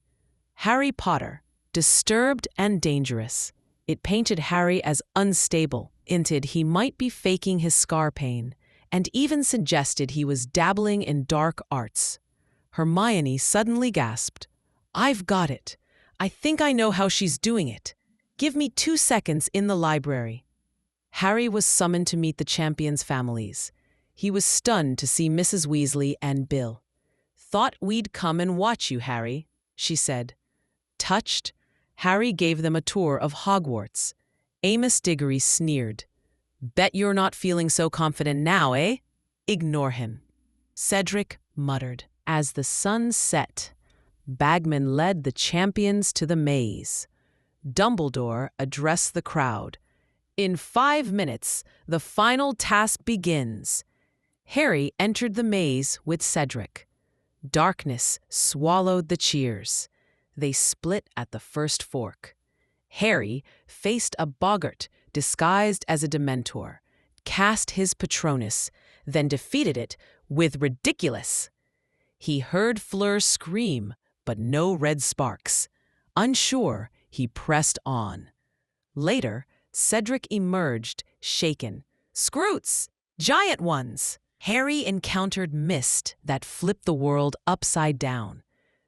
"Harry Potter, Disturbed and Dangerous." It painted Harry as unstable, hinted he might be faking his scar pain, and even suggested he was dabbling in dark arts. Hermione suddenly gasped, "I've got it. I think I know how she's doing it. Give me 2 seconds in the library." Harry was summoned to meet the champions' families. He was stunned to see Mrs. Weasley and Bill. "Thought we'd come and watch you, Harry," she said. Touched, Harry gave them a tour of Hogwarts. Amos Diggory sneered. "Bet you're not feeling so confident now, eh? Ignore him." Cedric muttered. As the sun set, Bagman led the champions to the maze. Dumbledore addressed the crowd. "In 5 minutes, the final task begins." Harry entered the maze with Cedric. Darkness swallowed the cheers. They split at the first fork. Harry faced a boggart disguised as a Dementor, cast his Patronus, then defeated it with Ridiculous. He heard Fleur scream, but no red sparks. Unsure, he pressed on. Later, Cedric emerged, shaken. "Scroots! Giant ones!" Harry encountered mist that flipped the world upside down.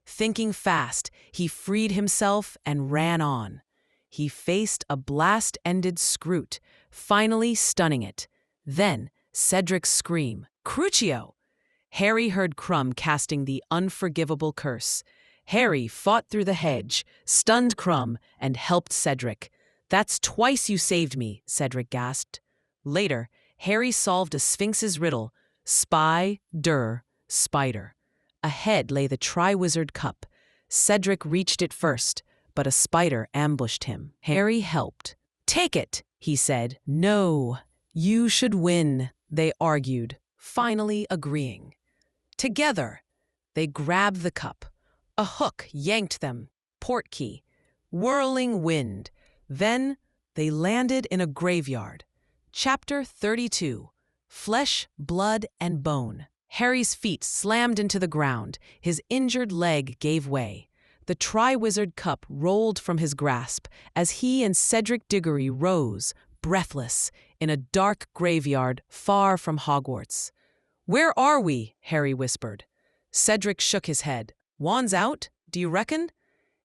Thinking fast, he freed himself and ran on. He faced a blast-ended Scroot, finally stunning it. Then, Cedric's scream, "Crucio!" Harry heard Crumb casting the unforgivable curse. Harry fought through the hedge, stunned Crumb, and helped Cedric. "That's twice you saved me," Cedric gasped. Later, Harry solved a Sphinx's riddle, Spy, Der, Spider. Ahead lay the Triwizard Cup. Cedric reached it first, but a spider ambushed him. Harry helped. "Take it," he said. "No, you should win," they argued, finally agreeing. Together, they grabbed the cup. A hook yanked them. Portkey. Whirling wind. Then they landed in a graveyard. Chapter 32. Flesh, Blood, and Bone. Harry's feet slammed into the ground. His injured leg gave way. The Triwizard Cup rolled from his grasp as he and Cedric Diggory rose, breathless, in a dark graveyard far from Hogwarts. "Where are we?" Harry whispered. Cedric shook his head. "Wands out, do you reckon?"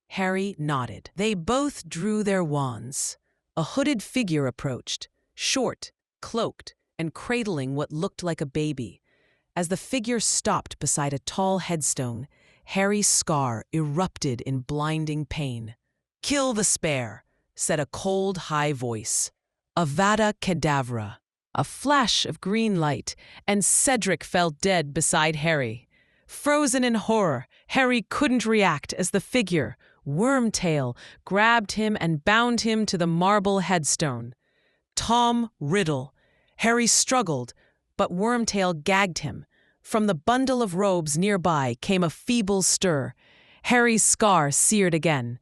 Harry nodded. They both drew their wands. A hooded figure approached, short, cloaked, and cradling what looked like a baby. As the figure stopped beside a tall headstone, Harry's scar erupted in blinding pain. "Kill the spare," said a cold, high voice. "Avada Kedavra." A flash of green light, and Cedric fell dead beside Harry. Frozen in horror, Harry couldn't react as the figure, Wormtail, grabbed him and bound him to the marble headstone. Tom Riddle. Harry struggled, but Wormtail gagged him. From the bundle of robes nearby came a feeble stir. Harry's scar seared again.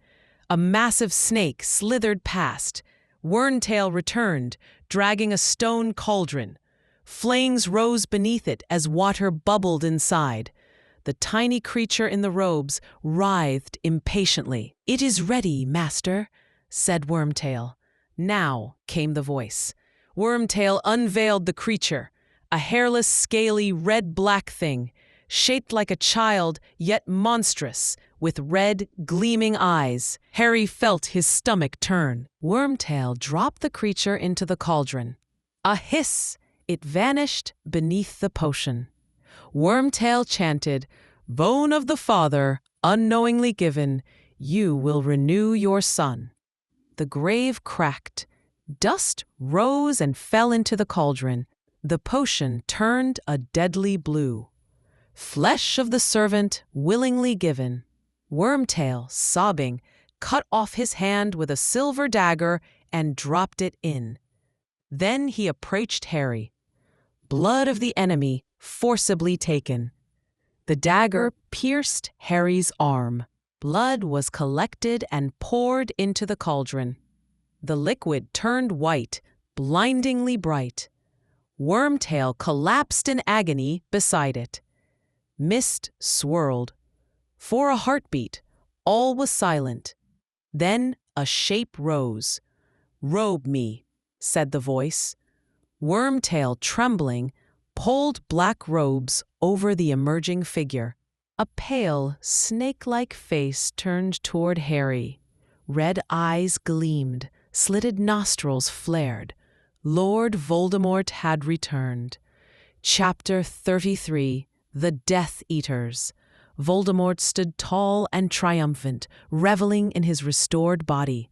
A massive snake slithered past. Wormtail returned, dragging a stone cauldron. Flames rose beneath it as water bubbled inside. The tiny creature in the robes writhed impatiently. "It is ready, master," said Wormtail. Now came the voice. Wormtail unveiled the creature, a hairless, scaly, red-black thing, shaped like a child, yet monstrous, with red, gleaming eyes. Harry felt his stomach turn. Wormtail dropped the creature into the cauldron. A hiss! It vanished beneath the potion. Wormtail chanted, "Bone of the father, unknowingly given, you will renew your son." The grave cracked. Dust rose and fell into the cauldron. The potion turned a deadly blue. "Flesh of the servant, willingly given." Wormtail, sobbing, cut off his hand with a silver dagger and dropped it in. Then he approached Harry. "Blood of the enemy, forcibly taken." The dagger pierced Harry's arm. Blood was collected and poured into the cauldron. The liquid turned white, blindingly bright. Wormtail collapsed in agony beside it. Mist swirled. For a heartbeat, all was silent. Then a shape rose. "Robe me," said the voice. Wormtail, trembling, pulled black robes over the emerging figure. A pale, snake-like face turned toward Harry. Red eyes gleamed, slitted nostrils flared. Lord Voldemort had returned. Chapter 33, The Death Eaters. Voldemort stood tall and triumphant, reveling in his restored body.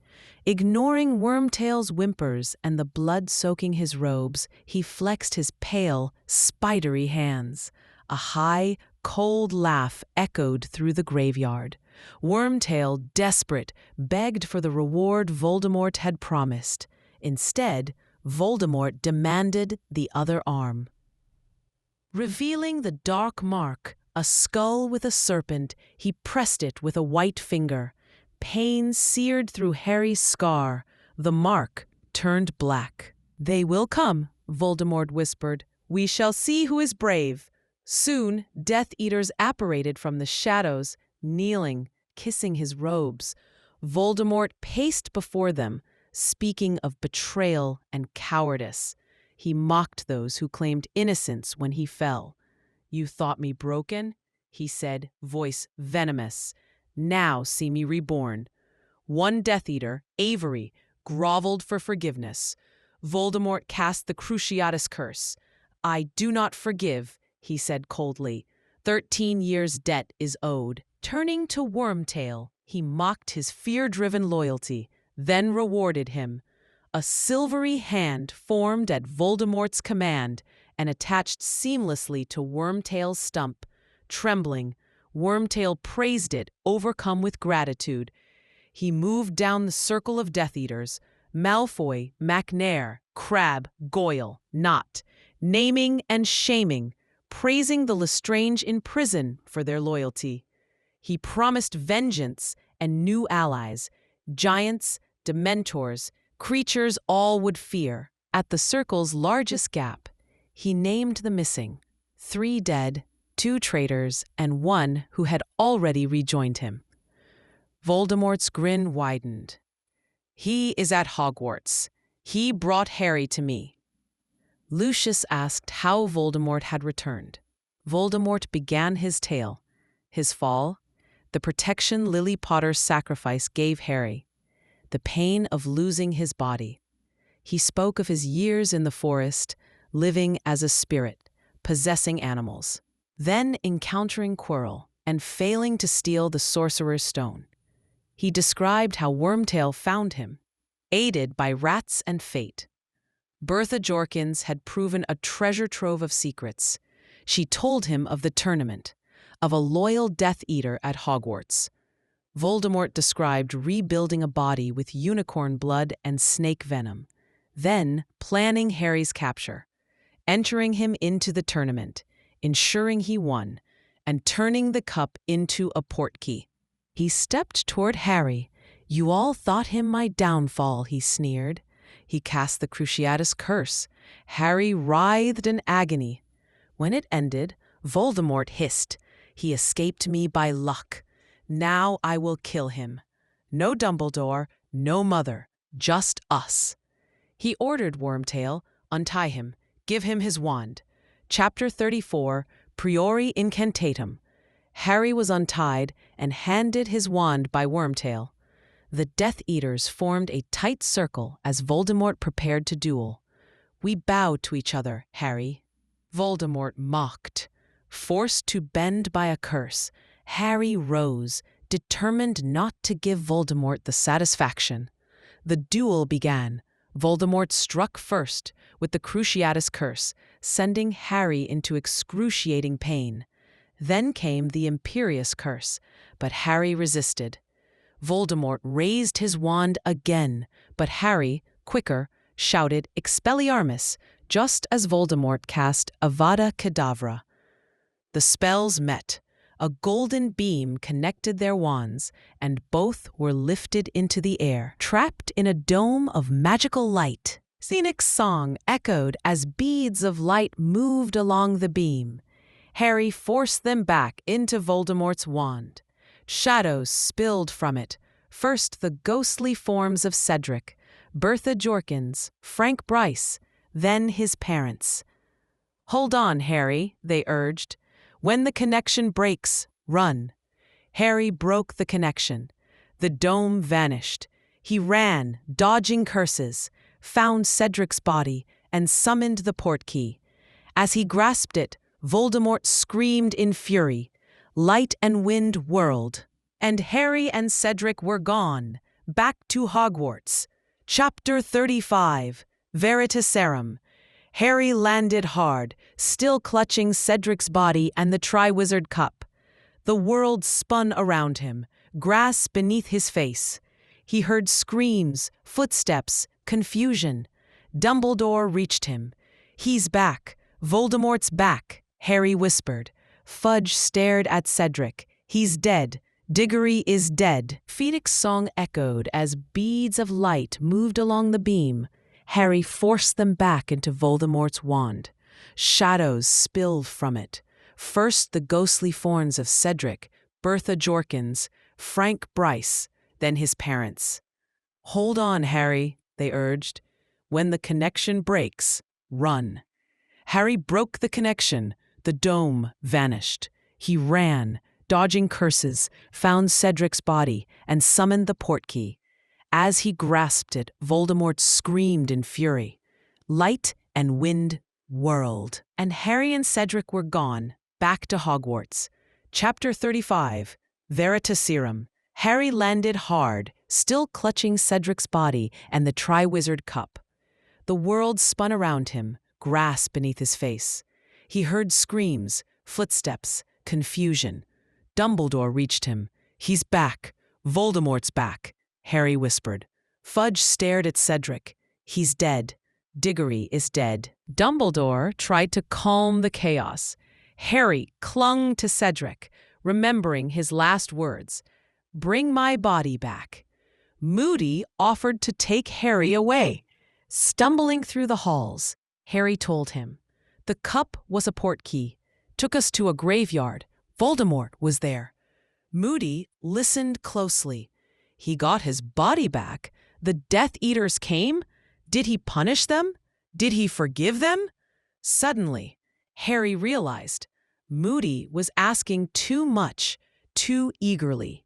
Ignoring Wormtail's whimpers and the blood soaking his robes, he flexed his pale, spidery hands. A high, cold laugh echoed through the graveyard. Wormtail, desperate, begged for the reward Voldemort had promised. Instead, Voldemort demanded the other arm. Revealing the dark mark, a skull with a serpent, he pressed it with a white finger. Pain seared through Harry's scar. The mark turned black. "They will come," Voldemort whispered. "We shall see who is brave." Soon, Death Eaters apparated from the shadows, kneeling, kissing his robes. Voldemort paced before them, speaking of betrayal and cowardice. He mocked those who claimed innocence when he fell. "You thought me broken?" he said, voice venomous. "Now see me reborn." One Death Eater, Avery, groveled for forgiveness. Voldemort cast the Cruciatus curse. "I do not forgive," he said coldly. 13 years' debt is owed. Turning to Wormtail, he mocked his fear-driven loyalty, then rewarded him. A silvery hand formed at Voldemort's command and attached seamlessly to Wormtail's stump. Trembling, Wormtail praised it, overcome with gratitude. He moved down the circle of Death Eaters, Malfoy, McNair, Crabbe, Goyle, Nott, naming and shaming, praising the Lestrange in prison for their loyalty. He promised vengeance and new allies, giants, dementors, creatures all would fear. At the circle's largest gap, he named the missing: 3 dead, 2 traitors, and 1 who had already rejoined him. Voldemort's grin widened. "He is at Hogwarts. He brought Harry to me." Lucius asked how Voldemort had returned. Voldemort began his tale. His fall, the protection Lily Potter's sacrifice gave Harry, the pain of losing his body. He spoke of his years in the forest, living as a spirit, possessing animals, then encountering Quirrell and failing to steal the sorcerer's stone. He described how Wormtail found him, aided by rats and fate. Bertha Jorkins had proven a treasure trove of secrets. She told him of the tournament, of a loyal Death Eater at Hogwarts. Voldemort described rebuilding a body with unicorn blood and snake venom, then planning Harry's capture, entering him into the tournament, ensuring he won, and turning the cup into a portkey. He stepped toward Harry. "You all thought him my downfall," he sneered. He cast the Cruciatus curse. Harry writhed in agony. When it ended, Voldemort hissed, "He escaped me by luck. Now I will kill him. No Dumbledore, no Mother, just us." He ordered Wormtail, "Untie him, give him his wand." Chapter 34, Priori Incantatem. Harry was untied and handed his wand by Wormtail. The Death Eaters formed a tight circle as Voldemort prepared to duel. "We bow to each other, Harry." Voldemort mocked. Forced to bend by a curse, Harry rose, determined not to give Voldemort the satisfaction. The duel began. Voldemort struck first with the Cruciatus curse, sending Harry into excruciating pain. Then came the Imperious curse, but Harry resisted. Voldemort raised his wand again, but Harry, quicker, shouted Expelliarmus, just as Voldemort cast Avada Kedavra. The spells met. A golden beam connected their wands, and both were lifted into the air, trapped in a dome of magical light. Scenic song echoed as beads of light moved along the beam. Harry forced them back into Voldemort's wand. Shadows spilled from it, first the ghostly forms of Cedric, Bertha Jorkins, Frank Bryce, then his parents. "Hold on, Harry," they urged. "When the connection breaks, run." Harry broke the connection. The dome vanished. He ran, dodging curses, found Cedric's body, and summoned the portkey. As he grasped it, Voldemort screamed in fury. Light and wind whirled, and Harry and Cedric were gone, back to Hogwarts. Chapter 35, Veritaserum. Harry landed hard, still clutching Cedric's body and the Triwizard Cup. The world spun around him, grass beneath his face. He heard screams, footsteps, confusion. Dumbledore reached him. "He's back. Voldemort's back," Harry whispered. Fudge stared at Cedric. "He's dead. Diggory is dead." Phoenix song echoed as beads of light moved along the beam. Harry forced them back into Voldemort's wand. Shadows spilled from it. First the ghostly forms of Cedric, Bertha Jorkins, Frank Bryce, then his parents. "Hold on, Harry," they urged. "When the connection breaks, run." Harry broke the connection. The dome vanished. He ran, dodging curses, found Cedric's body, and summoned the portkey. As he grasped it, Voldemort screamed in fury. Light and wind whirled, and Harry and Cedric were gone, back to Hogwarts. Chapter 35, Veritaserum. Harry landed hard, still clutching Cedric's body and the Triwizard Cup. The world spun around him, grass beneath his face. He heard screams, footsteps, confusion. Dumbledore reached him. "He's back. Voldemort's back," Harry whispered. Fudge stared at Cedric. "He's dead. Diggory is dead." Dumbledore tried to calm the chaos. Harry clung to Cedric, remembering his last words. "Bring my body back." Moody offered to take Harry away. Stumbling through the halls, Harry told him. "The cup was a portkey. Took us to a graveyard. Voldemort was there." Moody listened closely. "He got his body back. The Death Eaters came? Did he punish them? Did he forgive them?" Suddenly, Harry realized Moody was asking too much, too eagerly.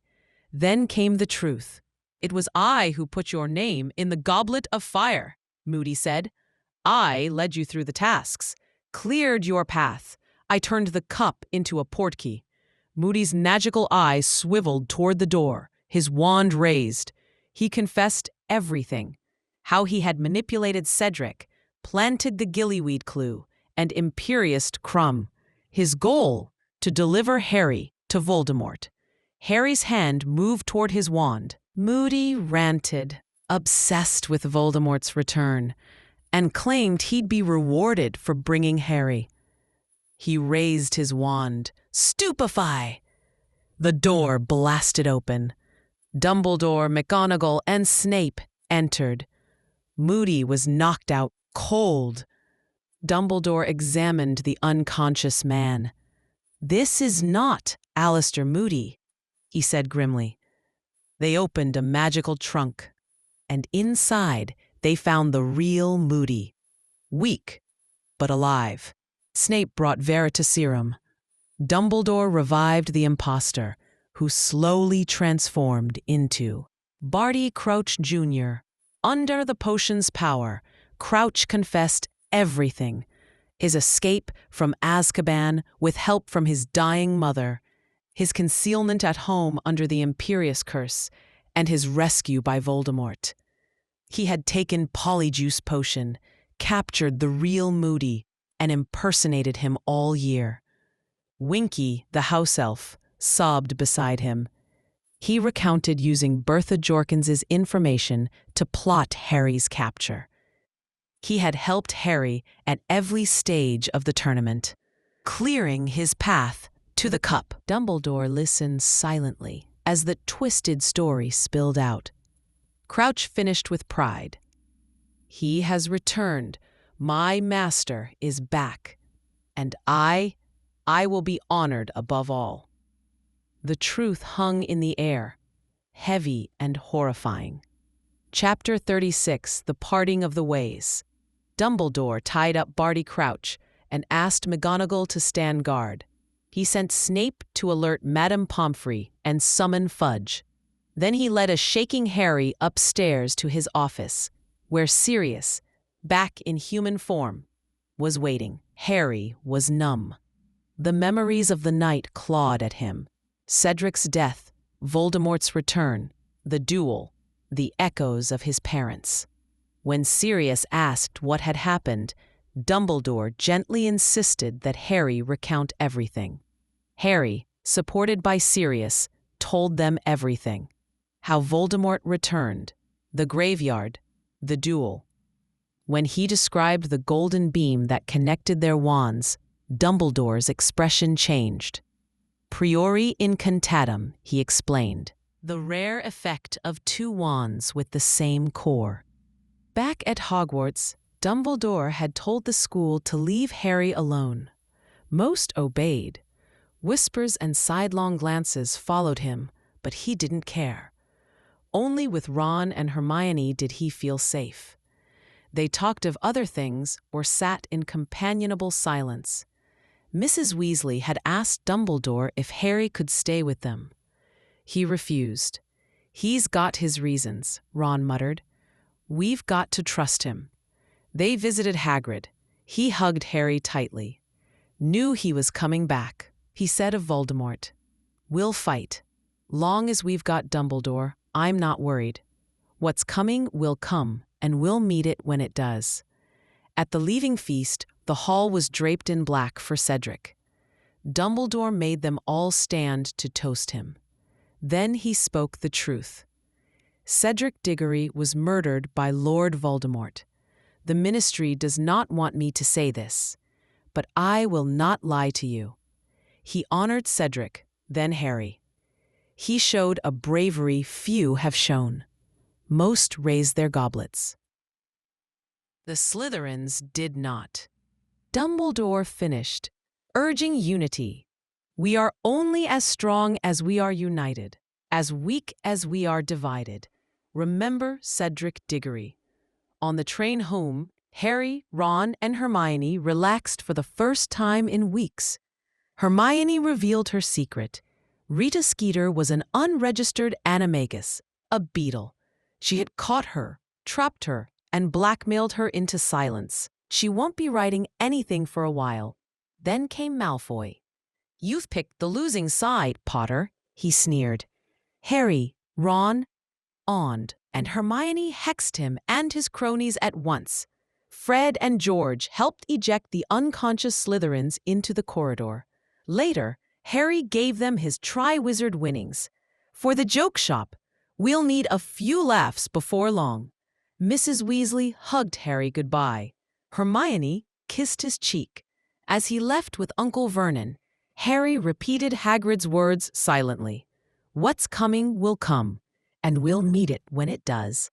Then came the truth. "It was I who put your name in the Goblet of Fire," Moody said. "I led you through the tasks, cleared your path. I turned the cup into a portkey." Moody's magical eyes swiveled toward the door, his wand raised. He confessed everything: how he had manipulated Cedric, planted the gillyweed clue, and imperioused Crumb. His goal: to deliver Harry to Voldemort. Harry's hand moved toward his wand. Moody ranted, obsessed with Voldemort's return, and claimed he'd be rewarded for bringing Harry. He raised his wand. Stupefy! The door blasted open. Dumbledore, McGonagall, and Snape entered. Moody was knocked out cold. Dumbledore examined the unconscious man. "This is not Alistair Moody," he said grimly. They opened a magical trunk, and inside they found the real Moody, weak but alive. Snape brought Veritaserum. Dumbledore revived the imposter, who slowly transformed into Barty Crouch Jr. Under the potion's power, Crouch confessed everything: his escape from Azkaban with help from his dying mother, his concealment at home under the Imperius Curse, and his rescue by Voldemort. He had taken Polyjuice Potion, captured the real Moody, and impersonated him all year. Winky, the house elf, sobbed beside him. He recounted using Bertha Jorkins's information to plot Harry's capture. He had helped Harry at every stage of the tournament, clearing his path to the cup. Dumbledore listened silently as the twisted story spilled out. Crouch finished with pride. "He has returned. My master is back. And I will be honored above all." The truth hung in the air, heavy and horrifying. Chapter 36: The Parting of the Ways. Dumbledore tied up Barty Crouch and asked McGonagall to stand guard. He sent Snape to alert Madame Pomfrey and summon Fudge. Then he led a shaking Harry upstairs to his office, where Sirius, back in human form, was waiting. Harry was numb. The memories of the night clawed at him. Cedric's death, Voldemort's return, the duel, the echoes of his parents. When Sirius asked what had happened, Dumbledore gently insisted that Harry recount everything. Harry, supported by Sirius, told them everything: how Voldemort returned, the graveyard, the duel. When he described the golden beam that connected their wands, Dumbledore's expression changed. "Priori incantatem," he explained, the rare effect of two wands with the same core. Back at Hogwarts, Dumbledore had told the school to leave Harry alone. Most obeyed. Whispers and sidelong glances followed him, but he didn't care. Only with Ron and Hermione did he feel safe. They talked of other things or sat in companionable silence. Mrs. Weasley had asked Dumbledore if Harry could stay with them. He refused. "He's got his reasons," Ron muttered. "We've got to trust him." They visited Hagrid. He hugged Harry tightly. "Knew he was coming back," he said of Voldemort. "We'll fight. Long as we've got Dumbledore, I'm not worried. What's coming will come, and we'll meet it when it does." At the leaving feast, the hall was draped in black for Cedric. Dumbledore made them all stand to toast him. Then he spoke the truth. Cedric Diggory was murdered by Lord Voldemort. The Ministry does not want me to say this, but I will not lie to you. He honored Cedric, then Harry. He showed a bravery few have shown. Most raised their goblets. The Slytherins did not. Dumbledore finished, urging unity. "We are only as strong as we are united, as weak as we are divided. Remember Cedric Diggory." On the train home, Harry, Ron, and Hermione relaxed for the first time in weeks. Hermione revealed her secret. Rita Skeeter was an unregistered animagus, A beetle. She had caught her, trapped her, and blackmailed her into silence. She won't be writing anything for a while. Then came Malfoy. "You've picked the losing side, Potter," he sneered. Harry, Ron, and Hermione hexed him and his cronies at once. Fred and George helped eject the unconscious Slytherins into the corridor. Later, Harry gave them his Triwizard winnings. "For the joke shop, we'll need a few laughs before long." Mrs. Weasley hugged Harry goodbye. Hermione kissed his cheek. As he left with Uncle Vernon, Harry repeated Hagrid's words silently. "What's coming will come, and we'll meet it when it does."